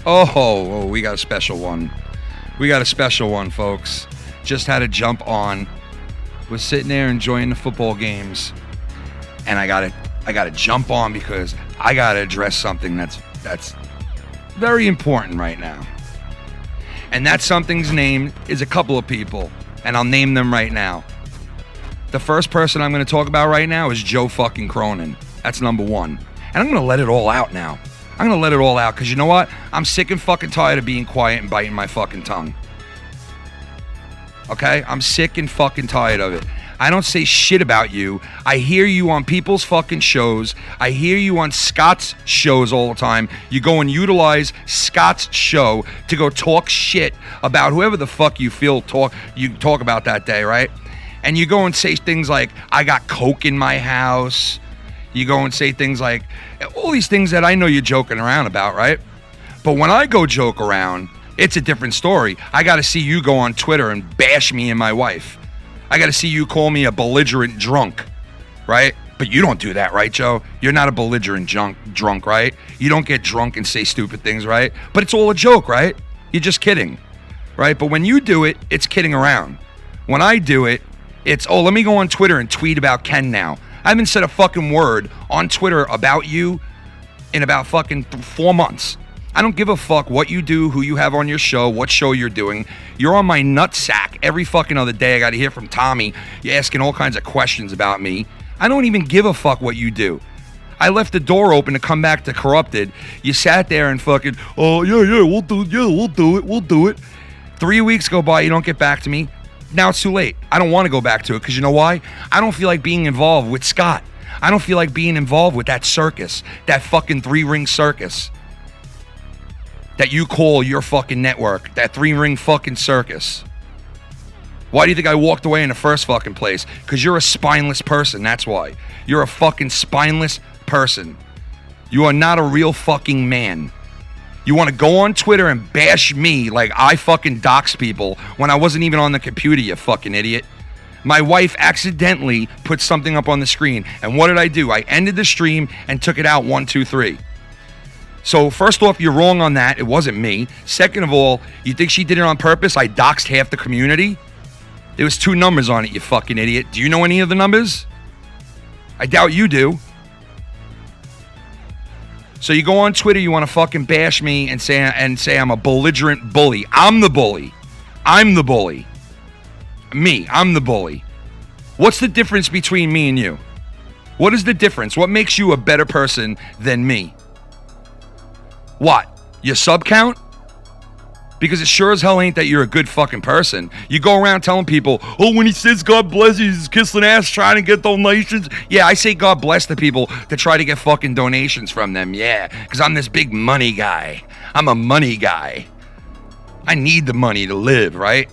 Oh, we got a special one. We got a special one, folks. Just had to jump on. Was sitting there enjoying the football games, and I gotta jump on because I gotta address something that's very important right now. And that something's name is a couple of people, and I'll name them right now. The first person I'm going to talk about right now is Joe fucking Cronin. That's number one. And I'm going to let it all out now. I'm going to let it all out because you know what? I'm sick and fucking tired of being quiet and biting my fucking tongue. Okay? I'm sick and fucking tired of it. I don't say shit about you. I hear you on people's fucking shows. I hear you on Scott's shows all the time. You go and utilize Scott's show to go talk shit about whoever the fuck you feel you talk about that day, right? And you go and say things like, I got coke in my house. You go and say things like, all these things that I know you're joking around about, right? But when I go joke around, it's a different story. I got to see you go on Twitter and bash me and my wife. I got to see you call me a belligerent drunk, right? But you don't do that, right, Joe? You're not a belligerent drunk, right? You don't get drunk and say stupid things, right? But it's all a joke, right? You're just kidding, right? But when you do it, it's kidding around. When I do it, it's, oh, let me go on Twitter and tweet about Ken now. I haven't said a fucking word on Twitter about you in about fucking 4 months. I don't give a fuck what you do, who you have on your show, what show you're doing. You're on my nutsack every fucking other day. I got to hear from Tommy. You're asking all kinds of questions about me. I don't even give a fuck what you do. I left the door open to come back to Corrupted. You sat there and fucking, oh, yeah, we'll do it. 3 weeks go by, you don't get back to me. Now it's too late. I don't want to go back to it because you know why? I don't feel like being involved with Scott. I don't feel like being involved with that circus, that fucking 3-ring circus that you call your fucking network, that 3-ring fucking circus. Why do you think I walked away in the first fucking place? Because you're a spineless person, that's why. You're a fucking spineless person. You are not a real fucking man. You want to go on Twitter and bash me like I fucking dox people when I wasn't even on the computer, you fucking idiot. My wife accidentally put something up on the screen. And what did I do? I ended the stream and took it out 1, 2, 3. So first off, you're wrong on that. It wasn't me. Second of all, you think she did it on purpose? I doxed half the community? There was 2 numbers on it, you fucking idiot. Do you know any of the numbers? I doubt you do. So you go on Twitter, you want to fucking bash me and say I'm a belligerent bully. I'm the bully. I'm the bully. I'm the bully. What's the difference between me and you? What is the difference? What makes you a better person than me? What? Your sub count? Because it sure as hell ain't that you're a good fucking person. You go around telling people, oh, when he says God bless you, he's kissing ass trying to get donations. Yeah, I say God bless to people to try to get fucking donations from them. Yeah, because I'm this big money guy. I'm a money guy. I need the money to live, right?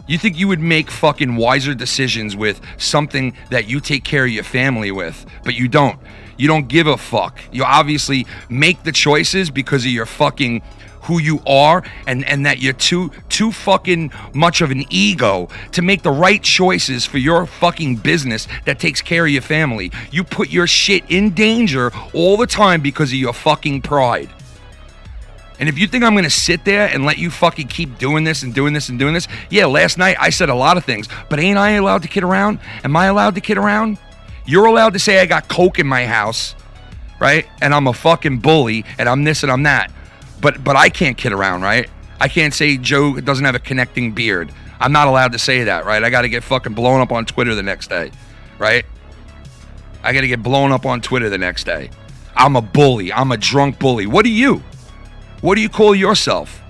You think you would make fucking wiser decisions with something that you take care of your family with, but you don't. You don't give a fuck. You obviously make the choices because of your fucking who you are and that you're too fucking much of an ego to make the right choices for your fucking business that takes care of your family. You put your shit in danger all the time because of your fucking pride. And if you think I'm going to sit there and let you fucking keep doing this and doing this and doing this, yeah, last night I said a lot of things, but ain't I allowed to kid around? Am I allowed to kid around? You're allowed to say I got coke in my house, right? And I'm a fucking bully and I'm this and I'm that. But I can't kid around, right? I can't say Joe doesn't have a connecting beard. I'm not allowed to say that, right? I got to get fucking blown up on Twitter the next day, right? I got to get blown up on Twitter the next day. I'm a bully. I'm a drunk bully. What are you? What do you call yourself?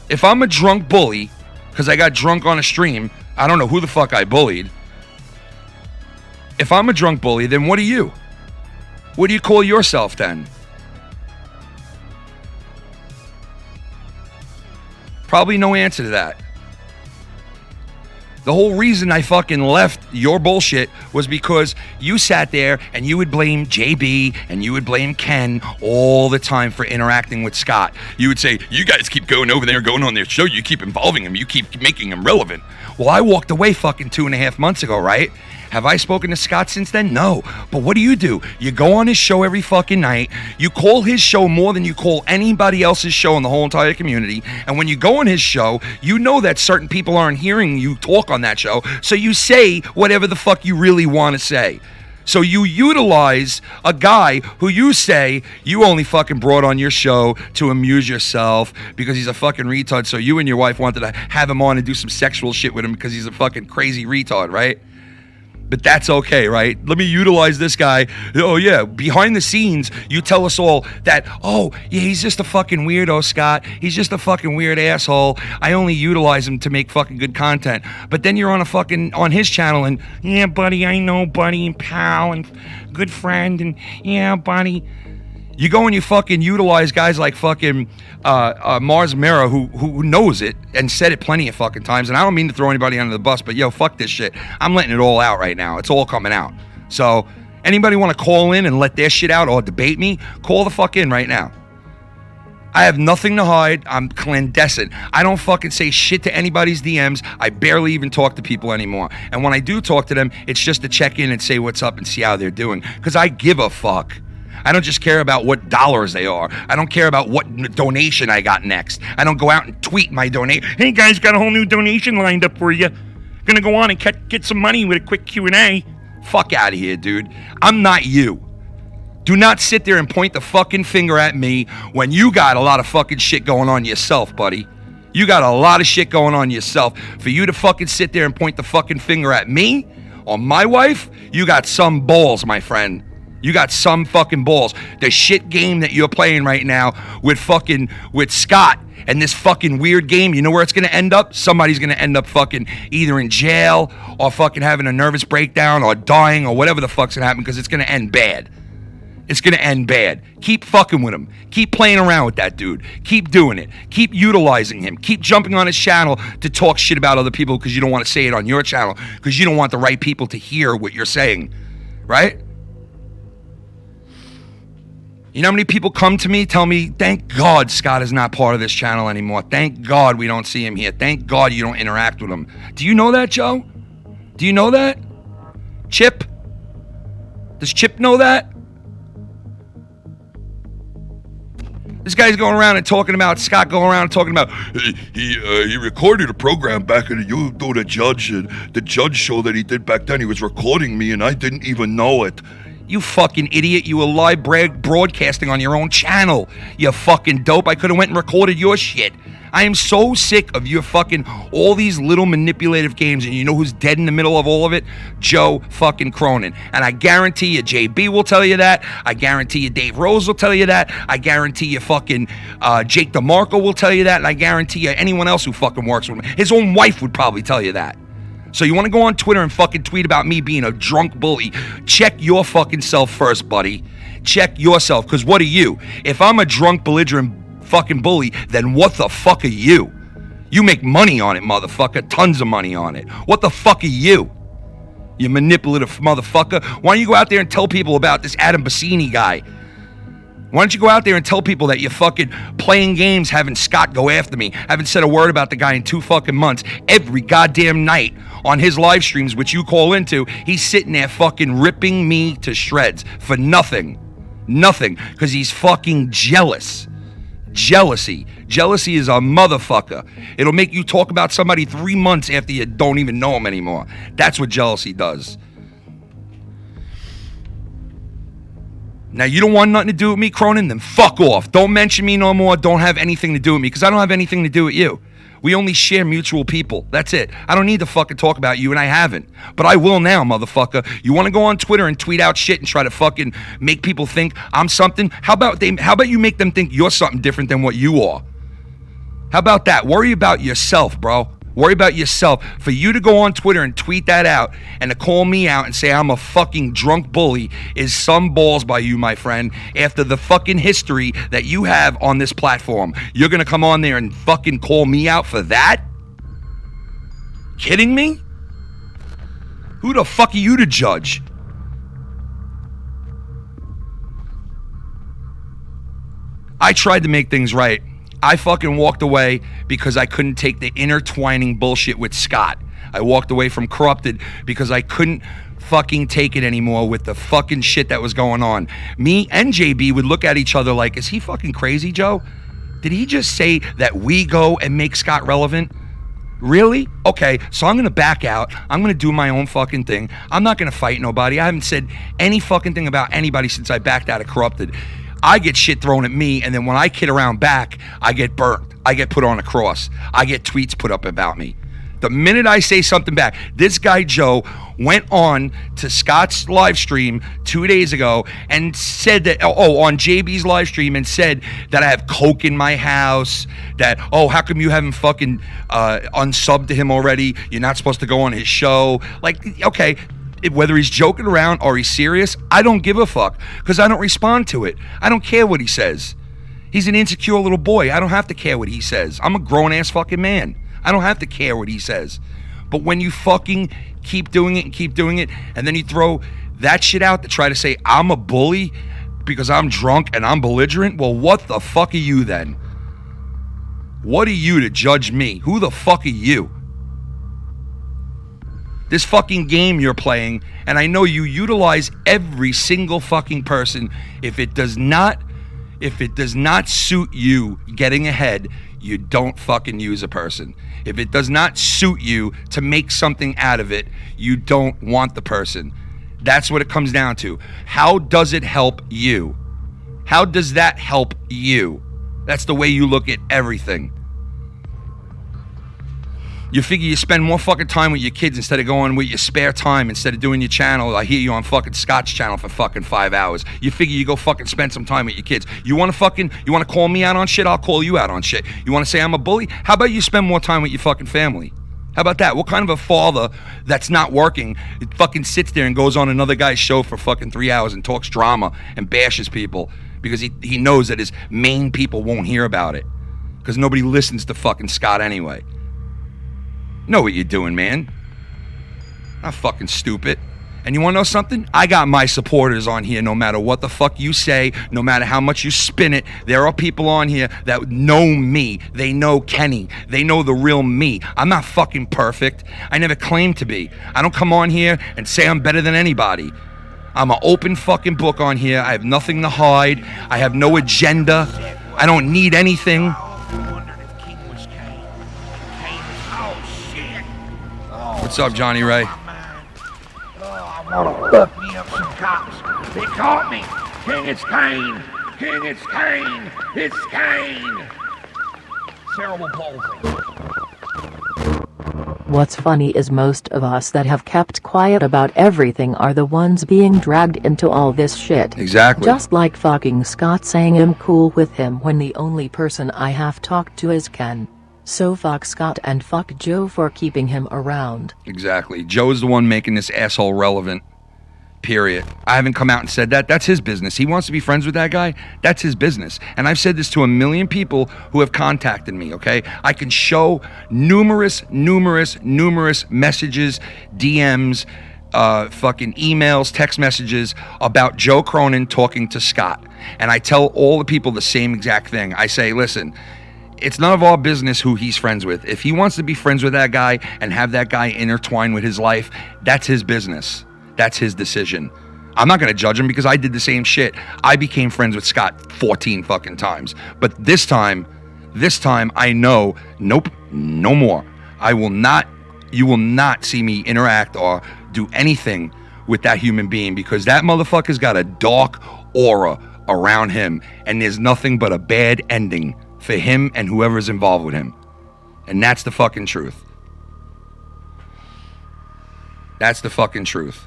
If I'm a drunk bully, because I got drunk on a stream, I don't know who the fuck I bullied. If I'm a drunk bully, then what are you? What do you call yourself then? Probably no answer to that. The whole reason I fucking left your bullshit was because you sat there and you would blame JB and you would blame Ken all the time for interacting with Scott. You would say, you guys keep going over there, going on their show, you keep involving him, you keep making him relevant. Well, I walked away fucking 2.5 months ago, right? Have I spoken to Scott since then? No. But what do? You go on his show every fucking night. You call his show more than you call anybody else's show in the whole entire community. And when you go on his show, you know that certain people aren't hearing you talk on that show. So you say whatever the fuck you really want to say. So you utilize a guy who you say you only fucking brought on your show to amuse yourself because he's a fucking retard. So you and your wife wanted to have him on and do some sexual shit with him because he's a fucking crazy retard, right? But that's okay, right? Let me utilize this guy. Oh, yeah, behind the scenes, you tell us all that, oh, yeah, he's just a fucking weirdo, Scott. He's just a fucking weird asshole. I only utilize him to make fucking good content. But then you're on his channel and, yeah, buddy, I know, buddy, and pal, and good friend, and yeah, buddy. You go and you fucking utilize guys like fucking Mars Mera who knows it and said it plenty of fucking times. And I don't mean to throw anybody under the bus, but yo, fuck this shit. I'm letting it all out right now. It's all coming out. So anybody want to call in and let their shit out or debate me, call the fuck in right now. I have nothing to hide. I'm clandestine. I don't fucking say shit to anybody's DMs. I barely even talk to people anymore. And when I do talk to them, it's just to check in and say what's up and see how they're doing. Because I give a fuck. I don't just care about what dollars they are. I don't care about what donation I got next. I don't go out and tweet my donate. Hey guys, got a whole new donation lined up for you. Gonna go on and get some money with a quick Q&A. Fuck out of here, dude. I'm not you. Do not sit there and point the fucking finger at me when you got a lot of fucking shit going on yourself, buddy. You got a lot of shit going on yourself. For you to fucking sit there and point the fucking finger at me or my wife, you got some balls, my friend. You got some fucking balls. The shit game that you're playing right now with Scott and this fucking weird game, you know where it's going to end up? Somebody's going to end up fucking either in jail or fucking having a nervous breakdown or dying or whatever the fuck's going to happen because it's going to end bad. It's going to end bad. Keep fucking with him. Keep playing around with that dude. Keep doing it. Keep utilizing him. Keep jumping on his channel to talk shit about other people because you don't want to say it on your channel because you don't want the right people to hear what you're saying. Right? You know how many people come to me, tell me, thank God Scott is not part of this channel anymore. Thank God we don't see him here. Thank God you don't interact with him. Do you know that, Joe? Do you know that? Chip? Does Chip know that? This guy's going around and talking about, Scott going around and talking about, he recorded a program back in the Judge, and the Judge show that he did back then, he was recording me and I didn't even know it. You fucking idiot. You were live broadcasting on your own channel. You fucking dope. I could have went and recorded your shit. I am so sick of your fucking, all these little manipulative games, and you know who's dead in the middle of all of it? Joe fucking Cronin. And I guarantee you JB will tell you that. I guarantee you Dave Rose will tell you that. I guarantee you fucking Jake DeMarco will tell you that. And I guarantee you anyone else who fucking works with him, his own wife would probably tell you that. So you want to go on Twitter and fucking tweet about me being a drunk bully? Check your fucking self first, buddy. Check yourself, because what are you? If I'm a drunk, belligerent fucking bully, then what the fuck are you? You make money on it, motherfucker. Tons of money on it. What the fuck are you? You manipulative motherfucker. Why don't you go out there and tell people about this Adam Bassini guy? Why don't you go out there and tell people that you're fucking playing games, having Scott go after me? Haven't said a word about the guy in 2 fucking months. Every goddamn night on his live streams, which you call into, he's sitting there fucking ripping me to shreds for nothing. Nothing. Because he's fucking jealous. Jealousy is a motherfucker. It'll make you talk about somebody 3 months after you don't even know him anymore. That's what jealousy does. Now, you don't want nothing to do with me, Cronin? Then fuck off. Don't mention me no more. Don't have anything to do with me, because I don't have anything to do with you. We only share mutual people. That's it. I don't need to fucking talk about you, and I haven't. But I will now, motherfucker. You want to go on Twitter and tweet out shit and try to fucking make people think I'm something? How about you make them think you're something different than what you are? How about that? Worry about yourself, bro. Worry about yourself. For you to go on Twitter and tweet that out and to call me out and say I'm a fucking drunk bully is some balls by you, my friend. After the fucking history that you have on this platform, you're gonna come on there and fucking call me out for that? Kidding me? Who the fuck are you to judge? I tried to make things right. I fucking walked away because I couldn't take the intertwining bullshit with Scott. I walked away from Corrupted because I couldn't fucking take it anymore with the fucking shit that was going on. Me and JB would look at each other like, is he fucking crazy, Joe? Did he just say that we go and make Scott relevant? Really? Okay, so I'm gonna back out. I'm gonna do my own fucking thing. I'm not gonna fight nobody. I haven't said any fucking thing about anybody since I backed out of Corrupted. I get shit thrown at me, and then when I kid around back, I get burnt. I get put on a cross. I get tweets put up about me. The minute I say something back, this guy Joe went on to Scott's live stream 2 days ago and said that, on JB's live stream, and said that I have coke in my house, that, how come you haven't fucking unsubbed to him already? You're not supposed to go on his show. Like, okay, whether he's joking around or he's serious, I don't give a fuck, because I don't respond to it. I don't care what he says. He's an insecure little boy. I don't have to care what he says. I'm a grown-ass fucking man. I don't have to care what he says. But when you fucking keep doing it and keep doing it, and then you throw that shit out to try to say I'm a bully because I'm drunk and I'm belligerent, well, what the fuck are you then? What are you to judge me? Who the fuck are you? This fucking game you're playing, and I know you utilize every single fucking person. If it does not suit you getting ahead, you don't fucking use a person. If it does not suit you to make something out of it, you don't want the person. That's what it comes down to. How does it help you? How does that help you? That's the way you look at everything. You figure you spend more fucking time with your kids instead of going with your spare time, instead of doing your channel. I hear you on fucking Scott's channel for fucking 5 hours. You figure you go fucking spend some time with your kids. You want to call me out on shit? I'll call you out on shit. You want to say I'm a bully? How about you spend more time with your fucking family? How about that? What kind of a father that's not working fucking sits there and goes on another guy's show for fucking 3 hours and talks drama and bashes people because he knows that his main people won't hear about it because nobody listens to fucking Scott anyway? Know what you're doing, man. Not fucking stupid. And you want to know something? I got my supporters on here no matter what the fuck you say, no matter how much you spin it. There are people on here that know me. They know Kenny. They know the real me. I'm not fucking perfect. I never claimed to be. I don't come on here and say I'm better than anybody. I'm an open fucking book on here. I have nothing to hide. I have no agenda. I don't need anything. What's up, Johnny Ray? I want to fuck me up some cops. They caught me. King, it's Kane. King, it's Kane. It's Kane. Cerebral palsy. What's funny is most of us that have kept quiet about everything are the ones being dragged into all this shit. Exactly. Just like fucking Scott saying I'm cool with him when the only person I have talked to is Ken. So fuck Scott and fuck Joe for keeping him around. Exactly. Joe's the one making this asshole relevant. Period. I haven't come out and said that. That's his business. He wants to be friends with that guy. That's his business. And I've said this to a million people who have contacted me, okay? I can show numerous messages, DMs, fucking emails, text messages about Joe Cronin talking to Scott. And I tell all the people the same exact thing. I say, listen, it's none of our business who he's friends with. If he wants to be friends with that guy and have that guy intertwined with his life, that's his business. That's his decision. I'm not going to judge him because I did the same shit. I became friends with Scott 14 fucking times. But this time I know, nope, no more. You will not see me interact or do anything with that human being because that motherfucker's got a dark aura around him and there's nothing but a bad ending for him and whoever's involved with him. And that's the fucking truth. That's the fucking truth.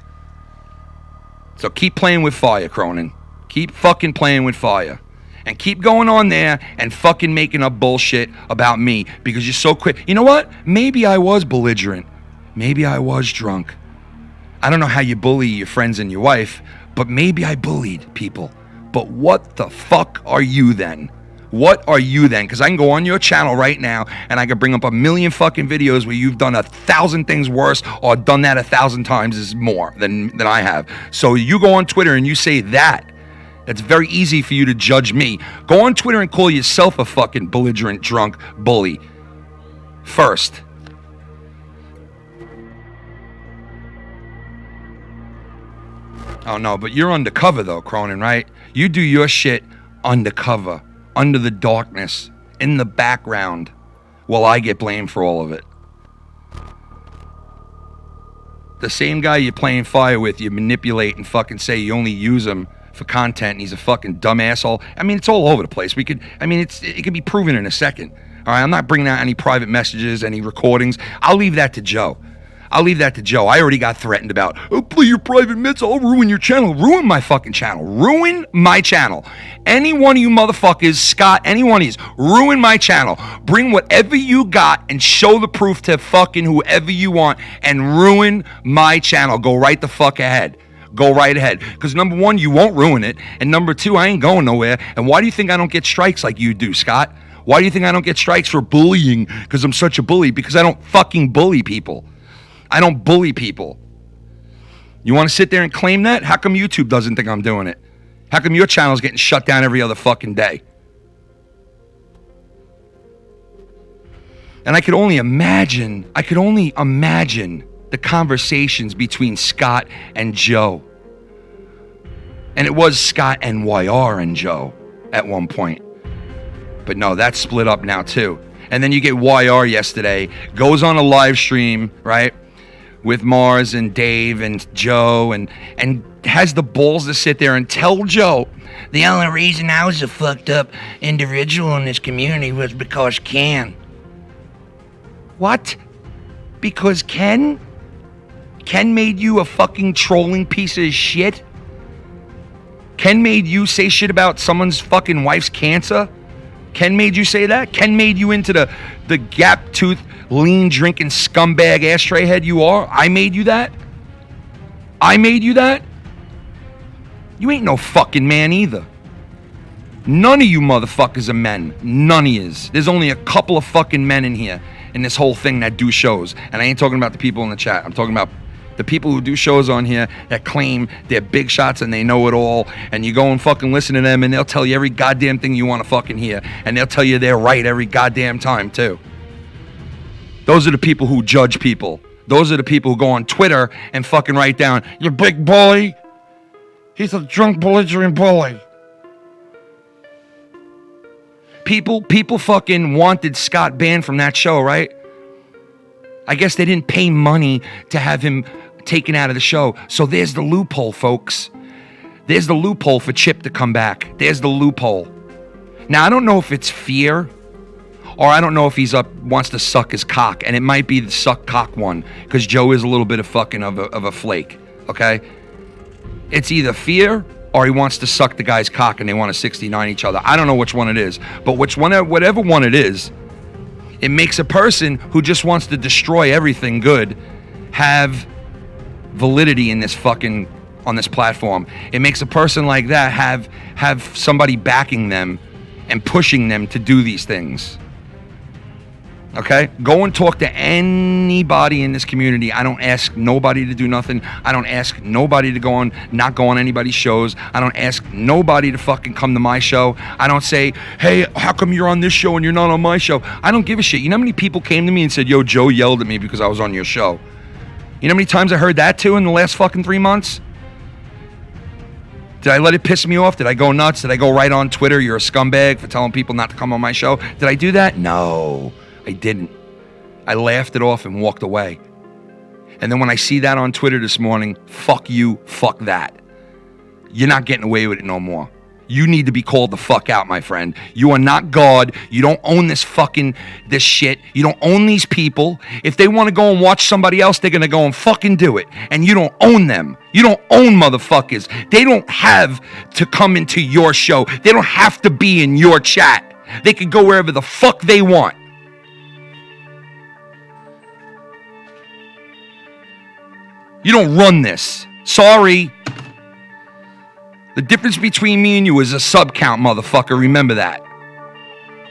So keep playing with fire, Cronin. Keep fucking playing with fire. And keep going on there and fucking making up bullshit about me because you're so quick. You know what? Maybe I was belligerent. Maybe I was drunk. I don't know how you bully your friends and your wife, but maybe I bullied people. But what the fuck are you then? What are you then? Because I can go on your channel right now and I can bring up a million fucking videos where you've done 1,000 things worse or done that 1,000 times is more than I have. So you go on Twitter and you say that. It's very easy for you to judge me. Go on Twitter and call yourself a fucking belligerent, drunk bully. First. Oh, no, but you're undercover, though, Cronin, right? You do your shit undercover, under the darkness, in the background, while I get blamed for all of it. The same guy you're playing fire with, you manipulate and fucking say you only use him for content, and he's a fucking dumb asshole. I mean, it's all over the place. It could be proven in a second. All right, I'm not bringing out any private messages, any recordings. I'll leave that to Joe. I already got threatened about, oh, play your private meds, I'll ruin your channel. Ruin my fucking channel. Ruin my channel. Any one of you motherfuckers, Scott, any one of you, ruin my channel. Bring whatever you got and show the proof to fucking whoever you want and ruin my channel. Go right the fuck ahead. Go right ahead. Because number one, you won't ruin it. And number two, I ain't going nowhere. And why do you think I don't get strikes like you do, Scott? Why do you think I don't get strikes for bullying? Because I'm such a bully. Because I don't fucking bully people. I don't bully people. You want to sit there and claim that? How come YouTube doesn't think I'm doing it? How come your channel's getting shut down every other fucking day? And I could only imagine the conversations between Scott and Joe. And it was Scott and YR and Joe at one point. But no, that's split up now too. And then you get YR yesterday, goes on a live stream, right? With Mars and Dave and Joe and has the balls to sit there and tell Joe, the only reason I was a fucked up individual in this community was because Ken. What? Because Ken? Ken made you a fucking trolling piece of shit? Ken made you say shit about someone's fucking wife's cancer? Ken made you say that? Ken made you into the gap-toothed, lean-drinking scumbag ashtray head you are? I made you that? I made you that? You ain't no fucking man either. None of you motherfuckers are men. None of yous. There's only a couple of fucking men in here in this whole thing that do shows. And I ain't talking about the people in the chat. I'm talking about the people who do shows on here that claim they're big shots and they know it all, and you go and fucking listen to them and they'll tell you every goddamn thing you want to fucking hear, and they'll tell you they're right every goddamn time too. Those are the people who judge people. Those are the people who go on Twitter and fucking write down, you big bully. He's a drunk, belligerent bully. People fucking wanted Scott banned from that show, right? I guess they didn't pay money to have him taken out of the show. So there's the loophole, folks. There's the loophole for Chip to come back. There's the loophole. Now, I don't know if it's fear, or I don't know if he's wants to suck his cock, and it might be the suck cock one, because Joe is a little bit of fucking of a flake, okay? It's either fear, or he wants to suck the guy's cock and they want to 69 each other. I don't know which one it is, but whatever one it is, it makes a person who just wants to destroy everything good have validity in this fucking, on this platform. It makes a person like that have somebody backing them and pushing them to do these things. Okay? Go and talk to anybody in this community. I don't ask nobody to do nothing. I don't ask nobody to not go on anybody's shows. I don't ask nobody to fucking come to my show. I don't say, hey, how come you're on this show and you're not on my show? I don't give a shit. You know how many people came to me and said, yo, Joe yelled at me because I was on your show? You know how many times I heard that too in the last fucking 3 months? Did I let it piss me off? Did I go nuts? Did I go right on Twitter, you're a scumbag for telling people not to come on my show? Did I do that? No. I didn't. I laughed it off and walked away. And then when I see that on Twitter this morning, fuck you, fuck that. You're not getting away with it no more. You need to be called the fuck out, my friend. You are not God. You don't own this shit. You don't own these people. If they want to go and watch somebody else, they're going to go and fucking do it. And you don't own them. You don't own motherfuckers. They don't have to come into your show. They don't have to be in your chat. They can go wherever the fuck they want. You don't run this. Sorry. The difference between me and you is a sub count, motherfucker. Remember that.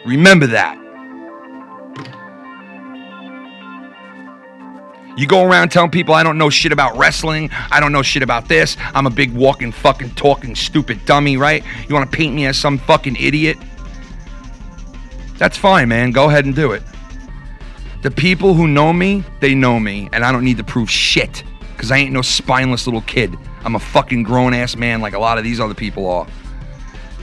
Remember that. You go around telling people I don't know shit about wrestling. I don't know shit about this. I'm a big walking, fucking, talking, stupid dummy, right? You want to paint me as some fucking idiot? That's fine, man. Go ahead and do it. The people who know me, they know me. And I don't need to prove shit. Because I ain't no spineless little kid. I'm a fucking grown-ass man like a lot of these other people are.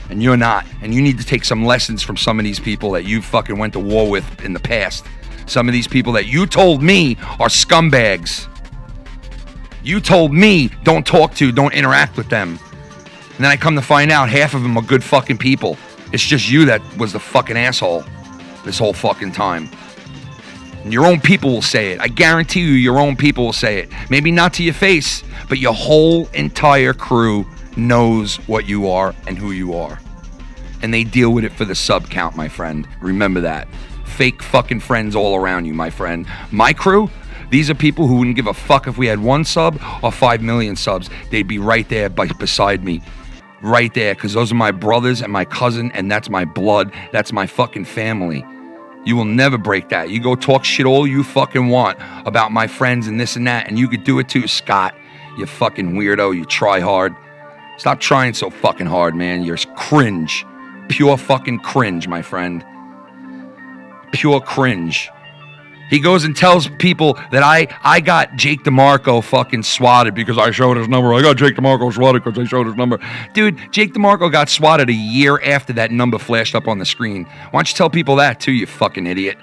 And you're not. And you need to take some lessons from some of these people that you fucking went to war with in the past. Some of these people that you told me are scumbags. You told me don't talk to, don't interact with them. And then I come to find out half of them are good fucking people. It's just you that was the fucking asshole this whole fucking time. And your own people will say it. I guarantee you your own people will say it. Maybe not to your face, but your whole entire crew knows what you are and who you are. And they deal with it for the sub count, my friend. Remember that. Fake fucking friends all around you, my friend. My crew, these are people who wouldn't give a fuck if we had 1 sub or 5 million subs. They'd be right there beside me. Right there, because those are my brothers and my cousin, and that's my blood. That's my fucking family. You will never break that. You go talk shit all you fucking want about my friends and this and that, and you could do it too, Scott. You fucking weirdo. You try hard. Stop trying so fucking hard, man. You're cringe. Pure fucking cringe, my friend. Pure cringe. He goes and tells people that I got Jake DeMarco fucking swatted because I showed his number. I got Jake DeMarco swatted because I showed his number. Dude, Jake DeMarco got swatted a year after that number flashed up on the screen. Why don't you tell people that too, you fucking idiot?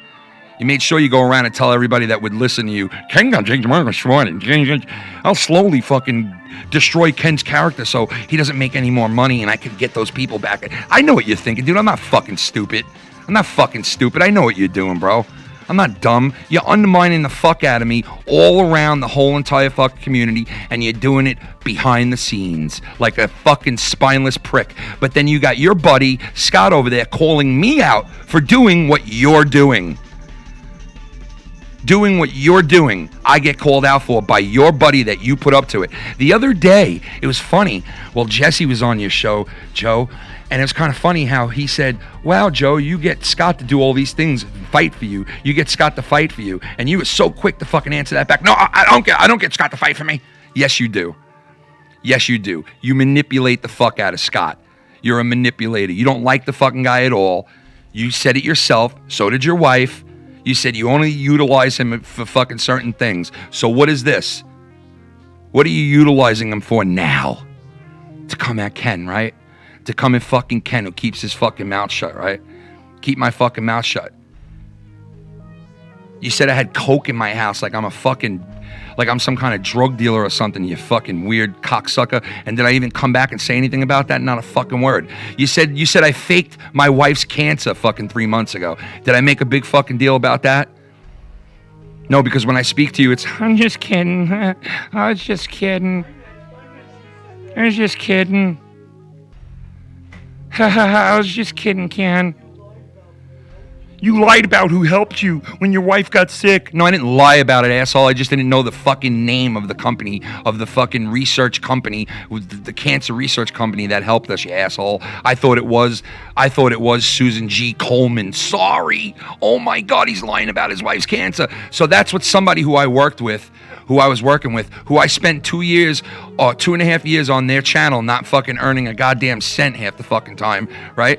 You made sure you go around and tell everybody that would listen to you, Ken got Jake DeMarco swatted. I'll slowly fucking destroy Ken's character so he doesn't make any more money and I can get those people back. I know what you're thinking, dude. I'm not fucking stupid. I know what you're doing, bro. I'm not dumb. You're undermining the fuck out of me all around the whole entire fucking community, and you're doing it behind the scenes like a fucking spineless prick. But then you got your buddy, Scott, over there calling me out for doing what you're doing. Doing what you're doing, I get called out for by your buddy that you put up to it. The other day, it was funny. Well, Jesse was on your show, Joe, and it was kind of funny how he said, wow, Joe, you get Scott to do all these things, fight for you. You get Scott to fight for you. And you were so quick to fucking answer that back. No, I don't get Scott to fight for me. Yes, you do. Yes, you do. You manipulate the fuck out of Scott. You're a manipulator. You don't like the fucking guy at all. You said it yourself. So did your wife. You said you only utilize him for fucking certain things. So what is this? What are you utilizing him for now? To come at Ken, right? To come at fucking Ken who keeps his fucking mouth shut, right? Keep my fucking mouth shut. You said I had coke in my house like I'm some kind of drug dealer or something, you fucking weird cocksucker. And did I even come back and say anything about that? Not a fucking word. You said I faked my wife's cancer fucking 3 months ago. Did I make a big fucking deal about that? No, because when I speak to you, it's, I'm just kidding. I was just kidding. I was just kidding. I was just kidding, Ken. You lied about who helped you when your wife got sick. No, I didn't lie about it, asshole. I just didn't know the fucking name of the company, of the fucking research company, the cancer research company that helped us, you asshole. I thought it was Susan G. Coleman. Sorry. Oh my God, he's lying about his wife's cancer. So that's what somebody who I was working with, who I spent 2 years or 2.5 years on their channel, not fucking earning a goddamn cent half the fucking time, right?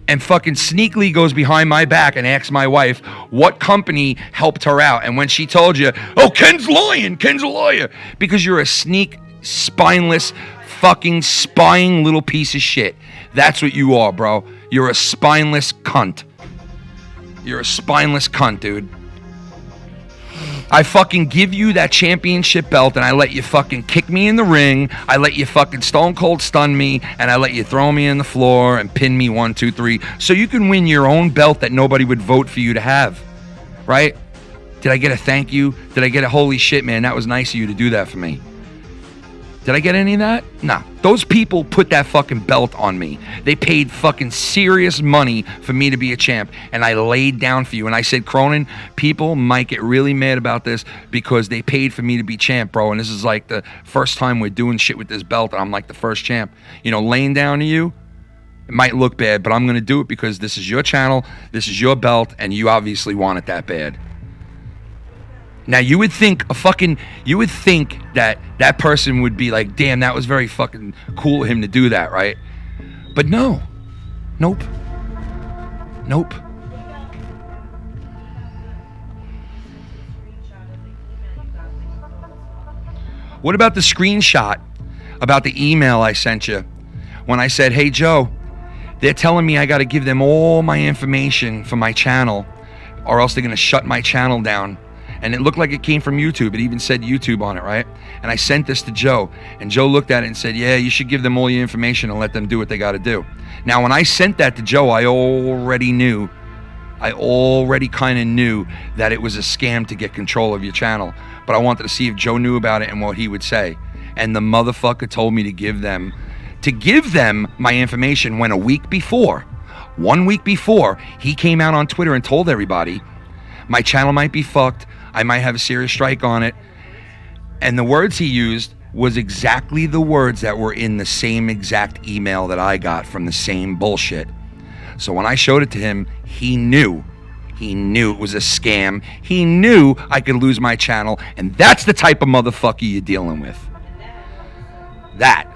And fucking sneakily goes behind my back and asks my wife what company helped her out. And when she told you, oh, Ken's lying, Ken's a liar. Because you're a sneak, spineless, fucking spying little piece of shit. That's what you are, bro. You're a spineless cunt. You're a spineless cunt, dude. I fucking give you that championship belt and I let you fucking kick me in the ring. I let you fucking stone cold stun me and I let you throw me on the floor and pin me 1, 2, 3 so you can win your own belt that nobody would vote for you to have, right? Did I get a thank you? Did I get a holy shit, man? That was nice of you to do that for me. Did I get any of that? Nah. Those people put that fucking belt on me. They paid fucking serious money for me to be a champ. And I laid down for you. And I said, Cronin, people might get really mad about this because they paid for me to be champ, bro. And this is like the first time we're doing shit with this belt. And I'm like the first champ. You know, laying down to you, it might look bad, but I'm going to do it because this is your channel. This is your belt. And you obviously want it that bad. Now, you would think that that person would be like, damn, that was very fucking cool of him to do that, right? But no. Nope. What about the screenshot about the email I sent you when I said, hey, Joe, they're telling me I got to give them all my information for my channel or else they're going to shut my channel down. And it looked like it came from YouTube. It even said YouTube on it, right? And I sent this to Joe. And Joe looked at it and said, yeah, you should give them all your information and let them do what they got to do. Now, when I sent that to Joe, I already kind of knew that it was a scam to get control of your channel. But I wanted to see if Joe knew about it and what he would say. And the motherfucker told me to give them my information when 1 week before, he came out on Twitter and told everybody, my channel might be fucked. I might have a serious strike on it. And the words he used was exactly the words that were in the same exact email that I got from the same bullshit. So when I showed it to him, he knew it was a scam. He knew I could lose my channel. And that's the type of motherfucker you're dealing with. That.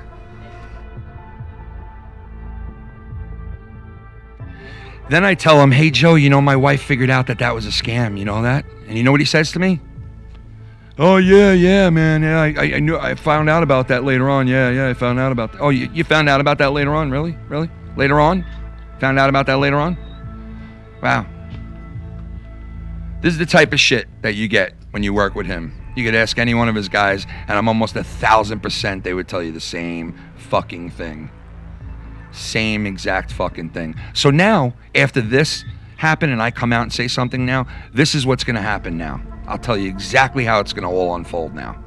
Then I tell him, hey, Joe, you know, my wife figured out that was a scam. You know that? And you know what he says to me? Oh, yeah, man. Yeah, I knew. I found out about that later on. Yeah, I found out about that. Oh, you found out about that later on? Really? Later on? Found out about that later on? Wow. This is the type of shit that you get when you work with him. You could ask any one of his guys, and I'm almost 1,000% they would tell you the same fucking thing. Same exact fucking thing. So now, after this happened and I come out and say something now, this is what's going to happen now. I'll tell you exactly how it's going to all unfold now.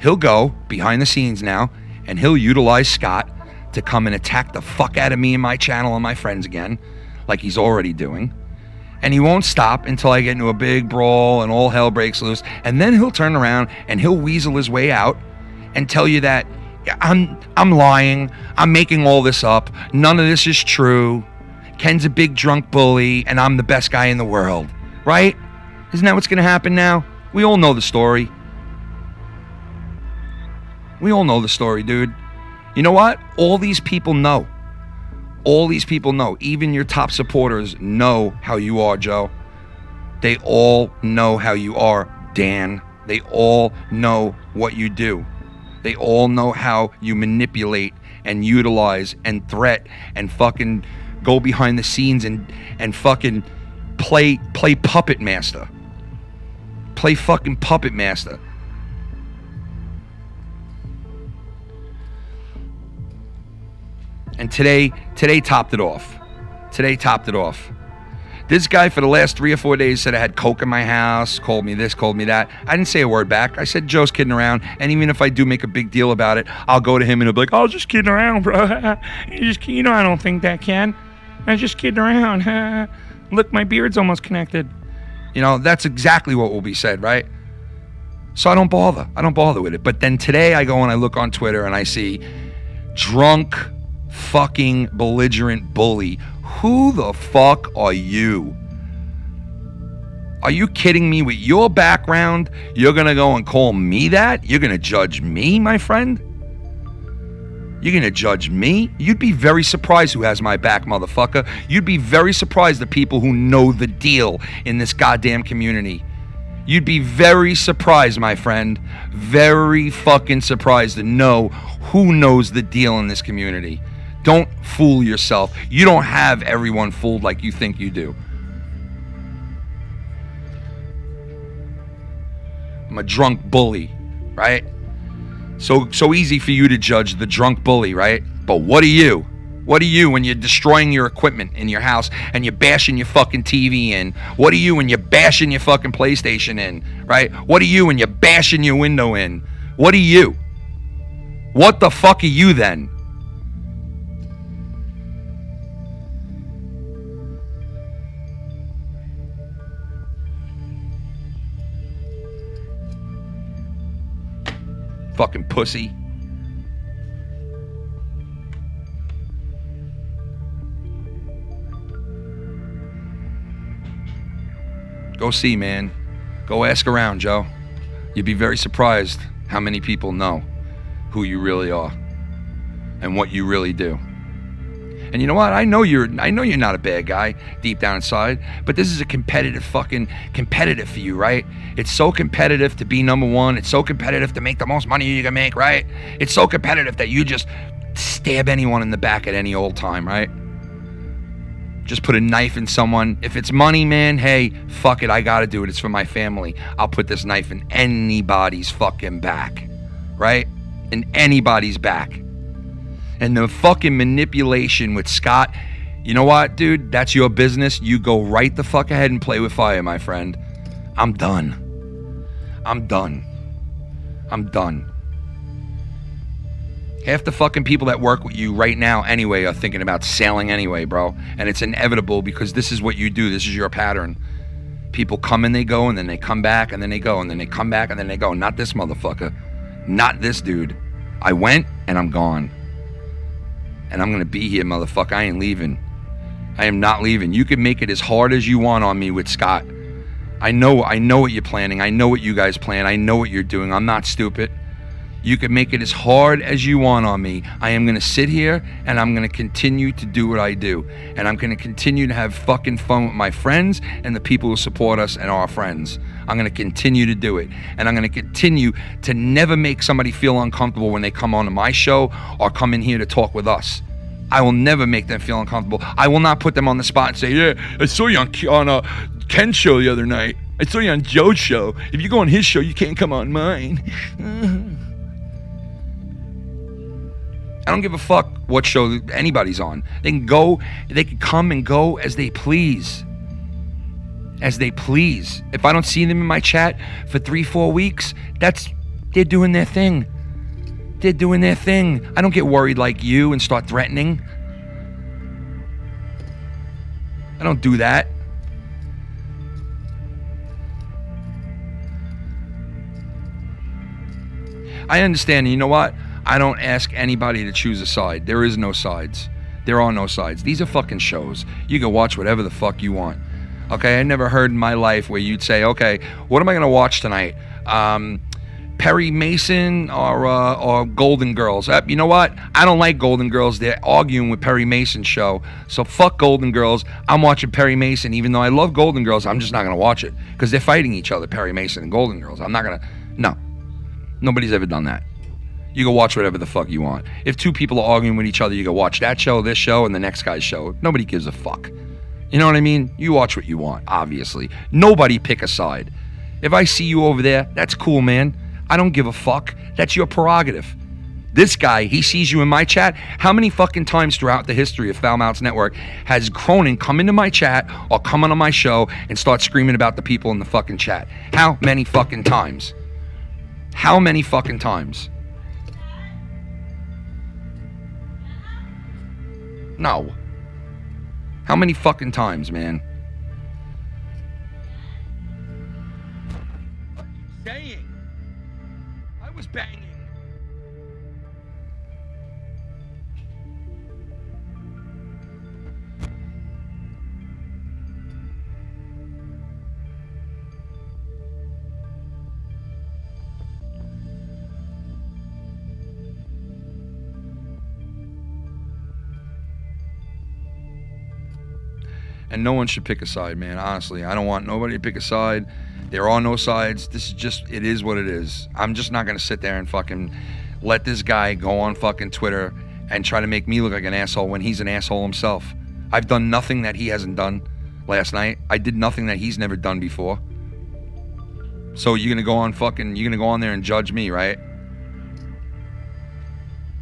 He'll go behind the scenes now, and he'll utilize Scott to come and attack the fuck out of me and my channel and my friends again, like he's already doing. And he won't stop until I get into a big brawl and all hell breaks loose. And then he'll turn around and he'll weasel his way out and tell you that I'm lying. I'm making all this up. None of this is true. Ken's a big drunk bully and I'm the best guy in the world. Right? Isn't that what's going to happen now? We all know the story. We all know the story, dude. You know what? All these people know. All these people know. Even your top supporters know how you are, Joe. They all know how you are, Dan. They all know what you do. They all know how you manipulate and utilize and threat and fucking go behind the scenes and fucking play puppet master. Play fucking puppet master. And today topped it off. This guy for the last 3 or 4 days said I had coke in my house, called me this, called me that. I didn't say a word back. I said Joe's kidding around, and even if I do make a big deal about it, I'll go to him and he'll be like, I was just kidding around, bro. You know I don't think that, Ken. I was just kidding around. Look, my beard's almost connected. You know, that's exactly what will be said, right? So I don't bother with it. But then today I go and I look on Twitter and I see drunk fucking belligerent bully. Who the fuck are you? Are you kidding me? With your background, you're gonna go and call me that? You're gonna judge me, my friend? You're gonna judge me? You'd be very surprised who has my back, motherfucker. You'd be very surprised the people who know the deal in this goddamn community. You'd be very surprised, my friend. Very fucking surprised to know who knows the deal in this community. Don't fool yourself. You don't have everyone fooled like you think you do. I'm a drunk bully, right? So easy for you to judge the drunk bully, right? But what are you? What are you when you're destroying your equipment in your house and you're bashing your fucking TV in? What are you when you're bashing your fucking PlayStation in, right? What are you when you're bashing your window in? What are you? What the fuck are you then? Fucking pussy. Go see, man. Go ask around, Joe. You'd be very surprised how many people know who you really are and what you really do. And you know what? I know you're not a bad guy deep down inside, but this is a competitive for you, right? It's so competitive to be number one. It's so competitive to make the most money you can make, right? It's so competitive that you just stab anyone in the back at any old time, right? Just put a knife in someone. If it's money, man, hey, fuck it, I gotta do it. It's for my family. I'll put this knife in anybody's fucking back, right? In anybody's back. And the fucking manipulation with Scott, you know what, dude? That's your business. You go right the fuck ahead and play with fire, my friend. I'm done. I'm done. I'm done. Half the fucking people that work with you right now anyway are thinking about sailing anyway, bro. And it's inevitable because this is what you do. This is your pattern. People come and they go, and then they come back, and then they go, and then they come back, and then they go. Not this motherfucker. Not this dude. I went, and I'm gone. And I'm going to be here, motherfucker. I ain't leaving. I am not leaving. You can make it as hard as you want on me with Scott. I know what you're planning. I know what you guys plan. I know what you're doing. I'm not stupid. You can make it as hard as you want on me. I am going to sit here and I'm going to continue to do what I do. And I'm going to continue to have fucking fun with my friends and the people who support us and our friends. I'm going to continue to do it. And I'm going to continue to never make somebody feel uncomfortable when they come onto my show or come in here to talk with us. I will never make them feel uncomfortable. I will not put them on the spot and say, yeah, I saw you on Ken's show the other night. I saw you on Joe's show. If you go on his show, you can't come on mine. I don't give a fuck what show anybody's on. They can come and go as they please. As they please. If I don't see them in my chat for 3-4 weeks, they're doing their thing. They're doing their thing. I don't get worried like you and start threatening. I don't do that. I understand, and you know what? I don't ask anybody to choose a side. There is no sides. There are no sides. These are fucking shows. You can watch whatever the fuck you want. Okay, I never heard in my life where you'd say, okay, what am I gonna watch tonight? Perry Mason or Golden Girls? You know what? I don't like Golden Girls. They're arguing with Perry Mason's show. So fuck Golden Girls. I'm watching Perry Mason. Even though I love Golden Girls, I'm just not gonna watch it because they're fighting each other, Perry Mason and Golden Girls. I'm not gonna. No, nobody's ever done that. You go watch whatever the fuck you want. If two people are arguing with each other, you go watch that show, this show, and the next guy's show. Nobody gives a fuck. You know what I mean? You watch what you want, obviously. Nobody pick a side. If I see you over there, that's cool, man. I don't give a fuck. That's your prerogative. This guy, he sees you in my chat. How many fucking times throughout the history of Foul Mouths Network has Cronin come into my chat or come on my show and start screaming about the people in the fucking chat? How many fucking times? How many fucking times? No. How many fucking times, man? What are you saying? I was banging. And no one should pick a side, man. Honestly, I don't want nobody to pick a side. There are no sides. This is just, it is what it is. I'm just not going to sit there and fucking let this guy go on fucking Twitter and try to make me look like an asshole when he's an asshole himself. I've done nothing that he hasn't done last night. I did nothing that he's never done before. So you're going to go on there and judge me, right?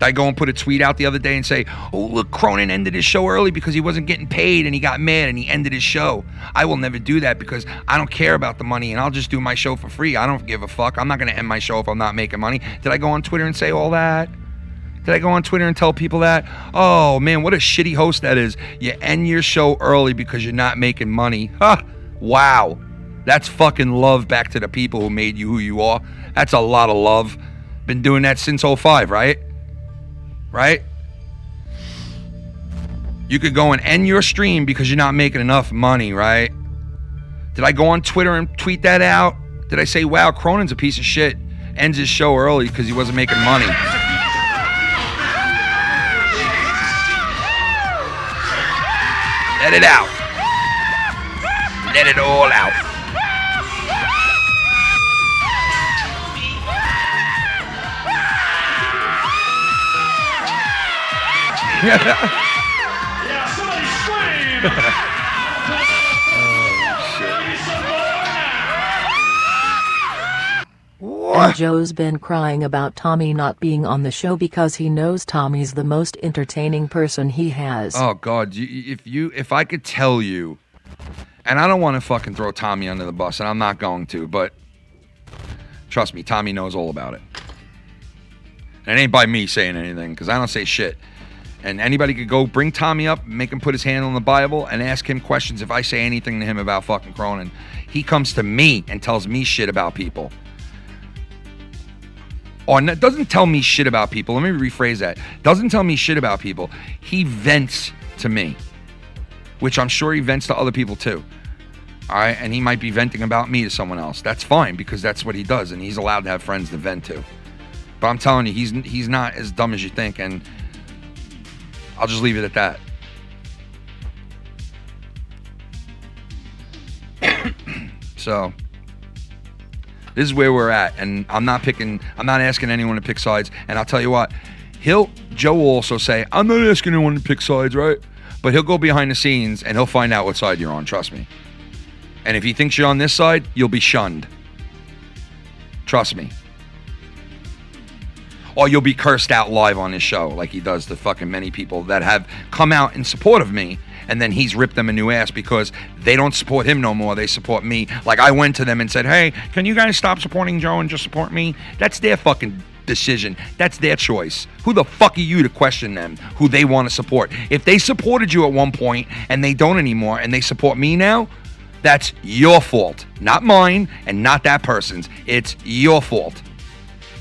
Did I go and put a tweet out the other day and say, oh, look, Cronin ended his show early because he wasn't getting paid and he got mad and he ended his show? I will never do that because I don't care about the money and I'll just do my show for free. I don't give a fuck. I'm not going to end my show if I'm not making money. Did I go on Twitter and say all that? Did I go on Twitter and tell people that? Oh, man, what a shitty host that is. You end your show early because you're not making money. Huh? Wow. That's fucking love back to the people who made you who you are. That's a lot of love. Been doing that since 05, right? Right? You could go and end your stream because you're not making enough money, right? Did I go on Twitter and tweet that out? Did I say, wow, Cronin's a piece of shit, ends his show early because he wasn't making money? Let it out. Let it all out. Yeah, somebody scream! And Joe's been crying about Tommy not being on the show because he knows Tommy's the most entertaining person he has. Oh God, if I could tell you, and I don't want to fucking throw Tommy under the bus, and I'm not going to, but trust me, Tommy knows all about it. And it ain't by me saying anything, because I don't say shit. And anybody could go bring Tommy up, make him put his hand on the Bible, and ask him questions if I say anything to him about fucking Cronin. He comes to me and tells me shit about people. Or doesn't tell me shit about people. Let me rephrase that. Doesn't tell me shit about people. He vents to me, which I'm sure he vents to other people too. All right, and he might be venting about me to someone else. That's fine, because that's what he does, and he's allowed to have friends to vent to. But I'm telling you, he's not as dumb as you think, and I'll just leave it at that. So this is where we're at, and I'm not asking anyone to pick sides. And I'll tell you what, Joe will also say, I'm not asking anyone to pick sides, right? But he'll go behind the scenes and he'll find out what side you're on, trust me. And if he thinks you're on this side, you'll be shunned. Trust me. Or you'll be cursed out live on his show, like he does to fucking many people that have come out in support of me, and then he's ripped them a new ass because they don't support him no more. They support me. Like, I went to them and said, hey, can you guys stop supporting Joe and just support me? That's their fucking decision. That's their choice. Who the fuck are you to question them, who they want to support? If they supported you at one point and they don't anymore and they support me now, that's your fault. Not mine and not that person's. It's your fault.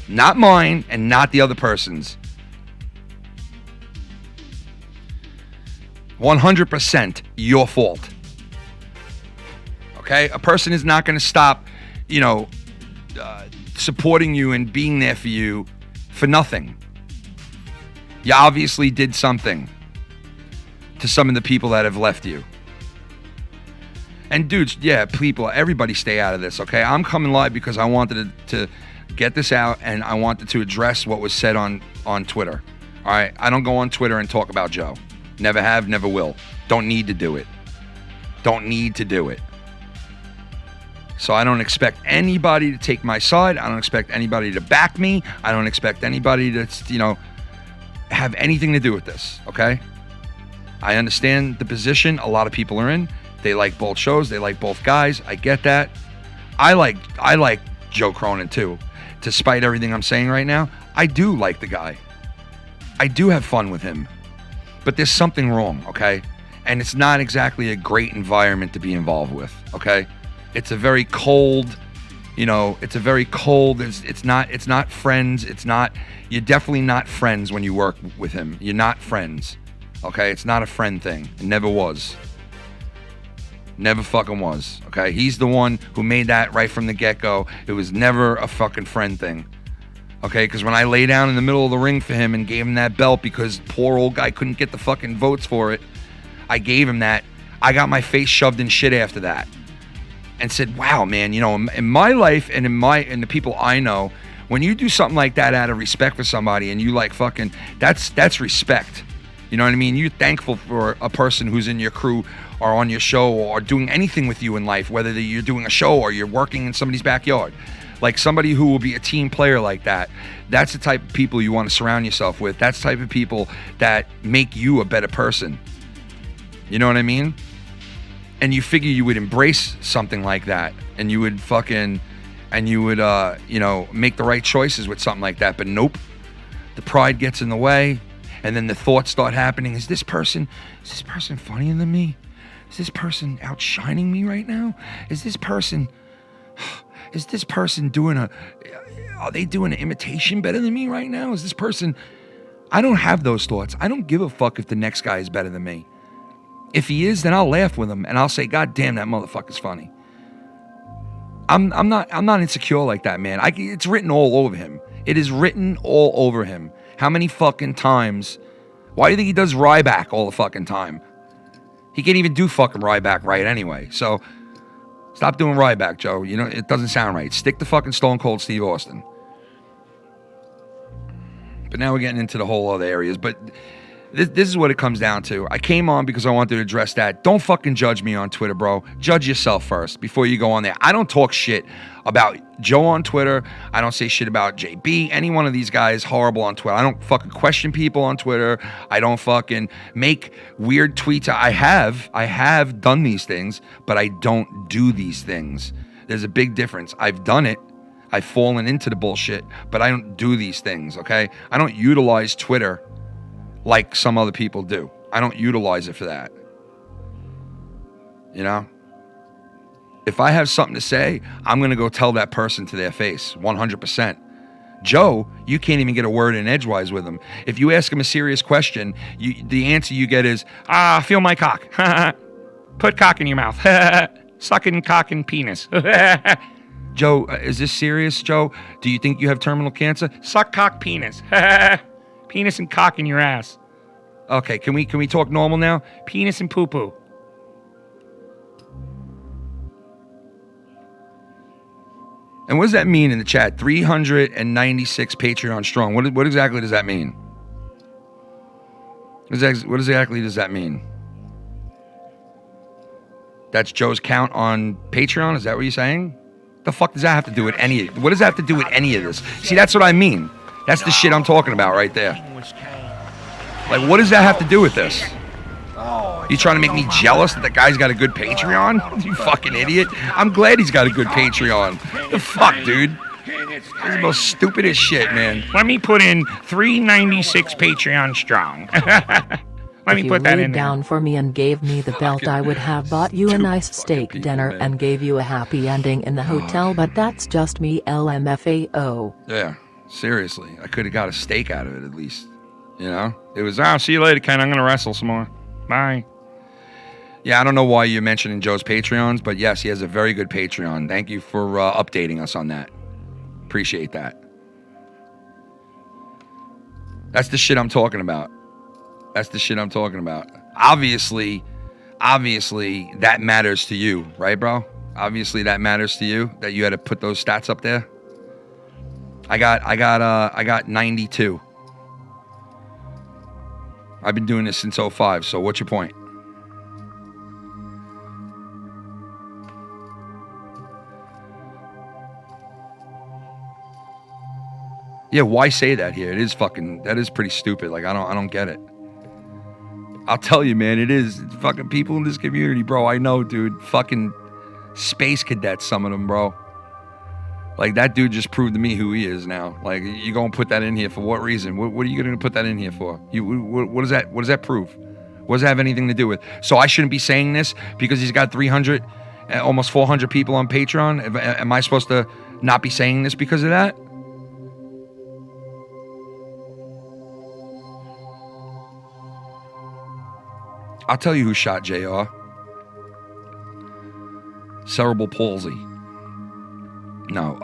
Not mine and not the other person's. 100% your fault. Okay? A person is not going to stop, supporting you and being there for you for nothing. You obviously did something to some of the people that have left you. And dudes, yeah, people, everybody stay out of this, okay? I'm coming live because I wanted to get this out, and I wanted to address what was said on Twitter. All right? I don't go on Twitter and talk about Joe. Never have, never will. Don't need to do it. Don't need to do it. So I don't expect anybody to take my side. I don't expect anybody to back me. I don't expect anybody to, have anything to do with this, okay? I understand the position a lot of people are in. They like both shows. They like both guys. I get that. I like Joe Cronin too. Despite everything I'm saying right now, I do like the guy. I do have fun with him. But there's something wrong, okay? And it's not exactly a great environment to be involved with, okay? It's a very cold, it's not friends. You're definitely not friends when you work with him. You're not friends, okay? It's not a friend thing. It never was. Never fucking was, okay? He's the one who made that right from the get-go. It was never a fucking friend thing, okay? Because when I lay down in the middle of the ring for him and gave him that belt because poor old guy couldn't get the fucking votes for it, I gave him that. I got my face shoved in shit after that and said, wow, man, in my life and in the people I know, when you do something like that out of respect for somebody and you like fucking, that's respect. You know what I mean? You're thankful for a person who's in your crew or on your show or doing anything with you in life, whether you're doing a show or you're working in somebody's backyard. Like somebody who will be a team player like that. That's the type of people you want to surround yourself with. That's the type of people that make you a better person. You know what I mean? And you figure you would embrace something like that and you would make the right choices with something like that. But nope, the pride gets in the way. And then the thoughts start happening. Is this person funnier than me? Is this person outshining me right now? Is this person are they doing an imitation better than me right now? Is this person, I don't have those thoughts. I don't give a fuck if the next guy is better than me. If he is, then I'll laugh with him and I'll say, God damn, that motherfucker's funny. I'm not insecure like that, man. It's written all over him. It is written all over him. How many fucking times? Why do you think he does RyBak all the fucking time? He can't even do fucking RyBak right anyway. So stop doing RyBak, Joe. You know, it doesn't sound right. Stick to fucking Stone Cold Steve Austin. But now we're getting into the whole other areas. But this is what it comes down to. I came on because I wanted to address that. Don't fucking judge me on Twitter, bro. Judge yourself first before you go on there. I don't talk shit about Joe on Twitter. I don't say shit about JB. Any one of these guys horrible on Twitter. I don't fucking question people on Twitter. I don't fucking make weird tweets. I have done these things, but I don't do these things. There's a big difference. I've done it. I've fallen into the bullshit, but I don't do these things, okay? I don't utilize Twitter like some other people do. I don't utilize it for that. You know? If I have something to say, I'm going to go tell that person to their face, 100%. Joe, you can't even get a word in edgewise with him. If you ask him a serious question, the answer you get is, feel my cock. Put cock in your mouth. Sucking cock and penis. Joe, is this serious, Joe? Do you think you have terminal cancer? Suck cock penis. Penis and cock in your ass. Okay, can we talk normal now? Penis and poo-poo. And what does that mean in the chat? 396 Patreon strong. What exactly does that mean? What exactly does that mean? That's Joe's count on Patreon? Is that what you're saying? The fuck does that have to do with any of, what does that have to do with any of this? See, that's what I mean. That's the shit I'm talking about right there. Like, what does that have to do with this? You trying to make me jealous that the guy's got a good Patreon? You fucking idiot. I'm glad he's got a good Patreon. The fuck, dude? This is the most stupidest shit, man. Let me put in 396 Patreon strong. Let me put that in there. If you laid down for me and gave me the belt, I would have bought you a nice steak dinner and gave you a happy ending in the hotel, but that's just me, LMFAO. Yeah, seriously. I could have got a steak out of it at least. You know? It was, see you later, Ken. I'm going to wrestle some more. Bye. Yeah, I don't know why you're mentioning Joe's Patreons, but yes, he has a very good Patreon. Thank you for updating us on that. Appreciate that. That's the shit I'm talking about. That's the shit I'm talking about. Obviously, that matters to you, right, bro? Obviously, that matters to you that you had to put those stats up there. I got 92. I've been doing this since 05, so what's your point? Yeah, why say that here? It is that is pretty stupid. Like, I don't get it. I'll tell you, man, it is. It's fucking people in this community, bro. I know, dude. Fucking space cadets, some of them, bro. Like, that dude just proved to me who he is now. Like, you gonna put that in here for what reason? What are you gonna put that in here for? What does that prove? What does that have anything to do with? So I shouldn't be saying this because he's got 300, almost 400 people on Patreon? Am I supposed to not be saying this because of that? I'll tell you who shot JR. Cerebral palsy. No,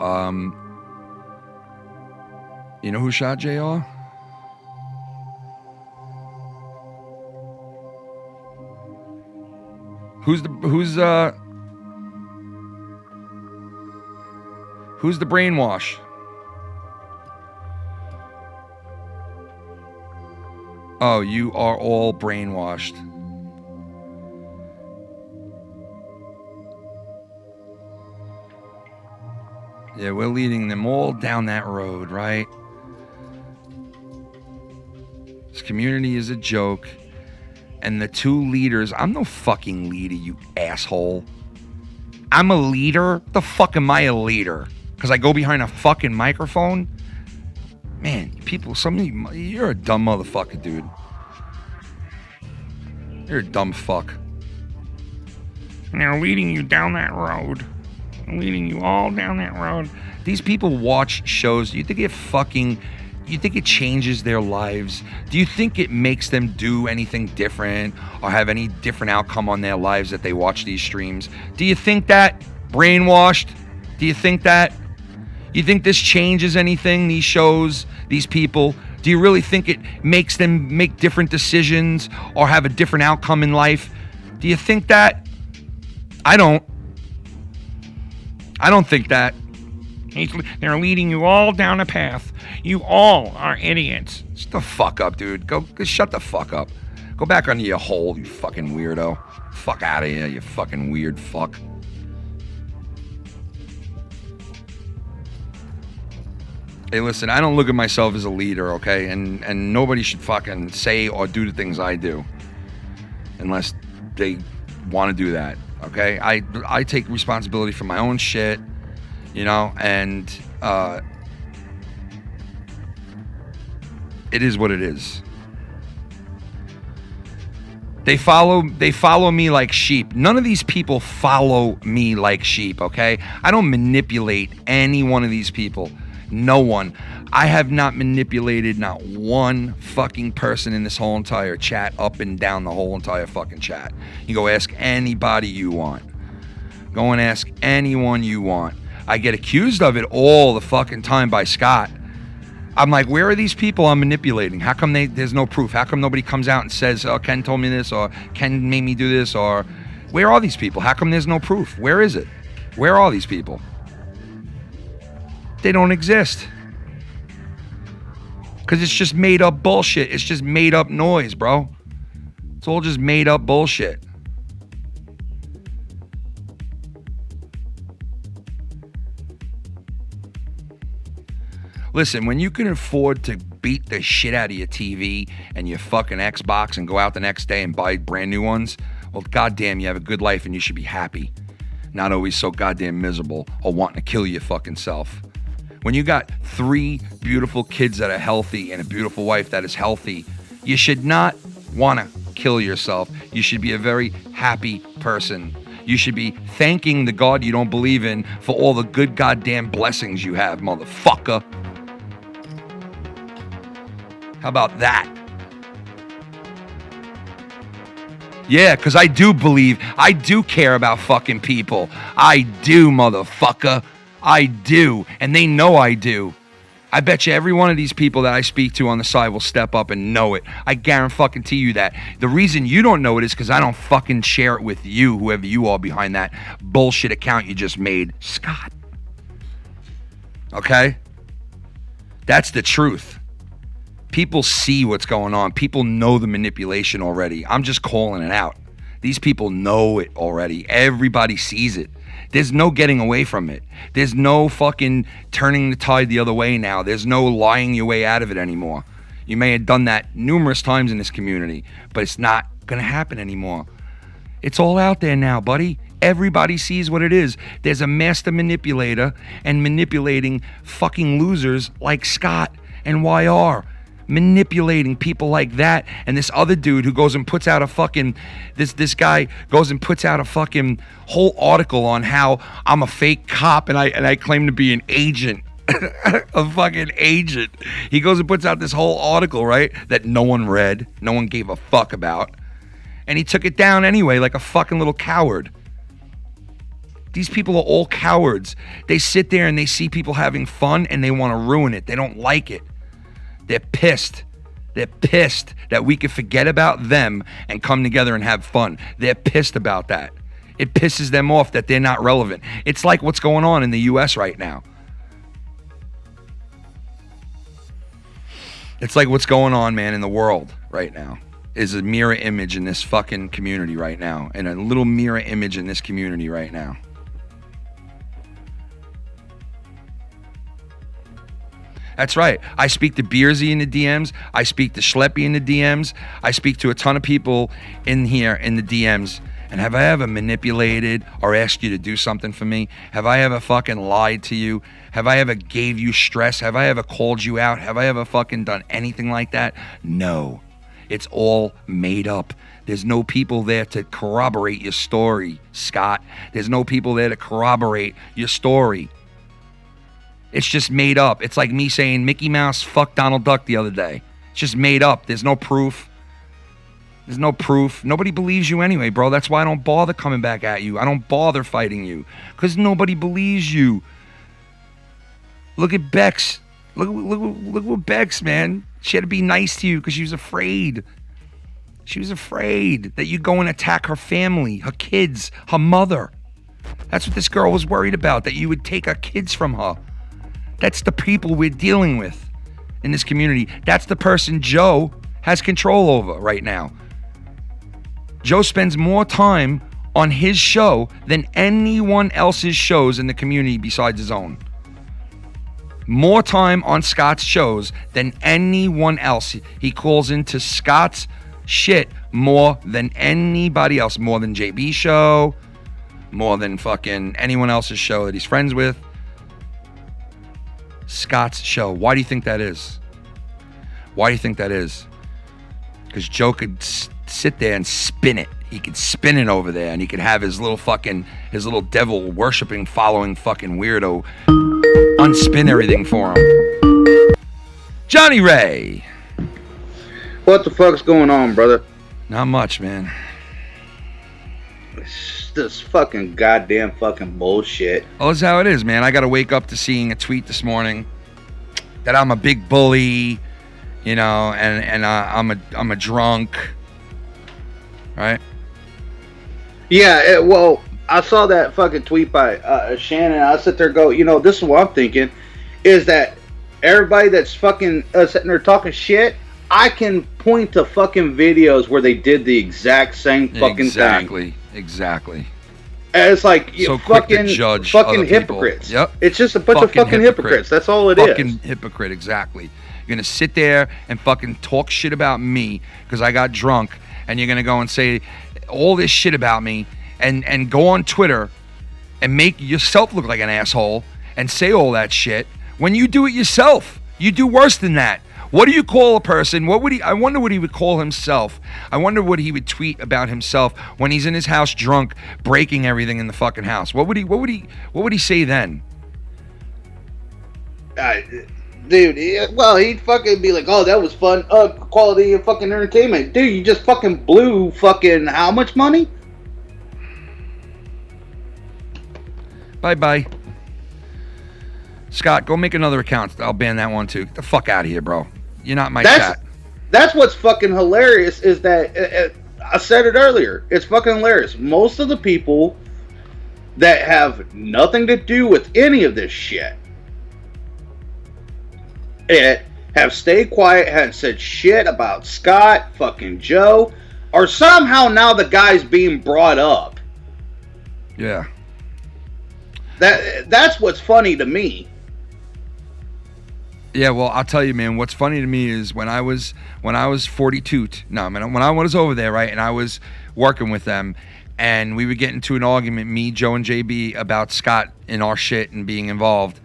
you know who shot JR? Who's the brainwash? Oh, you are all brainwashed. Yeah, we're leading them all down that road, right? This community is a joke. And the two leaders, I'm no fucking leader, you asshole. I'm a leader? The fuck am I a leader? Because I go behind a fucking microphone? Man, people, you're a dumb motherfucker, dude. You're a dumb fuck. And they're leading you down that road. Leading you all down that road. These people watch shows. Do you think it changes their lives? Do you think it makes them do anything different or have any different outcome on their lives that they watch these streams? Do you think that? Brainwashed? Do you think that? You think this changes anything, these shows, these people? Do you really think it makes them make different decisions or have a different outcome in life Do you think that? I don't. I don't think that. They're leading you all down a path. You all are idiots. Shut the fuck up, dude. Go shut the fuck up. Go back under your hole, you fucking weirdo. Fuck out of here, you fucking weird fuck. Hey, listen, I don't look at myself as a leader, okay? And nobody should fucking say or do the things I do. Unless they want to do that, okay? I take responsibility for my own shit, you know, and it is what it is. They follow me like sheep. None of these people follow me like sheep, okay? I don't manipulate any one of these people. No one. I have not manipulated not one fucking person in this whole entire chat, up and down the whole entire fucking chat. You go ask anybody you want. Go and ask anyone you want. I get accused of it all the fucking time by Scott. I'm like, where are these people I'm manipulating? How come there's no proof? How come nobody comes out and says, oh, Ken told me this, or Ken made me do this, or where are these people? How come there's no proof? Where is it? Where are these people? They don't exist. Because it's just made up bullshit. It's just made up noise, bro. It's all just made up bullshit. Listen, when you can afford to beat the shit out of your TV and your fucking Xbox and go out the next day and buy brand new ones, well, goddamn, you have a good life and you should be happy. Not always so goddamn miserable or wanting to kill your fucking self. When you got 3 beautiful kids that are healthy and a beautiful wife that is healthy, you should not want to kill yourself. You should be a very happy person. You should be thanking the God you don't believe in for all the good goddamn blessings you have, motherfucker. How about that? Yeah, because I do believe, I do care about fucking people. I do, motherfucker. I do. And they know I do. I bet you every one of these people that I speak to on the side will step up and know it. I guarantee you that. The reason you don't know it is because I don't fucking share it with you, whoever you are behind that bullshit account you just made, Scott. Okay? That's the truth. People see what's going on. People know the manipulation already. I'm just calling it out. These people know it already. Everybody sees it. There's no getting away from it. There's no fucking turning the tide the other way now. There's no lying your way out of it anymore. You may have done that numerous times in this community, but it's not going to happen anymore. It's all out there now, buddy. Everybody sees what it is. There's a master manipulator and manipulating fucking losers like Scott and YR. Manipulating people like that, and this other dude who goes and puts out a fucking this guy goes and puts out a fucking whole article on how I'm a fake cop and I claim to be an agent. A fucking agent. He goes and puts out this whole article, right, that no one read, no one gave a fuck about, and he took it down anyway like a fucking little coward. These people are all cowards. They sit there and they see people having fun and they want to ruin it. They don't like it. They're pissed. They're pissed that we could forget about them and come together and have fun. They're pissed about that. It pisses them off that they're not relevant. It's like what's going on in the U.S. right now. It's like what's going on, man, in the world right now is a mirror image in this fucking community right now, and a little mirror image in this community right now. That's right. I speak to Beersy in the DMs. I speak to Schleppy in the DMs. I speak to a ton of people in here in the DMs. And have I ever manipulated or asked you to do something for me? Have I ever fucking lied to you? Have I ever gave you stress? Have I ever called you out? Have I ever fucking done anything like that? No. It's all made up. There's no people there to corroborate your story, Scott. There's no people there to corroborate your story. It's just made up. It's like me saying Mickey Mouse fucked Donald Duck the other day. It's just made up. There's no proof. There's no proof. Nobody believes you anyway, bro. That's why I don't bother coming back at you. I don't bother fighting you. Because nobody believes you. Look at Bex. Look what Bex, man. She had to be nice to you because she was afraid. She was afraid that you'd go and attack her family, her kids, her mother. That's what this girl was worried about, that you would take her kids from her. That's the people we're dealing with in this community. That's the person Joe has control over right now. Joe spends more time on his show than anyone else's shows in the community besides his own. More time on Scott's shows than anyone else. He calls into Scott's shit more than anybody else. More than JB's show. More than fucking anyone else's show that he's friends with. Scott's show. Why do you think that is? Why do you think that is? Because Joe could sit there and spin it. He could spin it over there, and he could have his little devil worshipping, following fucking weirdo unspin everything for him. Johnny Ray. What the fuck's going on, brother? Not much, man. This fucking goddamn fucking bullshit. Well, that's how it is, man. I got to wake up to seeing a tweet this morning that I'm a big bully, you know, and I'm a drunk, right? Yeah, well, I saw that fucking tweet by Shannon. I sit there and go, you know, this is what I'm thinking, is that everybody that's fucking sitting there talking shit, I can point to fucking videos where they did the exact same fucking thing. Exactly. And it's like, you so quick fucking, to judge fucking other hypocrites. People. Yep. It's just a bunch of fucking hypocrites. That's all it is. Fucking hypocrite, exactly. You're going to sit there and fucking talk shit about me because I got drunk, and you're going to go and say all this shit about me and go on Twitter and make yourself look like an asshole and say all that shit when you do it yourself. You do worse than that. What do you call a person? What would he? I wonder what he would call himself. I wonder what he would tweet about himself when he's in his house drunk, breaking everything in the fucking house. What would he say then? Dude, well, he'd fucking be like, "Oh, that was fun. Quality of fucking entertainment, dude. You just fucking blew fucking how much money?" Bye. Scott, go make another account. I'll ban that one too. Get the fuck out of here, bro. You're not my chat. That's what's fucking hilarious is that, I said it earlier, it's fucking hilarious. Most of the people that have nothing to do with any of this shit have stayed quiet, haven't said shit about Scott, fucking Joe, or somehow now the guy's being brought up. Yeah. That's what's funny to me. Yeah, well, I'll tell you, man, what's funny to me is when I was 42, when I was over there, right, and I was working with them, and we would get into an argument, me, Joe, and JB, about Scott and our shit and being involved,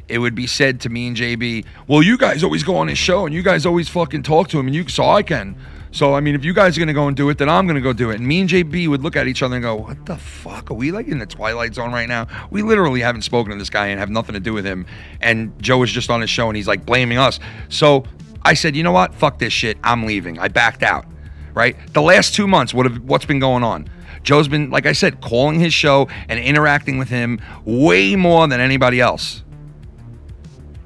it would be said to me and JB, well, you guys always go on his show, and you guys always fucking talk to him, and so I can. So, I mean, if you guys are going to go and do it, then I'm going to go do it. And me and JB would look at each other and go, what the fuck? Are we like in the Twilight Zone right now? We literally haven't spoken to this guy and have nothing to do with him. And Joe was just on his show and he's like blaming us. So I said, you know what? Fuck this shit. I'm leaving. I backed out, right? The last 2 months, what's been going on? Joe's been, like I said, calling his show and interacting with him way more than anybody else.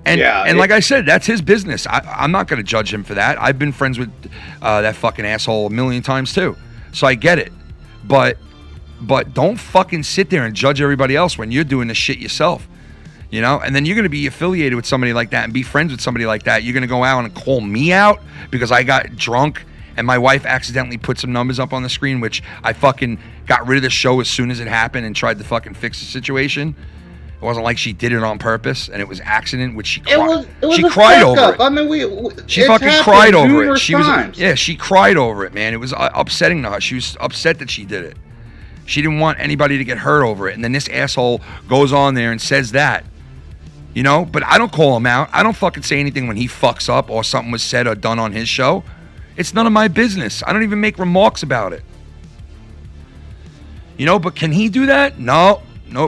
And like I said, that's his business. I'm not going to judge him for that. I've been friends with that fucking asshole a million times too. So I get it. But don't fucking sit there and judge everybody else when you're doing the shit yourself. You know? And then you're going to be affiliated with somebody like that and be friends with somebody like that. You're going to go out and call me out because I got drunk and my wife accidentally put some numbers up on the screen, which I fucking got rid of the show as soon as it happened and tried to fucking fix the situation. It wasn't like she did it on purpose, and it was accident, which she cried. She cried over it. I mean, she fucking cried over it. She cried over it, man. It was upsetting to her. She was upset that she did it. She didn't want anybody to get hurt over it. And then this asshole goes on there and says that, you know. But I don't call him out. I don't fucking say anything when he fucks up or something was said or done on his show. It's none of my business. I don't even make remarks about it. You know. But can he do that? Nope.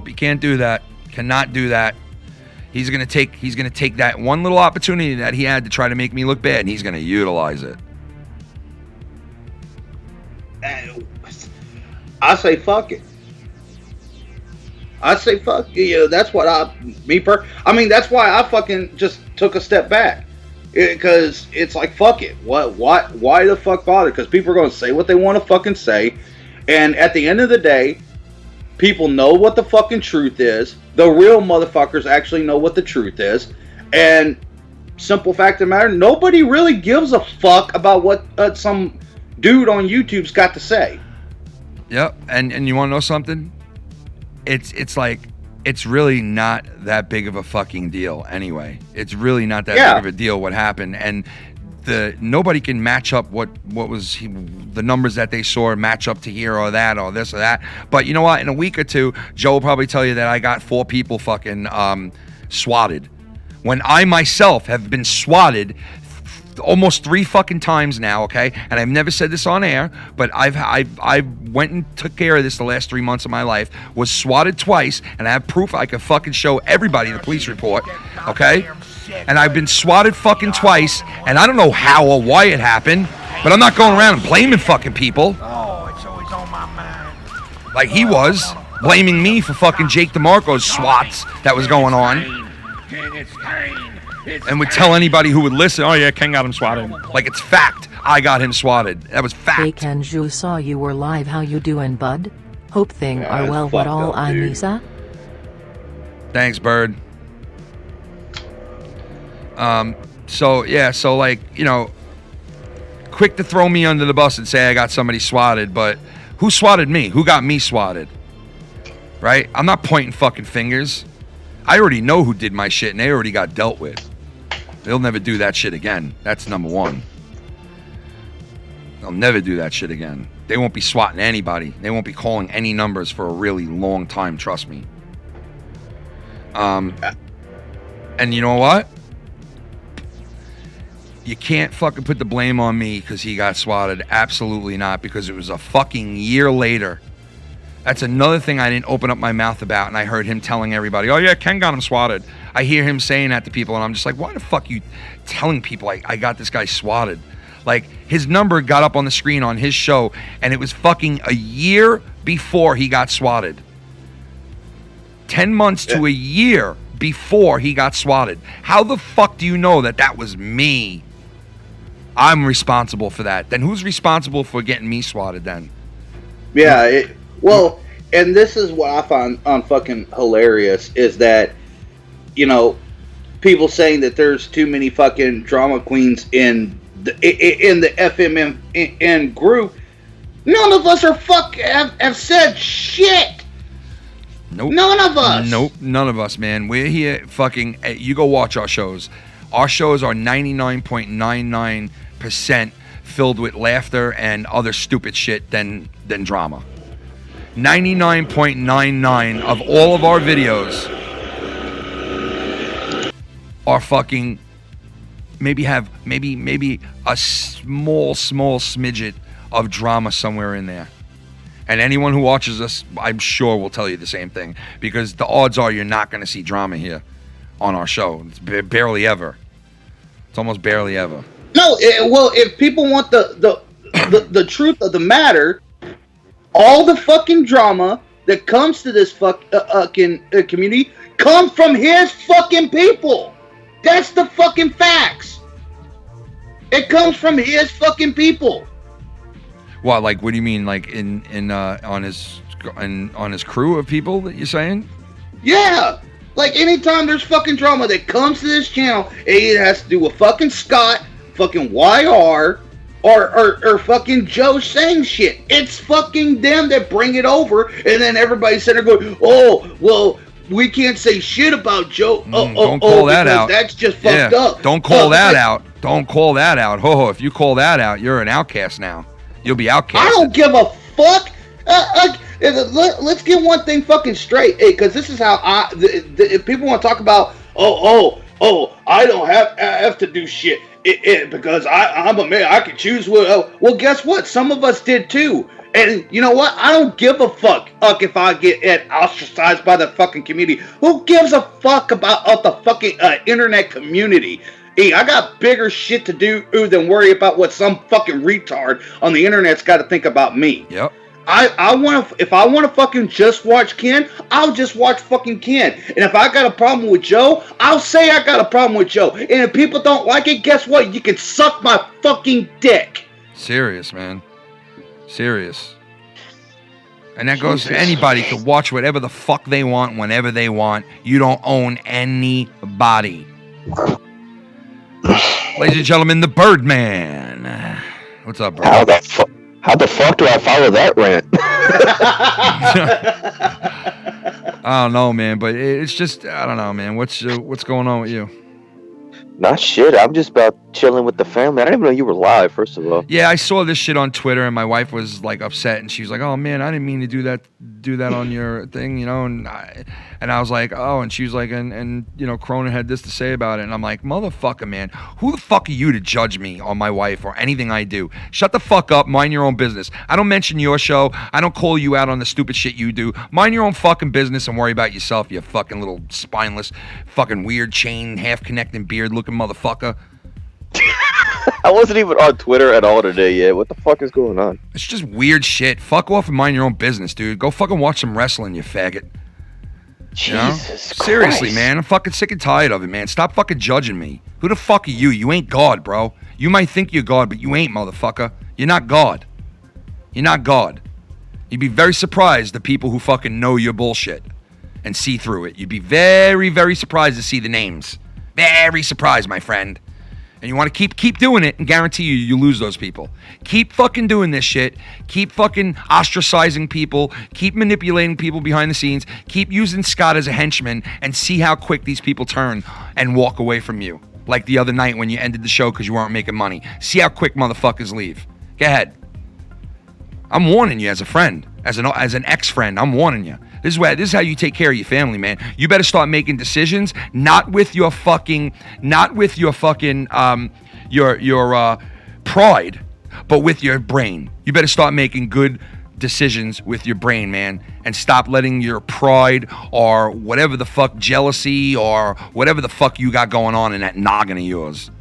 He can't do that. Cannot do that. He's gonna take that one little opportunity that he had to try to make me look bad, and he's gonna utilize it. I say fuck it. I say fuck you. That's what that's why I fucking just took a step back. Because it's like, fuck it. Why the fuck bother? Because people are going to say what they want to fucking say. And at the end of the day, people know what the fucking truth is. The real motherfuckers actually know what the truth is. And simple fact of the matter, nobody really gives a fuck about what some dude on YouTube's got to say. Yep. And you want to know something? It's like, it's really not that big of a fucking deal anyway. It's really not that big of a deal what happened. And nobody can match up what was the numbers that they saw match up to here or that or this or that. But you know what? In a week or two, Joe will probably tell you that I got 4 people fucking swatted. When I myself have been swatted almost 3 fucking times now, okay? And I've never said this on air, but I went and took care of this the last 3 months of my life. Was swatted twice, and I have proof I could fucking show everybody the police report, okay? And I've been swatted fucking twice, and I don't know how or why it happened, but I'm not going around and blaming fucking people. Oh, it's always on my mind. Like he was blaming me for fucking Jake DeMarco's swats that was going on. And would tell anybody who would listen, oh yeah, Ken got him swatted. Like it's fact. I got him swatted. That was fact. Hey Kenju, saw you were live. How you doing, bud? Hope thing Yeah, are well. What all I Nisa? Thanks, Bird. So like, you know, quick to throw me under the bus and say I got somebody swatted, but who swatted me? Who got me swatted? Right? I'm not pointing fucking fingers. I already know who did my shit, and they already got dealt with. They'll never do that shit again. That's number one. They'll never do that shit again. They won't be swatting anybody. They won't be calling any numbers for a really long time, trust me. And you know what? You can't fucking put the blame on me because he got swatted. Absolutely not, because it was a fucking year later. That's another thing I didn't open up my mouth about, and I heard him telling everybody, oh yeah, Ken got him swatted. I hear him saying that to people, and I'm just like, why the fuck you telling people I got this guy swatted? Like, his number got up on the screen on his show, and it was fucking a year before he got swatted. 10 months to a year before he got swatted. How the fuck do you know that was me? I'm responsible for that. Then who's responsible for getting me swatted then? Yeah, well, and this is what I find fucking hilarious is that, you know, people saying that there's too many fucking drama queens in the FMN group. None of us are have said shit. Nope. None of us. Nope. None of us, man. We're here fucking. You go watch our shows. Our shows are 99.99% filled with laughter and other stupid shit than drama. 99.99 of all of our videos are fucking maybe a small smidget of drama somewhere in there. And anyone who watches us, I'm sure, will tell you the same thing, because the odds are you're not going to see drama here on our show. It's barely ever. It's almost barely ever. No, well, if people want the truth of the matter, all the fucking drama that comes to this fucking community comes from his fucking people. That's the fucking facts. It comes from his fucking people. What, like, what do you mean, like on his crew of people that you're saying? Yeah, like anytime there's fucking drama that comes to this channel, it has to do with fucking Scott, fucking YR, or fucking Joe saying shit. It's fucking them that bring it over, and then everybody's sitting there going, oh, well, we can't say shit about Joe. Don't call that out. That's just fucked up. Don't call that out. Don't call that out. Ho, if you call that out, you're an outcast now. You'll be outcast. I don't give a fuck. Let's get one thing fucking straight, because this is how if people want to talk about, I don't have to do shit because I'm a man. I can choose. Well, guess what? Some of us did too. And you know what? I don't give a fuck if I get ostracized by the fucking community. Who gives a fuck about the fucking internet community? Hey, I got bigger shit to do than worry about what some fucking retard on the internet's got to think about me. Yep. I want to. If I want to fucking just watch Ken, I'll just watch fucking Ken. And if I got a problem with Joe, I'll say I got a problem with Joe. And if people don't like it, guess what? You can suck my fucking dick. Serious, man. Serious. And that goes to anybody can watch whatever the fuck they want whenever they want. You don't own anybody. Ladies and gentlemen, the Birdman. What's up, bro? How the fuck do I follow that rant? I don't know, man, but it's just, I don't know, man. What's going on with you? Not shit. I'm just about chilling with the family. I didn't even know you were live, first of all. Yeah, I saw this shit on Twitter, and my wife was like upset, and she was like, "Oh man, I didn't mean to do that on your thing, you know." And I was like, "Oh," and she was like, "And you know, Cronin had this to say about it," and I'm like, "Motherfucker, man, who the fuck are you to judge me on my wife or anything I do? Shut the fuck up, mind your own business. I don't mention your show. I don't call you out on the stupid shit you do. Mind your own fucking business and worry about yourself, you fucking little spineless, fucking weird chain, half connecting beard looking motherfucker." I wasn't even on Twitter at all today yet. What the fuck is going on? It's just weird shit. Fuck off and mind your own business, dude. Go fucking watch some wrestling, you faggot. Jesus You know? Christ. Seriously, man. I'm fucking sick and tired of it, man. Stop fucking judging me. Who the fuck are you? You ain't God, bro. You might think you're God, but you ain't, motherfucker. You're not God. You're not God. You'd be very surprised the people who fucking know your bullshit and see through it. You'd be very, very surprised to see the names. Very surprised, my friend. And you want to keep doing it and guarantee you lose those people. Keep fucking doing this shit. Keep fucking ostracizing people. Keep manipulating people behind the scenes. Keep using Scott as a henchman and see how quick these people turn and walk away from you. Like the other night when you ended the show because you weren't making money. See how quick motherfuckers leave. Go ahead. I'm warning you as a friend, as an ex-friend. I'm warning you. This is how you take care of your family, man. You better start making decisions, not with your fucking your pride, but with your brain. You better start making good decisions with your brain, man, and stop letting your pride or whatever the fuck jealousy or whatever the fuck you got going on in that noggin of yours.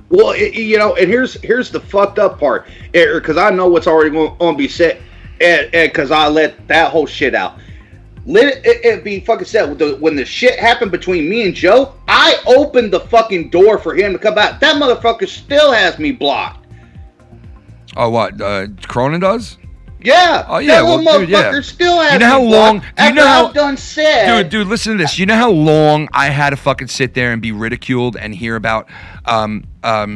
Well, you know, and here's the fucked up part, because I know what's already going to be said, and because I let that whole shit out. Let it be fucking said. When the shit happened between me and Joe, I opened the fucking door for him to come out. That motherfucker still has me blocked. Oh, what? Cronin does? Yeah. Oh, yeah. That little motherfucker still has me blocked. You know how long? I've done said. Dude, listen to this. You know how long I had to fucking sit there and be ridiculed and hear about Brian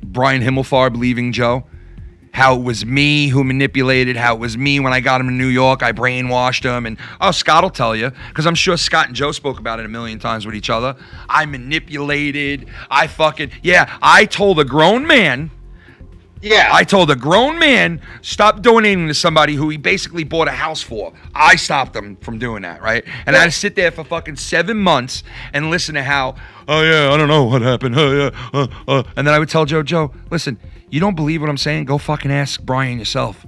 Himmelfarb leaving Joe? How it was me who manipulated, how it was me when I got him in New York, I brainwashed him, and Scott will tell you, because I'm sure Scott and Joe spoke about it a million times with each other. I manipulated, I told a grown man, stop donating to somebody who he basically bought a house for. I stopped him from doing that, right? And I had to sit there for fucking 7 months and listen to how, oh yeah, I don't know what happened, and then I would tell Joe, listen, you don't believe what I'm saying? Go fucking ask Brian yourself.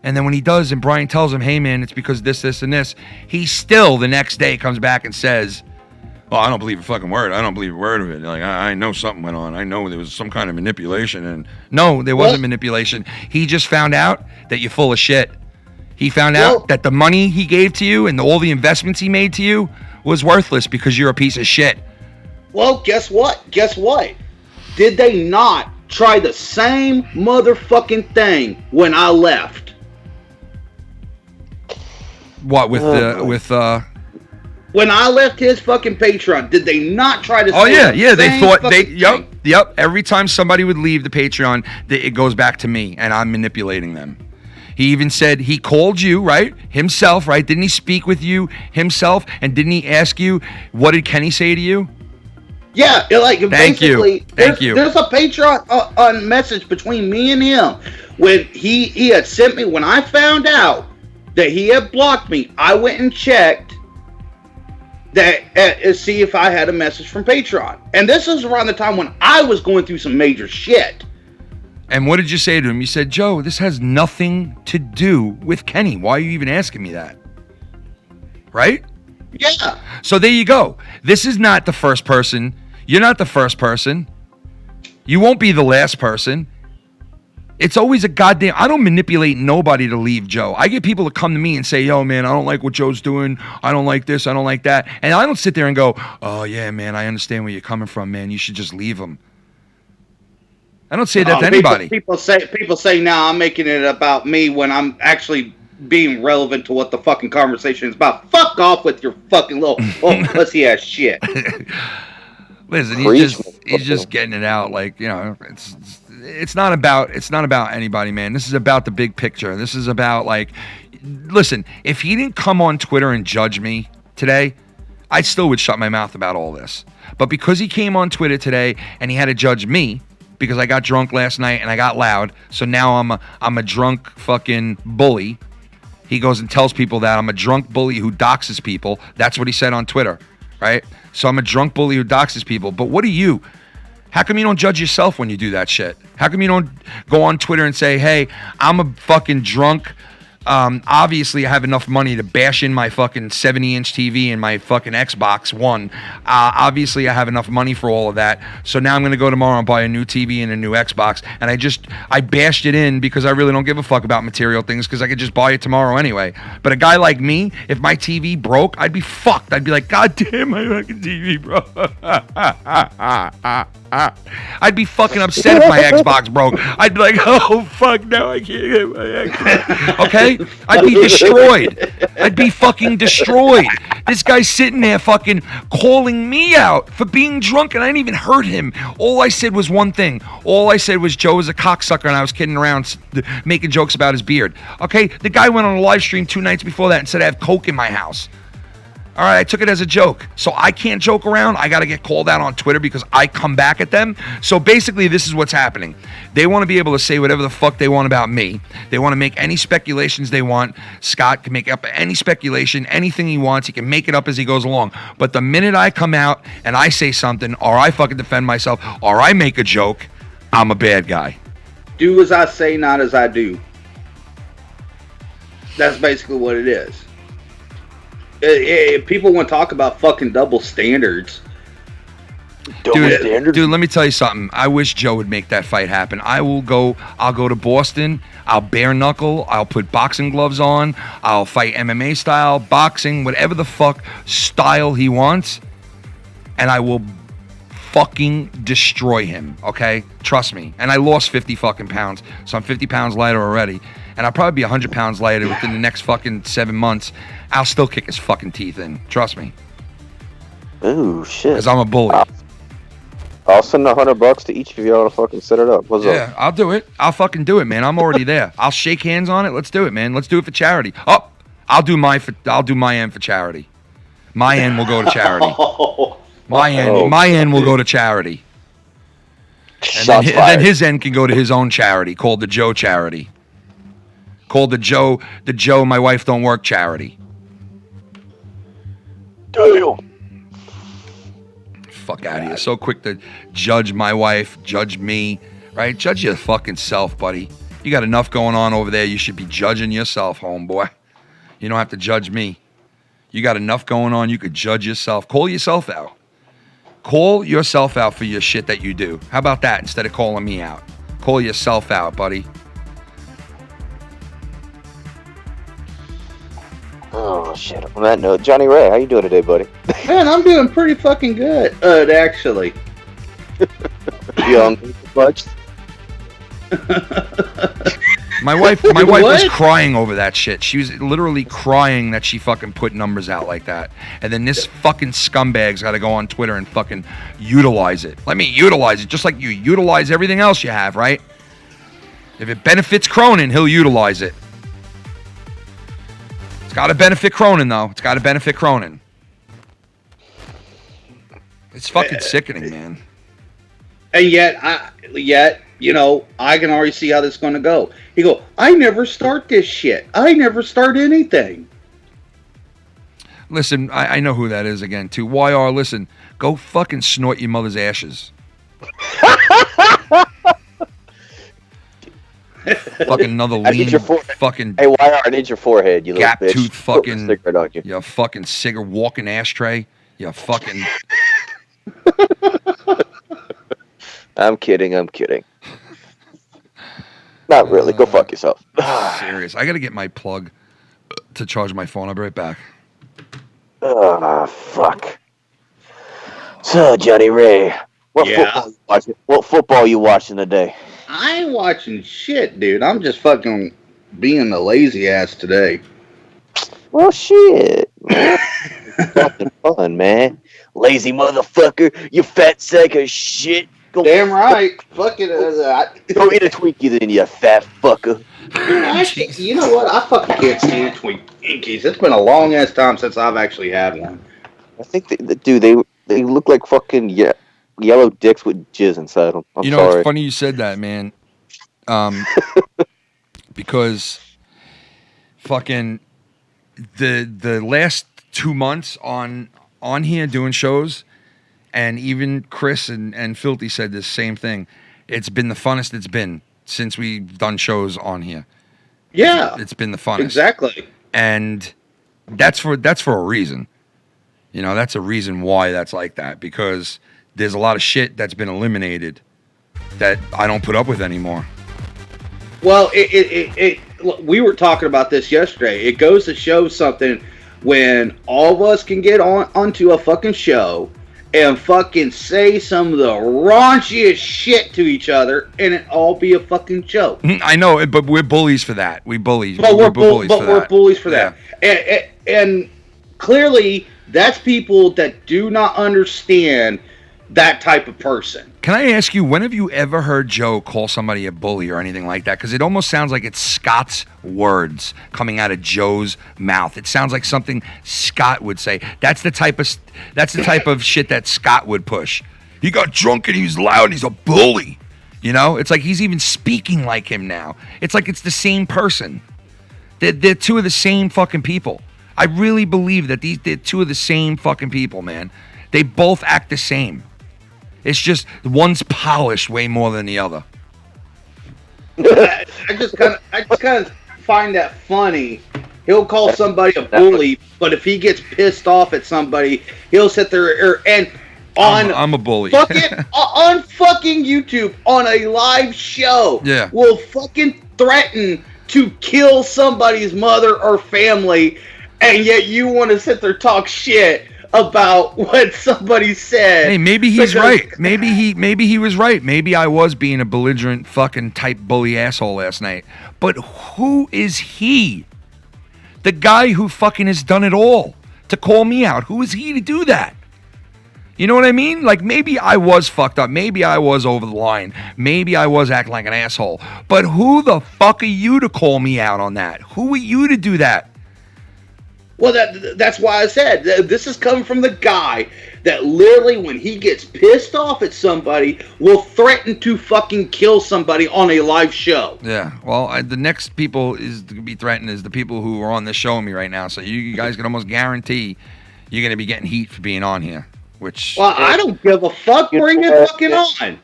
And then when he does and Brian tells him, hey man, it's because this, and this, he still the next day comes back and says, well, I don't believe a fucking word. I don't believe a word of it. Like, I know something went on. I know there was some kind of manipulation. And no, there wasn't manipulation. He just found out that you're full of shit. He found out that the money he gave to you and all the investments he made to you was worthless because you're a piece of shit. Well, guess what? Did they not try the same motherfucking thing when I left? What with when I left his fucking Patreon, did they not try to? Oh yeah, they thought yep. Every time somebody would leave the Patreon, it goes back to me, and I'm manipulating them. He even said he called you, right? Himself, right? Didn't he speak with you himself? And didn't he ask you, what did Kenny say to you? Yeah, Thank you. There's a Patreon message between me and him when he had sent me, when I found out that he had blocked me, I went and checked that see if I had a message from Patreon. And this was around the time when I was going through some major shit. And what did you say to him? You said, Joe, this has nothing to do with Kenny. Why are you even asking me that? Right? Yeah. So there you go. This is not the first person. You're not the first person. You won't be the last person. It's always a goddamn. I don't manipulate nobody to leave Joe. I get people to come to me and say, "Yo, man, I don't like what Joe's doing. I don't like this. I don't like that." And I don't sit there and go, "Oh yeah, man, I understand where you're coming from, man. You should just leave him." I don't say that to anybody. People say now I'm making it about me when I'm actually being relevant to what the fucking conversation is about. Fuck off with your fucking little pussy ass shit. Listen, he's just getting it out. Like, you know, it's not about anybody, man. This is about the big picture. This is about, like, listen, if he didn't come on Twitter and judge me today, I still would shut my mouth about all this. But because he came on Twitter today and he had to judge me because I got drunk last night and I got loud, so now I'm a drunk fucking bully. He goes and tells people that I'm a drunk bully who doxes people. That's what he said on Twitter, right? So I'm a drunk bully who doxes people. But what are you? How come you don't judge yourself when you do that shit? How come you don't go on Twitter and say, hey, I'm a fucking drunk. Obviously, I have enough money to bash in my fucking 70-inch TV and my fucking Xbox One. Obviously, I have enough money for all of that. So now I'm going to go tomorrow and buy a new TV and a new Xbox. And I bashed it in because I really don't give a fuck about material things because I could just buy it tomorrow anyway. But a guy like me, if my TV broke, I'd be fucked. I'd be like, God damn, my fucking TV broke. I'd be fucking upset if my Xbox broke. I'd be like, oh, fuck, now I can't get my Xbox. Okay? I'd be destroyed. I'd be fucking destroyed. This guy's sitting there fucking calling me out for being drunk, and I didn't even hurt him. All I said was one thing. All I said was Joe is a cocksucker, and I was kidding around, making jokes about his beard. Okay? The guy went on a live stream 2 nights before that and said I have coke in my house. All right, I took it as a joke. So I can't joke around. I got to get called out on Twitter because I come back at them. So basically, this is what's happening. They want to be able to say whatever the fuck they want about me. They want to make any speculations they want. Scott can make up any speculation, anything he wants. He can make it up as he goes along. But the minute I come out and I say something, or I fucking defend myself, or I make a joke, I'm a bad guy. Do as I say, not as I do. That's basically what it is. People want to talk about fucking double standards. Dude, let me tell you something. I wish Joe would make that fight happen. I'll go to Boston. I'll bare knuckle. I'll put boxing gloves on. I'll fight MMA style, boxing, whatever the fuck style he wants. And I will fucking destroy him, okay? Trust me. And I lost 50 fucking pounds. So I'm 50 pounds lighter already. And I'll probably be 100 pounds lighter within the next fucking 7 months. I'll still kick his fucking teeth in. Trust me. Ooh, shit. Because I'm a bully. I'll send $100 to each of y'all to fucking set it up. What's up? Yeah, I'll do it. I'll fucking do it, man. I'm already there. I'll shake hands on it. Let's do it, man. Let's do it for charity. Oh, I'll do my end for charity. My end will go to charity. My end will go to charity. And then his end can go to his own charity called the Joe charity. Called the Joe My Wife Don't Work charity. Damn. Fuck out of here. So quick to judge my wife, judge me, right? Judge your fucking self, buddy. You got enough going on over there. You should be judging yourself, homeboy. You don't have to judge me. You got enough going on. You could judge yourself. Call yourself out. Call yourself out for your shit that you do. How about that instead of calling me out? Call yourself out, buddy. Oh, shit. On that note, Johnny Ray, how you doing today, buddy? Man, I'm doing pretty fucking good, actually. Young much? My wife was crying over that shit. She was literally crying that she fucking put numbers out like that. And then this fucking scumbag's got to go on Twitter and fucking utilize it. Let me utilize it just like you utilize everything else you have, right? If it benefits Cronin, he'll utilize it. It's got to benefit Cronin, though. It's got to benefit Cronin. It's fucking sickening, man. And yet, you know, I can already see how this is going to go. He go, I never start this shit. I never start anything. Listen, I know who that is again, too. YR, listen, go fucking snort your mother's ashes. Fucking another lean fucking... Hey, YR, I need your forehead, you little bitch. Gap-tooth fucking... Cigarette on you. You fucking cigarette walking ashtray. You fucking... I'm kidding. Not really. Go fuck yourself. Serious. I got to get my plug to charge my phone. I'll be right back. Fuck. So, Johnny Ray, what football you watching today? I ain't watching shit, dude. I'm just fucking being a lazy ass today. Well, shit. Fucking fun, man. Lazy motherfucker. You fat sack of shit. Go Damn right. Fucking go eat a Twinkie then, you fat fucker. Actually, you know what? I fucking can't stand Twinkies. It's been a long ass time since I've actually had one. I think they look like fucking yellow dicks with jizz inside them. I'm sorry. It's funny you said that, man. Because fucking the last 2 months on here doing shows, and even Chris and Filthy said the same thing. It's been the funnest it's been since we've done shows on here. Yeah. It's been the funnest. Exactly. And that's for a reason. You know, that's a reason why that's like that, because there's a lot of shit that's been eliminated that I don't put up with anymore. Well, we were talking about this yesterday. It goes to show something when all of us can get onto a fucking show and fucking say some of the raunchiest shit to each other, and it all be a fucking joke. I know, but we're bullies for that. We bully. But we're bullies for that. And clearly, that's people that do not understand that type of person. Can I ask you, when have you ever heard Joe call somebody a bully or anything like that? Because it almost sounds like it's Scott's words coming out of Joe's mouth. It sounds like something Scott would say. That's the type of shit that Scott would push. He got drunk and he was loud and he's a bully. You know, it's like he's even speaking like him now. It's like it's the same person. They're two of the same fucking people. I really believe that they're two of the same fucking people, man. They both act the same. It's just one's polished way more than the other. I just kind of find that funny. He'll call somebody a bully, but if he gets pissed off at somebody, he'll sit there and I'm a bully. On fucking YouTube on a live show. Yeah. Will fucking threaten to kill somebody's mother or family, and yet you want to sit there talk shit about what somebody said. Hey, maybe he's right. Maybe he was right. Maybe I was being a belligerent fucking type bully asshole last night. But who is he? The guy who fucking has done it all to call me out. Who is he to do that? You know what I mean? Like, maybe I was fucked up. Maybe I was over the line. Maybe I was acting like an asshole. But who the fuck are you to call me out on that? Who are you to do that? Well, that's why I said this is coming from the guy that literally, when he gets pissed off at somebody, will threaten to fucking kill somebody on a live show. Yeah, well, the next people is to be threatened is the people who are on this show with me right now. So you guys can almost guarantee you're going to be getting heat for being on here. Which, well, I don't give a fuck. Bring it fucking on.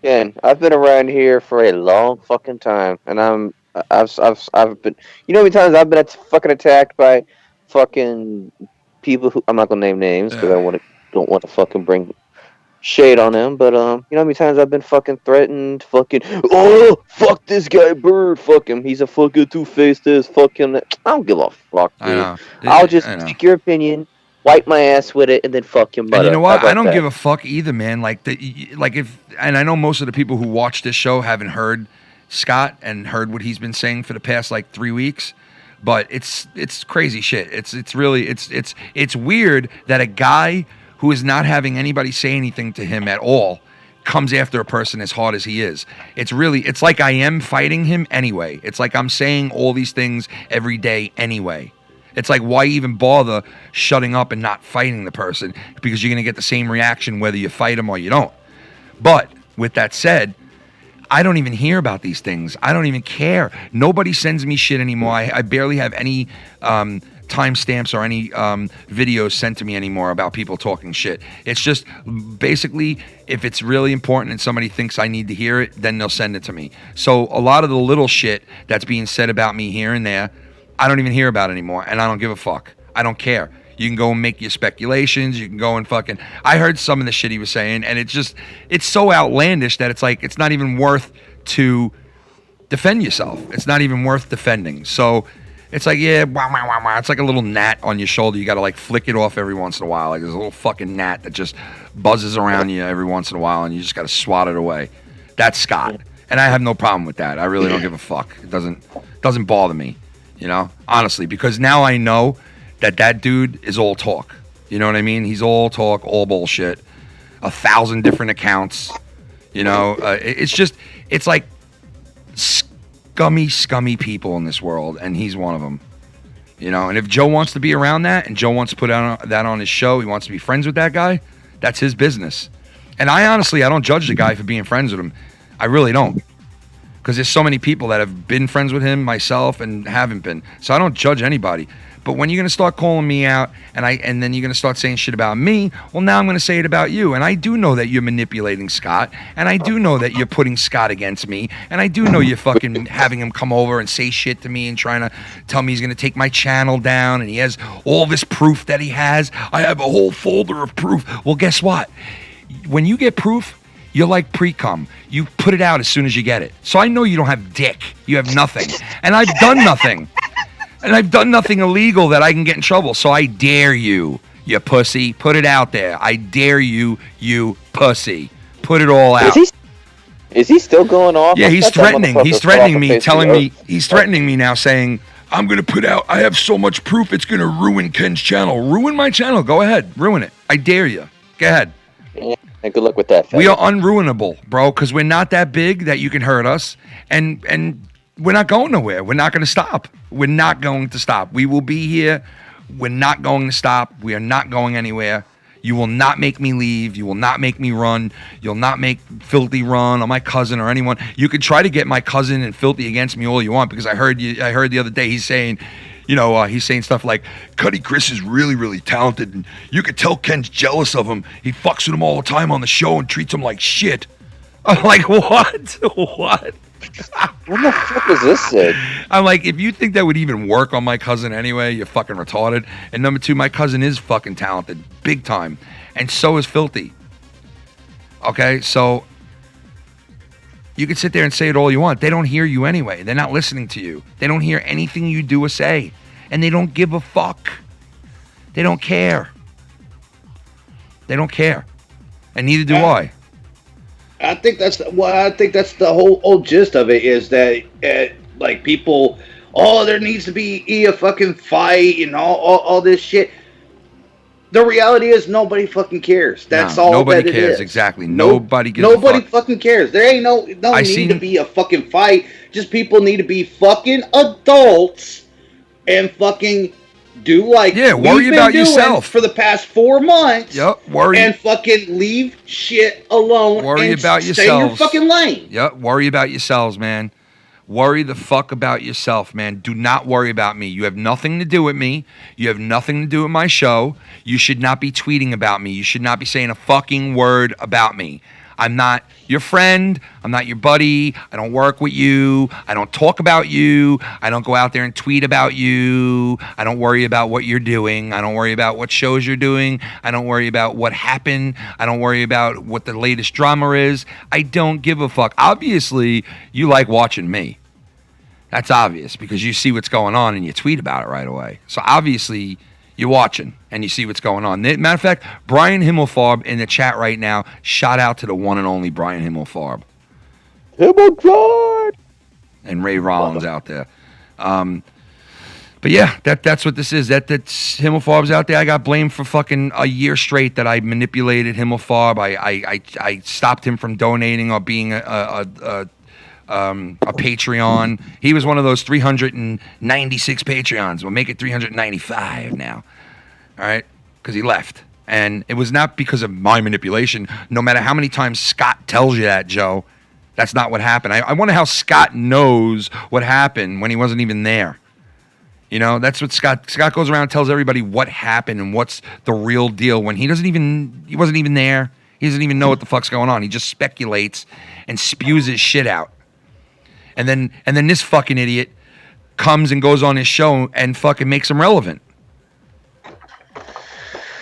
Again, I've been around here for a long fucking time, and I've been. You know how many times I've been fucking attacked by fucking people who I'm not gonna name names because I don't want to fucking bring shade on them, but you know how many times I've been fucking threatened, fucking fuck this guy Bird, fuck him, he's a fucking two-faced ass fucking. I don't give a fuck, dude. I know. I'll just take your opinion, wipe my ass with it, and then fuck your mother. And you know what? I don't give a fuck either, man. And I know most of the people who watch this show haven't heard Scott and heard what he's been saying for the past 3 weeks. But it's crazy shit. It's really weird that a guy who is not having anybody say anything to him at all comes after a person as hard as he is. It's like I am fighting him anyway. It's like I'm saying all these things every day anyway. It's like, why even bother shutting up and not fighting the person? Because you're going to get the same reaction whether you fight him or you don't. But with that said, I don't even hear about these things. I don't even care. Nobody sends me shit anymore. I barely have any timestamps or any videos sent to me anymore about people talking shit. It's just basically, if it's really important and somebody thinks I need to hear it, then they'll send it to me. So a lot of the little shit that's being said about me here and there, I don't even hear about anymore, and I don't give a fuck. I don't care. You can go and make your speculations. You can go and fucking... I heard some of the shit he was saying, and it's so outlandish that it's like, it's not even worth to defend yourself. It's not even worth defending. So it's like, yeah, wah, wah, wah, wah. It's like a little gnat on your shoulder. You got to like flick it off every once in a while. Like there's a little fucking gnat that just buzzes around you every once in a while, and you just got to swat it away. That's Scott, and I have no problem with that. I really don't give a fuck. It doesn't bother me, you know, honestly, because now I know that dude is all talk. You know what I mean? He's all talk, all bullshit, 1,000 different accounts. You know, it's like scummy people in this world, and he's one of them. You know, and if Joe wants to be around that, and Joe wants to put that on his show, he wants to be friends with that guy, that's his business. And I don't judge the guy for being friends with him. I really don't. Because there's so many people that have been friends with him, myself, and haven't been. So I don't judge anybody. But when you're going to start calling me out and then you're going to start saying shit about me, well, now I'm going to say it about you. And I do know that you're manipulating Scott. And I do know that you're putting Scott against me. And I do know you're fucking having him come over and say shit to me and trying to tell me he's going to take my channel down. And he has all this proof that he has. I have a whole folder of proof. Well, guess what? When you get proof, you're like pre-cum. You put it out as soon as you get it. So I know you don't have dick. You have nothing. And I've done nothing. And I've done nothing illegal that I can get in trouble. So I dare you, you pussy. Put it out there. I dare you, you pussy. Put it all out. Is he still going off? Yeah, he's threatening. He's threatening me, telling me, he's threatening me now, saying, I'm going to put out, I have so much proof it's going to ruin Ken's channel. Ruin my channel. Go ahead. Ruin it. I dare you. Go ahead. Yeah, and good luck with that. We are unruinable, bro, because we're not that big that you can hurt us. And we're not going nowhere. We're not going to stop. We're not going to stop. We will be here. We're not going to stop. We are not going anywhere. You will not make me leave. You will not make me run. You'll not make Filthy run or my cousin or anyone. You can try to get my cousin and Filthy against me all you want, because I heard the other day he's saying, he's saying stuff like, Cuddy Chris is really, really talented, and you could tell Ken's jealous of him. He fucks with him all the time on the show and treats him like shit. I'm like, what? What? What the fuck was this said? I'm like, if you think that would even work on my cousin anyway, you're fucking retarded. And number two, my cousin is fucking talented, big time. And so is Filthy. Okay, so you can sit there and say it all you want. They don't hear you anyway. They're not listening to you. They don't hear anything you do or say. And they don't give a fuck. They don't care. They don't care. And neither do I. I think that's the whole gist of it, is that like people, there needs to be a fucking fight and all this shit. The reality is nobody fucking cares. That's all. Nobody that cares. It is. Exactly. Nobody gives a fuck. Nobody fucking cares. There ain't no need to be a fucking fight. Just people need to be fucking adults and fucking do like worry about yourself for the past 4 months. Yep, worry and fucking leave shit alone. Worry and about stay in your yourselves. fucking lane. Yep, worry about yourselves, man. Worry the fuck about yourself, man. Do not worry about me. You have nothing to do with me. You have nothing to do with my show. You should not be tweeting about me. You should not be saying a fucking word about me. I'm not your friend. I'm not your buddy. I don't work with you. I don't talk about you. I don't go out there and tweet about you. I don't worry about what you're doing. I don't worry about what shows you're doing. I don't worry about what happened. I don't worry about what the latest drama is. I don't give a fuck. Obviously, you like watching me. That's obvious, because you see what's going on and you tweet about it right away. So obviously, you're watching and you see what's going on. Matter of fact, Brian Himmelfarb in the chat right now. Shout out to the one and only Brian Himmelfarb. Himmelfarb! And Ray Rollins out there. But yeah, that's what this is. That's Himmelfarb's out there. I got blamed for fucking a year straight that I manipulated Himmelfarb. I stopped him from donating or being a Patreon. He was one of those 396 Patreons. We'll make it 395 now. All right? Because he left. And it was not because of my manipulation. No matter how many times Scott tells you that, Joe, that's not what happened. I wonder how Scott knows what happened when he wasn't even there. You know, that's what Scott goes around and tells everybody what happened and what's the real deal when he wasn't even there. He doesn't even know what the fuck's going on. He just speculates and spews his shit out. And then this fucking idiot comes and goes on his show and fucking makes him relevant.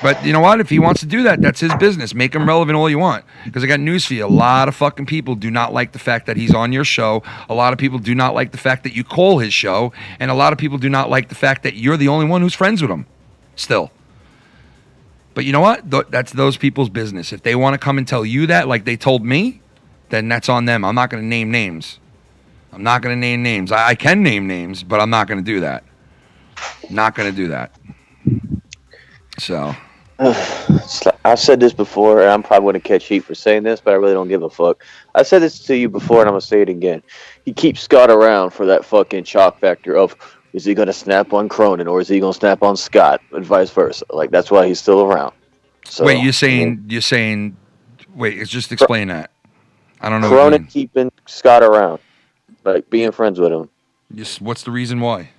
But you know what? If he wants to do that, that's his business. Make him relevant all you want. Because I got news for you. A lot of fucking people do not like the fact that he's on your show. A lot of people do not like the fact that you call his show. And a lot of people do not like the fact that you're the only one who's friends with him. Still. But you know what? That's those people's business. If they want to come and tell you that like they told me, then that's on them. I'm not going to name names. I'm not going to name names. I can name names, but I'm not going to do that. Not going to do that. So... I've said this before, and I'm probably going to catch heat for saying this, but I really don't give a fuck. I said this to you before, and I'm going to say it again. He keeps Scott around for that fucking shock factor of, is he going to snap on Cronin, or is he going to snap on Scott, and vice versa. Like, that's why he's still around. So, wait, you're saying, wait, just explain that. I don't know. Cronin keeping Scott around, like, being friends with him. Just, what's the reason why?